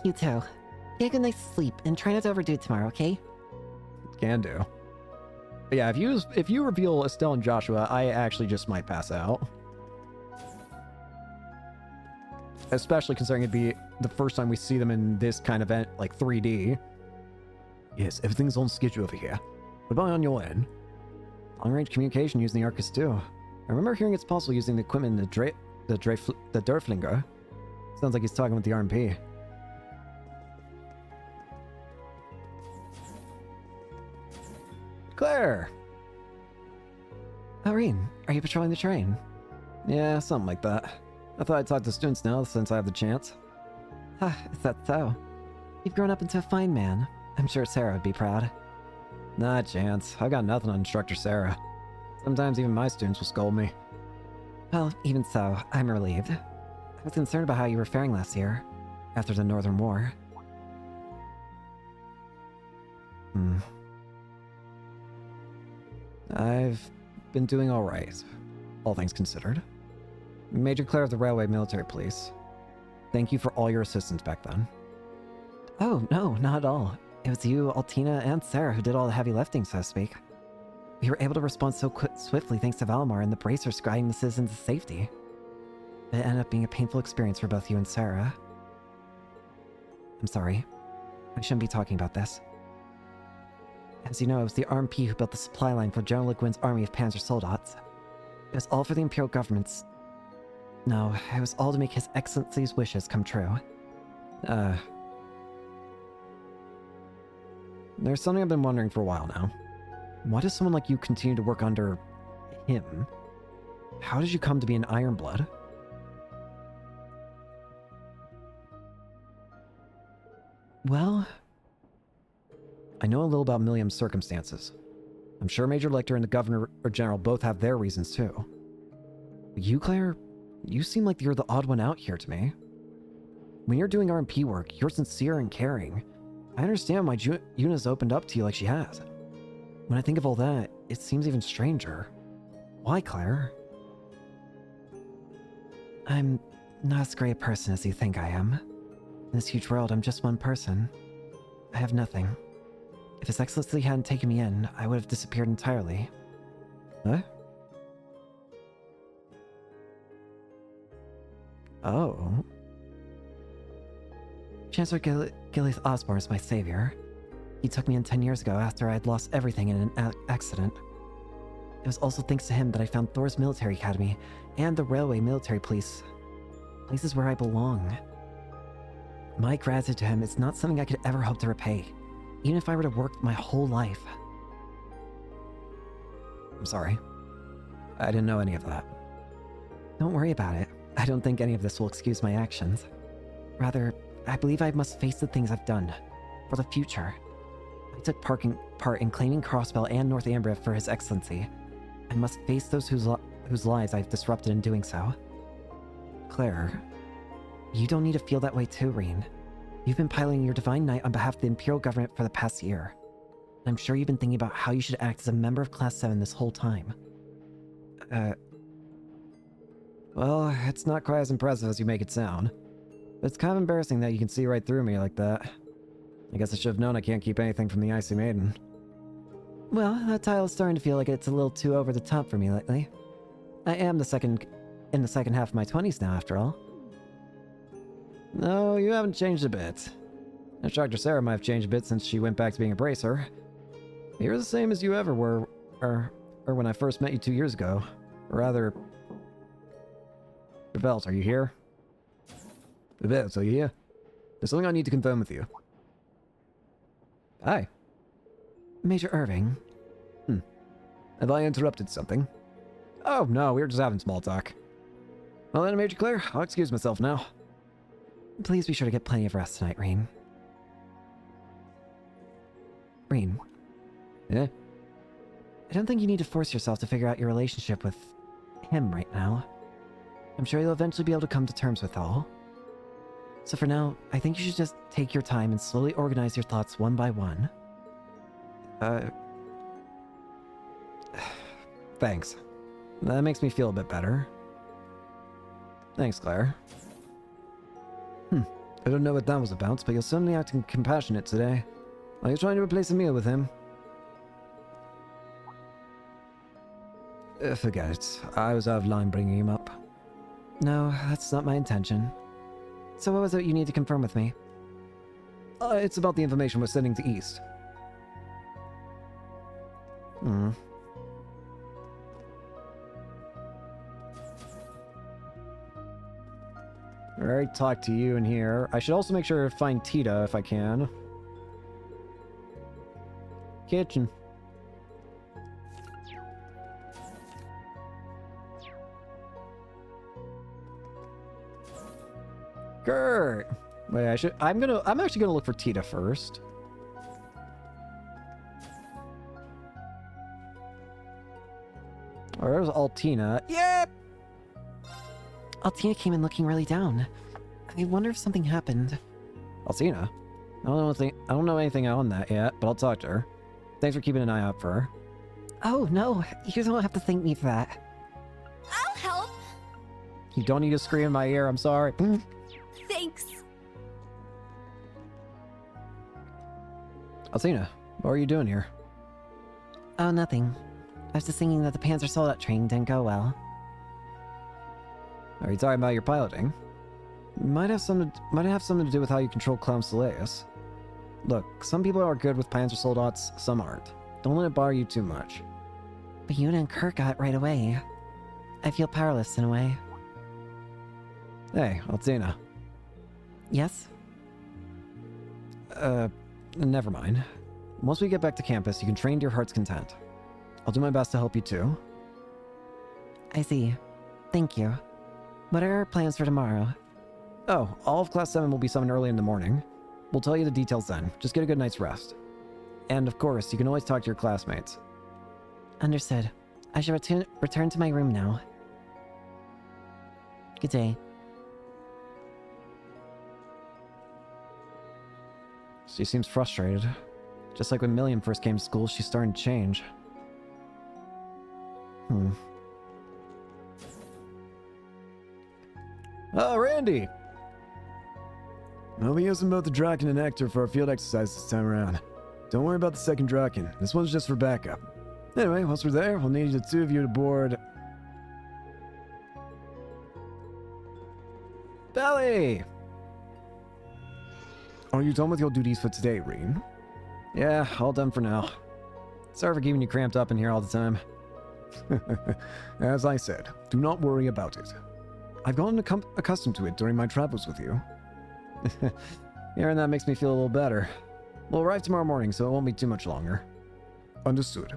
You too. Get a good night's sleep and try not to overdo it tomorrow, okay? Can do. But yeah, if you reveal Estelle and Joshua, I actually just might pass out. Especially considering it'd be the first time we see them in this kind of event, like 3D. Yes, everything's on schedule over here. What about on your end? Long-range communication using the Arcus too. I remember hearing it's possible using the equipment in the Derflinger. Sounds like he's talking with the RMP. Claire! Irene, are you patrolling the train? Yeah, something like that. I thought I'd talk to students now since I have the chance. Is that so? You've grown up into a fine man. I'm sure Sarah would be proud. Not a chance. I got nothing on Instructor Sarah. Sometimes even my students will scold me. Well, even so, I'm relieved. I was concerned about how you were faring last year, after the Northern War. I've been doing alright, all things considered. Major Claire of the Railway Military Police. Thank you for all your assistance back then. Oh, no, not at all. It was you, Altina, and Sarah who did all the heavy lifting, so to speak. We were able to respond so swiftly thanks to Valimar and the bracers guiding the citizens to safety. It ended up being a painful experience for both you and Sarah. I'm sorry. I shouldn't be talking about this. As you know, it was the RMP who built the supply line for General Le Guin's army of Panzer Soldats. It was all for the Imperial government's... No, it was all to make His Excellency's wishes come true. There's something I've been wondering for a while now. Why does someone like you continue to work under... him? How did you come to be an Ironblood? Well... I know a little about Milliam's circumstances. I'm sure Major Lecter and the Governor or General both have their reasons too. But you, Claire, you seem like you're the odd one out here to me. When you're doing RMP work, you're sincere and caring. I understand why Yuna's opened up to you like she has. When I think of all that, it seems even stranger. Why, Claire? I'm not as great a person as you think I am. In this huge world, I'm just one person. I have nothing. If His Excellency hadn't taken me in, I would have disappeared entirely. Huh? Oh. Chancellor Gilith Osborne is my savior. He took me in 10 years ago after I had lost everything in an accident. It was also thanks to him that I found Thor's Military Academy and the Railway Military Police. Places where I belong. My gratitude to him is not something I could ever hope to repay, even if I were to work my whole life. I'm sorry. I didn't know any of that. Don't worry about it. I don't think any of this will excuse my actions. Rather, I believe I must face the things I've done. For the future. I took part in claiming Crossbell and North Ambria for His Excellency. I must face those whose lives I've disrupted in doing so. Claire, you don't need to feel that way too, Reen. You've been piloting your Divine Knight on behalf of the Imperial Government for the past year. And I'm sure you've been thinking about how you should act as a member of Class 7 this whole time. Well, it's not quite as impressive as you make it sound. But it's kind of embarrassing that you can see right through me like that. I guess I should have known I can't keep anything from the Icy Maiden. Well, that title is starting to feel like it's a little too over the top for me lately. I am in the second half of my 20s now, after all. No, you haven't changed a bit. Instructor Sarah might have changed a bit since she went back to being a bracer. You're the same as you ever were, or when I first met you 2 years ago. Or rather... Rebels, are you here? Rebels, are you here? There's something I need to confirm with you. Hi. Major Irving. Have I interrupted something? Oh, no, we were just having small talk. Well then, Major Claire, I'll excuse myself now. Please be sure to get plenty of rest tonight, Reen. Reen. Yeah? I don't think you need to force yourself to figure out your relationship with him right now. I'm sure you'll eventually be able to come to terms with all. So for now, I think you should just take your time and slowly organize your thoughts one by one. Thanks. That makes me feel a bit better. Thanks, Claire. I don't know what that was about, but you're certainly acting compassionate today. Are you trying to replace Emil with him? Forget it. I was out of line bringing him up. No, that's not my intention. So what was it you need to confirm with me? It's about the information we're sending to East. I already talked to you in here. I should also make sure to find Tita if I can. Kitchen. Gert! Wait, I'm actually gonna look for Tita first. Oh, there's Altina. Yep! Altina came in looking really down. I wonder if something happened. Altina? I don't know anything on that yet, but I'll talk to her. Thanks for keeping an eye out for her. Oh, no. You don't have to thank me for that. I'll help. You don't need to scream in my ear, I'm sorry. Thanks. Altina, what are you doing here? Oh, nothing. I was just thinking that the Panzer Soldat training didn't go well. Are you talking about your piloting? Might have something to do with how you control Clown Soleus. Look, some people are good with Panzer Soldats, some aren't. Don't let it bother you too much. But Yuna and Kurt got it right away. I feel powerless in a way. Hey, Altina. Yes? Never mind. Once we get back to campus, you can train to your heart's content. I'll do my best to help you too. I see. Thank you. What are our plans for tomorrow? Oh, all of Class 7 will be summoned early in the morning. We'll tell you the details then. Just get a good night's rest. And of course, you can always talk to your classmates. Understood. I should return to my room now. Good day. She seems frustrated. Just like when Million first came to school, she's starting to change. Oh, Randy! I'll be using both the Draken and Hector for our field exercise this time around. Don't worry about the second Draken. This one's just for backup. Anyway, once we're there, we'll need the two of you to board... Belly! Are you done with your duties for today, Reen? Yeah, all done for now. Sorry for keeping you cramped up in here all the time. As I said, do not worry about it. I've gotten accustomed to it during my travels with you. Hearing that makes me feel a little better. We'll arrive tomorrow morning, so it won't be too much longer. Understood.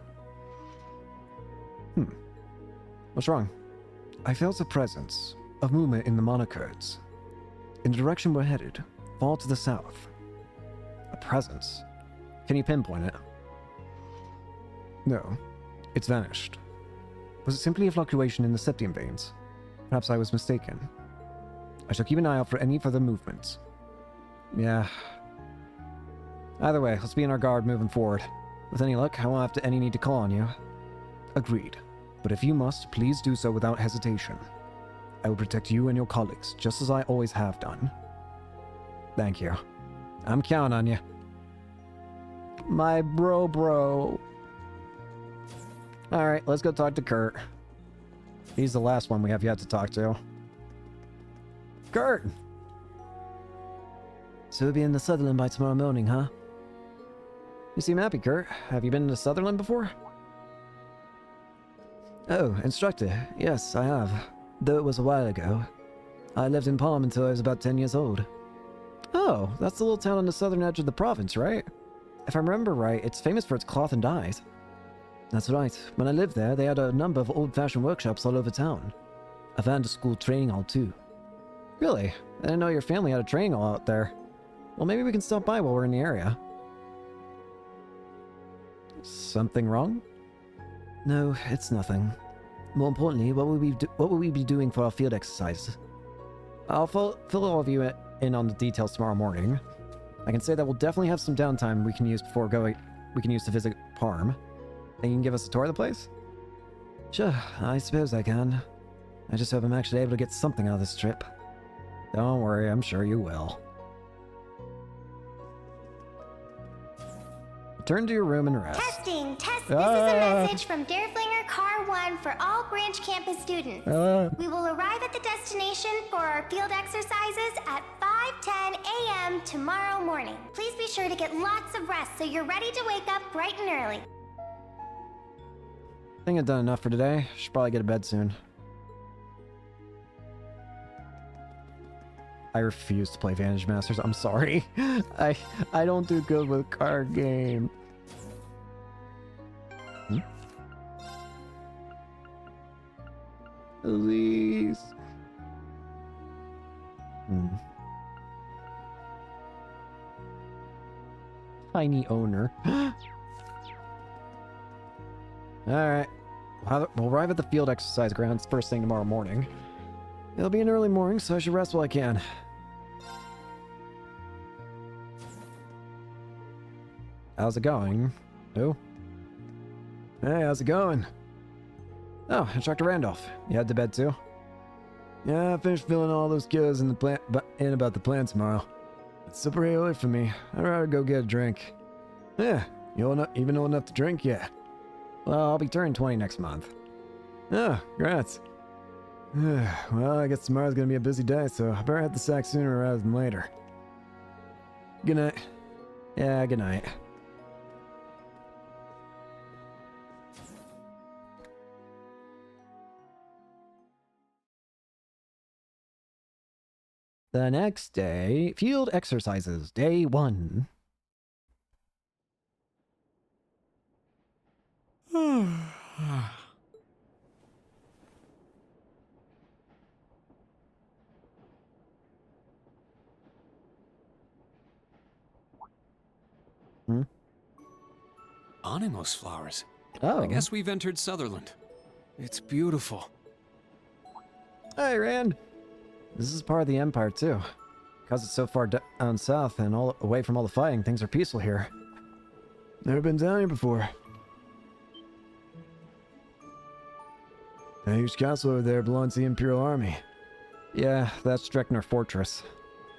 What's wrong? I felt a presence of movement in the monocodes. In the direction we're headed, far to the south. A presence? Can you pinpoint it? No, it's vanished. Was it simply a fluctuation in the septium veins? Perhaps I was mistaken. I shall keep an eye out for any further movements. Yeah. Either way, let's be on our guard moving forward. With any luck, I won't have any need to call on you. Agreed. But if you must, please do so without hesitation. I will protect you and your colleagues, just as I always have done. Thank you. I'm counting on you. My bro. Alright, let's go talk to Kurt. He's the last one we have yet to talk to. Kurt! So we'll be in the Sutherland by tomorrow morning, huh? You seem happy, Kurt. Have you been to Sutherland before? Oh, instructor. Yes, I have. Though it was a while ago. I lived in Palm until I was about 10 years old. Oh, that's the little town on the southern edge of the province, right? If I remember right, it's famous for its cloth and dyes. That's right. When I lived there, they had a number of old-fashioned workshops all over town. A Vanderschool training hall, too. Really? I didn't know your family had a training hall out there. Well, maybe we can stop by while we're in the area. Something wrong? No, it's nothing. More importantly, what will we be doing for our field exercise? I'll fill all of you in on the details tomorrow morning. I can say that we'll definitely have some downtime we can use to visit Parm. Think you can give us a tour of the place? Sure, I suppose I can. I just hope I'm actually able to get something out of this trip. Don't worry, I'm sure you will. Return to your room and rest. Testing! This is a message from Derflinger Car 1 for all branch campus students. We will arrive at the destination for our field exercises at 5:10 a.m. tomorrow morning. Please be sure to get lots of rest so you're ready to wake up bright and early. I think I've done enough for today. Should probably get to bed soon. I refuse to play Vantage Masters. I'm sorry. I don't do good with card game. Please. Tiny owner. Alright. We'll arrive at the field exercise grounds first thing tomorrow morning. It'll be an early morning, so I should rest while I can. How's it going? Who? Hey, how's it going? Oh, Instructor Randolph. You head to bed too? Yeah, I finished filling all those kiddos in about the plan tomorrow. It's super early for me. I'd rather go get a drink. Yeah, you even old enough to drink yet? Well, I'll be turning 20 next month. Oh, congrats. Well, I guess tomorrow's gonna be a busy day, so I better hit the sack sooner rather than later. Good night. Yeah, good night. The next day, field exercises, day 1. Animos flowers. Oh. I guess we've entered Sutherland. It's beautiful. Hey, Rand. This is part of the Empire, too. Because it's so far down south and all away from all the fighting, things are peaceful here. Never been down here before. A huge castle over there belongs to the Imperial Army. Yeah, that's Streckner Fortress.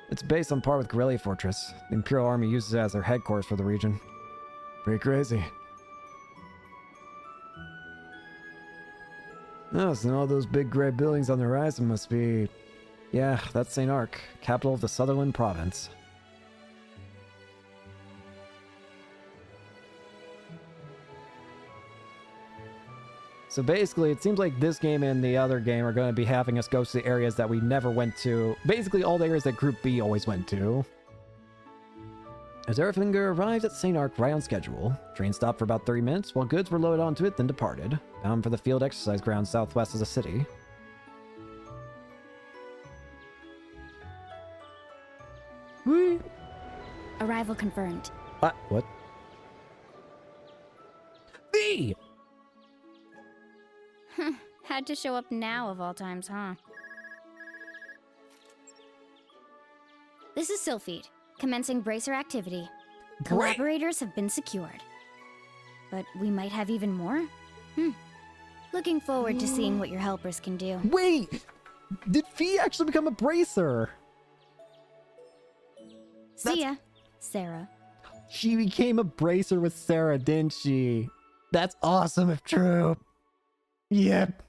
It's based on par with Corellia Fortress. The Imperial Army uses it as their headquarters for the region. Pretty crazy. Oh, so all those big gray buildings on the horizon must be... Yeah, that's St. Arc, capital of the Sutherland province. So basically, it seems like this game and the other game are going to be having us go to the areas that we never went to. Basically, all the areas that Group B always went to. As Erfinger arrived at St. Arc right on schedule, train stopped for about 30 minutes while goods were loaded onto it, then departed, bound for the field exercise ground southwest of the city. Whee! Arrival confirmed. What? B! Had to show up now of all times, huh? This is Sylphid, commencing bracer activity. Collaborators have been secured. But we might have even more? Looking forward to seeing what your helpers can do. Wait! Did Fee actually become a bracer? See ya, Sarah. She became a bracer with Sarah, didn't she? That's awesome if true. Yep.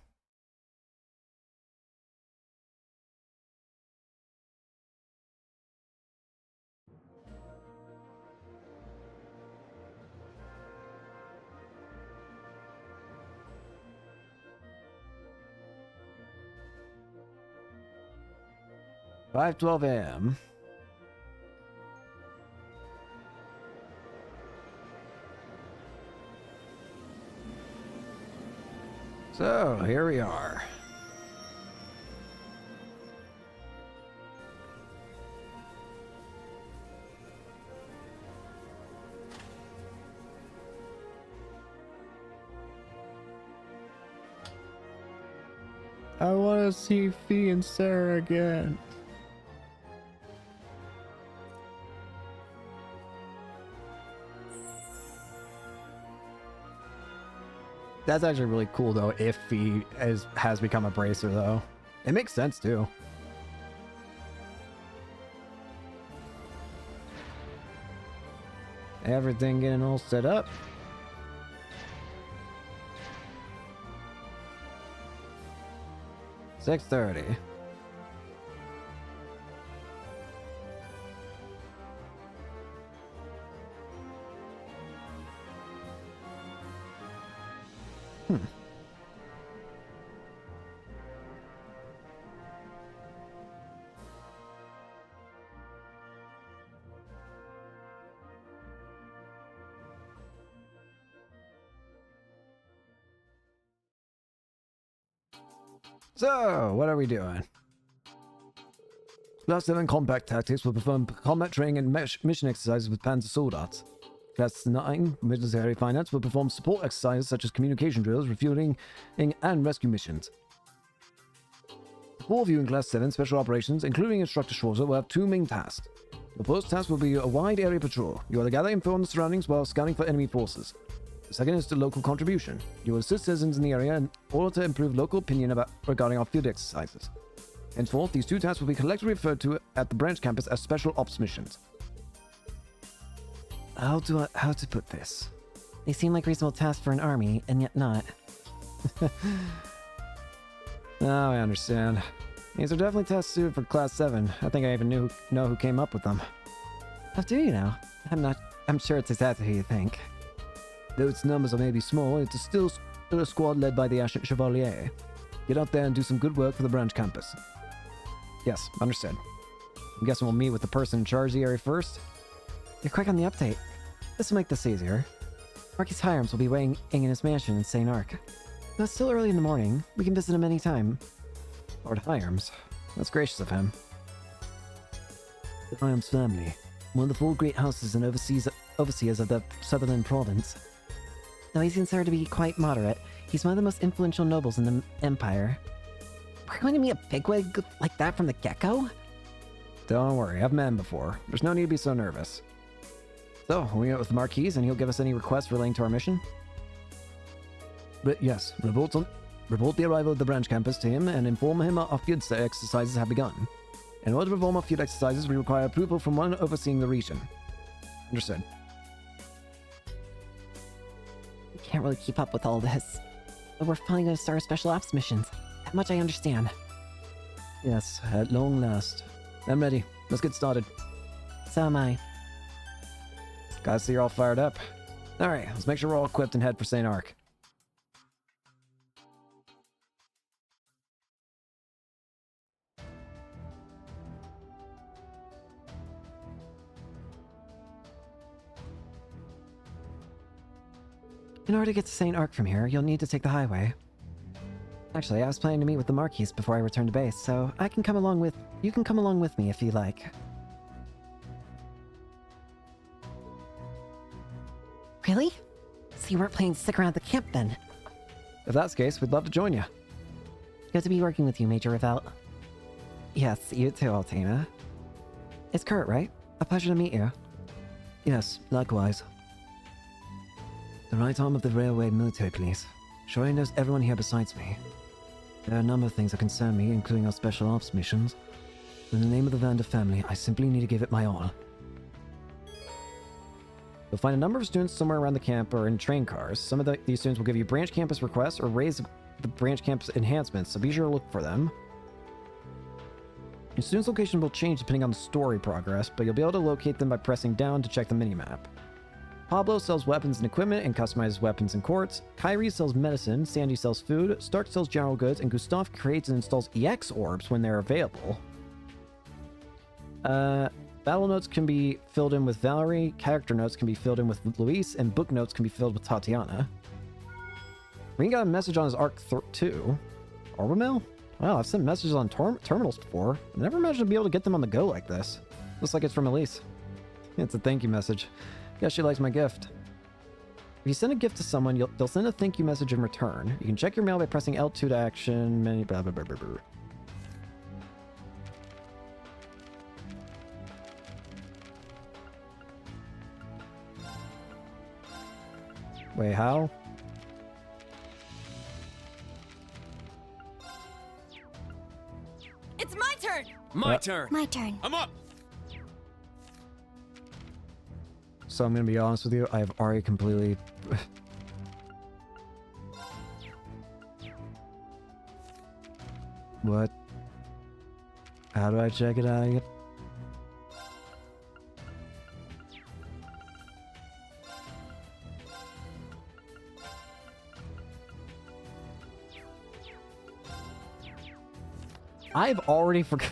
$5:12 a.m. So, here we are. I want to see Fee and Sarah again. That's actually really cool, though, if he has become a bracer, though. It makes sense, too. Everything getting all set up. $6:30. So, what are we doing? Class 7 combat tactics will perform combat training and mission exercises with Panzer soldiers. Class 9 military finance will perform support exercises such as communication drills, refueling, and rescue missions. The 4 of you in Class 7 special operations, including Instructor Schwarzer, will have 2 main tasks. The first task will be a wide area patrol. You are to gather info on the surroundings while scouting for enemy forces. The second is the local contribution. You will assist citizens in the area in order to improve local opinion regarding our field exercises. Henceforth, these 2 tasks will be collectively referred to at the branch campus as special ops missions. How to put this? They seem like reasonable tasks for an army, and yet not. Now I understand. These are definitely tests suited for Class 7. I think I even know who came up with them. How do you know? I'm sure it's exactly who you think. Though its numbers are maybe small, it's still a squad led by the Ascent Chevalier. Get out there and do some good work for the branch campus. Yes, understood. I'm guessing we'll meet with the person in charge of the area first? You're quick on the update. This will make this easier. Marquis Hirams will be waiting in his mansion in St. Arc. Though it's still early in the morning, we can visit him anytime. Lord Hirams. That's gracious of him. The Hirams family. One of the 4 great houses and overseers of the Sutherland province. Though he's considered to be quite moderate, he's one of the most influential nobles in the Empire. We're going to meet a bigwig like that from the get-go? Don't worry, I've met him before. There's no need to be so nervous. So, we met with the Marquis and he'll give us any requests relating to our mission? But yes, report the arrival of the branch campus to him and inform him our field exercises have begun. In order to perform our field exercises, we require approval from one overseeing the region. Understood. We can't really keep up with all this. But we're finally going to start our special ops missions. That much I understand. Yes, at long last. I'm ready. Let's get started. So am I. Guys, see you're all fired up. Alright, let's make sure we're all equipped and head for St. Arc. In order to get to St. Arc from here, you'll need to take the highway. Actually, I was planning to meet with the Marquis before I return to base, so you can come along with me if you like. Really? So you weren't planning to stick around at the camp then? If that's the case, we'd love to join you. Good to be working with you, Major Revelt. Yes, you too, Altina. It's Kurt, right? A pleasure to meet you. Yes, likewise. The right arm of the Railway Military Police. Sure he knows everyone here besides me. There are a number of things that concern me, including our special ops missions. In the name of the Vander family, I simply need to give it my all. You'll find a number of students somewhere around the camp or in train cars. Some of these students will give you branch campus requests or raise the branch campus enhancements, so be sure to look for them. Your student's location will change depending on the story progress, but you'll be able to locate them by pressing down to check the minimap. Pablo sells weapons and equipment and customizes weapons and quartz. Kyrie sells medicine, Sandy sells food, Stark sells general goods, and Gustav creates and installs EX orbs when they're available. Battle notes can be filled in with Valerie, character notes can be filled in with Luis, and book notes can be filled with Tatiana. Green got a message on his Arc 2. Orbital Mail? Wow, I've sent messages on terminals before. I never imagined I'd be able to get them on the go like this. Looks like it's from Elise. It's a thank you message. Guess she likes my gift. If you send a gift to someone, they'll send a thank you message in return. You can check your mail by pressing L2 to action, many blah blah blah blah blah. Wait, how? It's my turn! My turn! My turn. I'm up! So I'm gonna be honest with you, I have already completely... What? How do I check it out again? I've already forgot.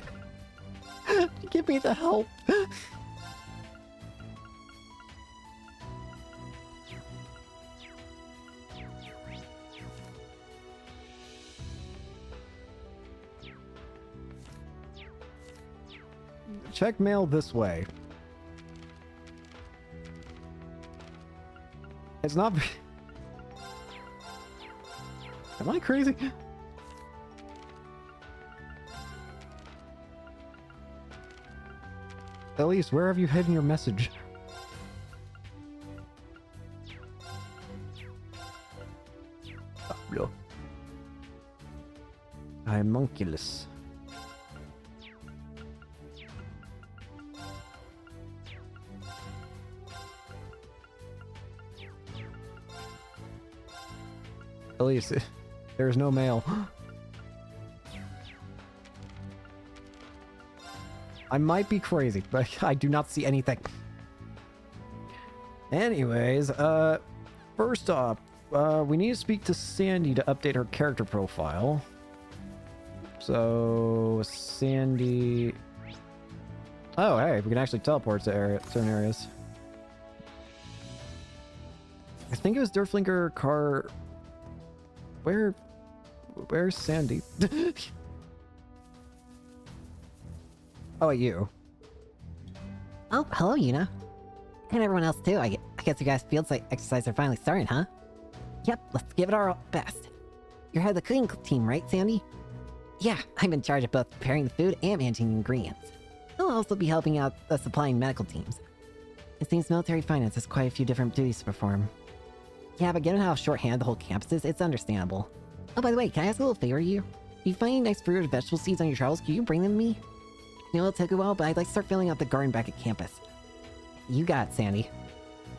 Give me the help. check mail this way. It's not... Am I crazy? Elise, where have you hidden your message? Real. Homunculus. Elise, there's no mail. I might be crazy, but I do not see anything. Anyways, first off, we need to speak to Sandy to update her character profile. So, Sandy... Oh, hey, we can actually teleport to certain areas. I think it was Derflinger car... Where's Sandy? Oh, you. Oh, hello, Yuna. And everyone else, too. I guess you guys' field site exercises are finally starting, huh? Yep, let's give it our best. You're head of the cooking team, right, Sandy? Yeah, I'm in charge of both preparing the food and managing the ingredients. I'll also be helping out the supplying medical teams. It seems military finance has quite a few different duties to perform. Yeah, but given how short-handed the whole campus is, it's understandable. Oh, by the way, can I ask a little favor of you? If you find any nice fruit or vegetable seeds on your travels, can you bring them to me? I know it'll take a while, but I'd like to start filling out the garden back at campus. You got it, Sandy.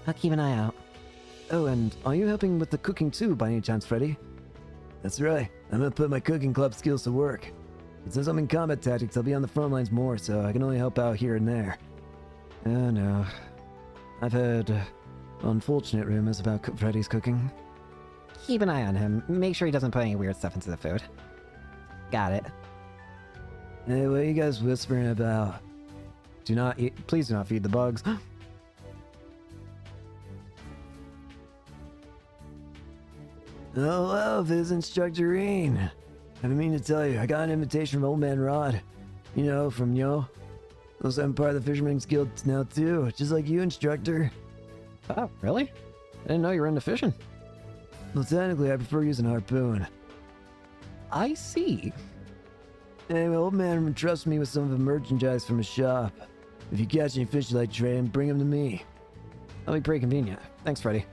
I'll keep an eye out. Oh, and are you helping with the cooking too, by any chance, Freddy? That's right. I'm gonna put my cooking club skills to work. But since I'm in combat tactics, I'll be on the front lines more, so I can only help out here and there. Oh no. I've heard unfortunate rumors about Freddy's cooking. Keep an eye on him. Make sure he doesn't put any weird stuff into the food. Got it. Hey, what are you guys whispering about? Do not eat. Please do not feed the bugs. Oh, well, Viz Instructor Reen. I didn't mean to tell you, I got an invitation from Old Man Rod. You know, from Yo. Also, I'm part of the Fisherman's Guild now, too, just like you, Instructor. Oh, really? I didn't know you were into fishing. Well, technically, I prefer using harpoon. I see. Anyway, Old Man trusts me with some of the merchandise from his shop. If you catch any fish you like trading, bring them to me. That'll be pretty convenient. Thanks, Freddy.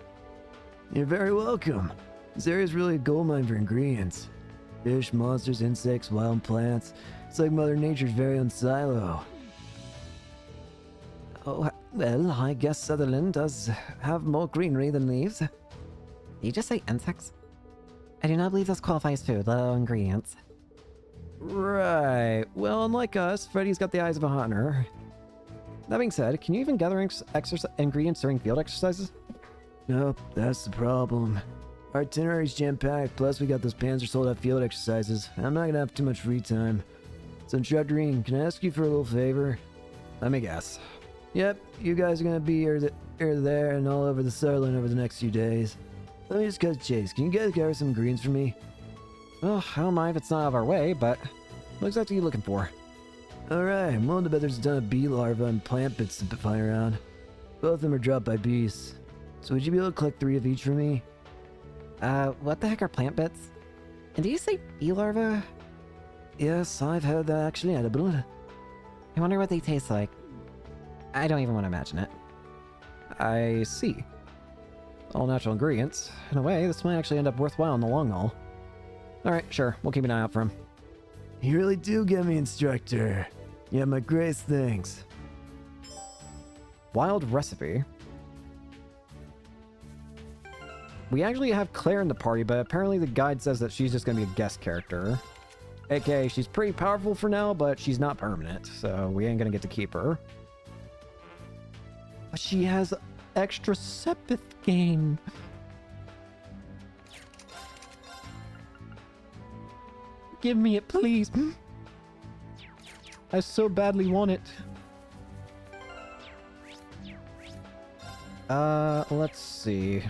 You're very welcome. This area's really a gold mine for ingredients. Fish, monsters, insects, wild plants. It's like Mother Nature's very own silo. Oh, well, I guess Sutherland does have more greenery than leaves. Did you just say insects? I do not believe this qualifies food, let alone ingredients. Right. Well, unlike us, Freddy's got the eyes of a hunter. That being said, can you even gather ingredients during field exercises? Nope, that's the problem. Our itinerary's jam-packed, plus we got those Panzer sold-out field exercises. I'm not gonna have too much free time. So, Instructor Reen, can I ask you for a little favor? Let me guess. Yep, you guys are gonna be here, there, and all over the Sutherland over the next few days. Let me just cut the chase. Can you guys gather some greens for me? Well, I don't mind if it's not out of our way, but what exactly are you looking for? Alright, I'm willing to bet there's a ton of bee larvae and plant bits to find around. Both of them are dropped by bees. So would you be able to collect 3 of each for me? What the heck are plant bits? And did you say bee larvae? Yes, I've heard that actually edible. I wonder what they taste like. I don't even want to imagine it. I see. All natural ingredients. In a way, this might actually end up worthwhile in the long haul. Alright, sure. We'll keep an eye out for him. You really do get me, Instructor. You have my greatest thanks. Wild recipe. We actually have Claire in the party, but apparently the guide says that she's just going to be a guest character. AKA, she's pretty powerful for now, but she's not permanent, so we ain't going to get to keep her. But she has extra Sepith gain. Give me it, please. I so badly want it. Let's see.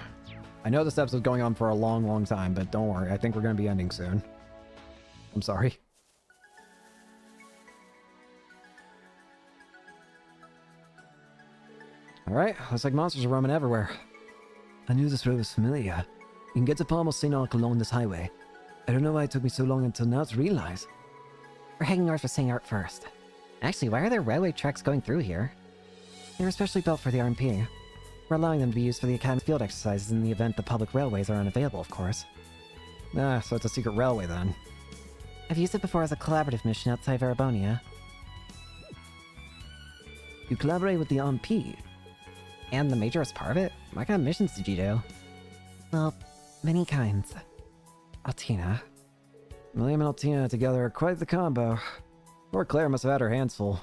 I know this episode's going on for a long, long time, but don't worry. I think we're going to be ending soon. I'm sorry. Alright, looks like monsters are roaming everywhere. I knew this road was familiar. You can get to Palmo St. Arc along this highway. I don't know why it took me so long until now to realize. We're heading north for St. Art first. Actually, why are there railway tracks going through here? They're especially built for the RMP. We're allowing them to be used for the Academy field exercises in the event the public railways are unavailable, of course. Ah, so it's a secret railway then. I've used it before as a collaborative mission outside Varabonia. You collaborate with the RMP? And the Major was part of it? What kind of missions did you do? Well, many kinds. Altina. William and Altina together are quite the combo. Poor Claire must have had her hands full.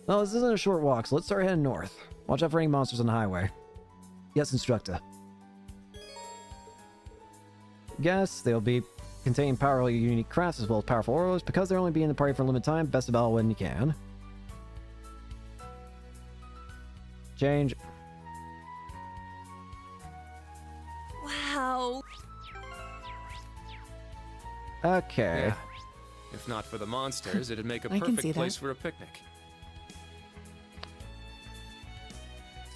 Well, this isn't a short walk, so let's start heading north. Watch out for any monsters on the highway. Yes, Instructor. Guess they'll be containing powerful unique crafts as well as powerful auras. Because they're only being in the party for a limited time, best to battle when you can. Change. Wow. Okay. Yeah. If not for the monsters, it'd make a I can see perfect place that. for a picnic.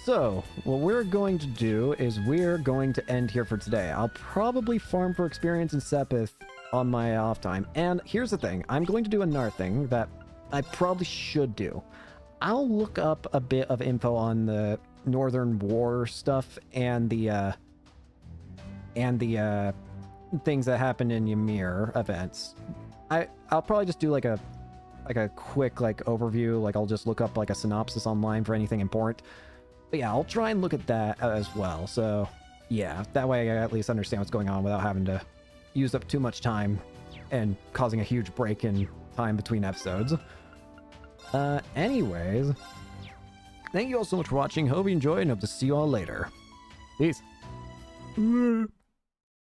So, what we're going to do is we're going to end here for today. I'll probably farm for experience in Sepith on my off time. And here's the thing. I'm going to do another thing that I probably should do. I'll look up a bit of info on the Northern War stuff and the things that happened in Ymir events. I'll probably just do like a quick overview. Like I'll just look up like a synopsis online for anything important. But yeah, I'll try and look at that as well. So yeah, that way I at least understand what's going on without having to use up too much time and causing a huge break in time between episodes. Anyways, thank you all so much for watching. Hope you enjoyed and hope to see you all later. Peace.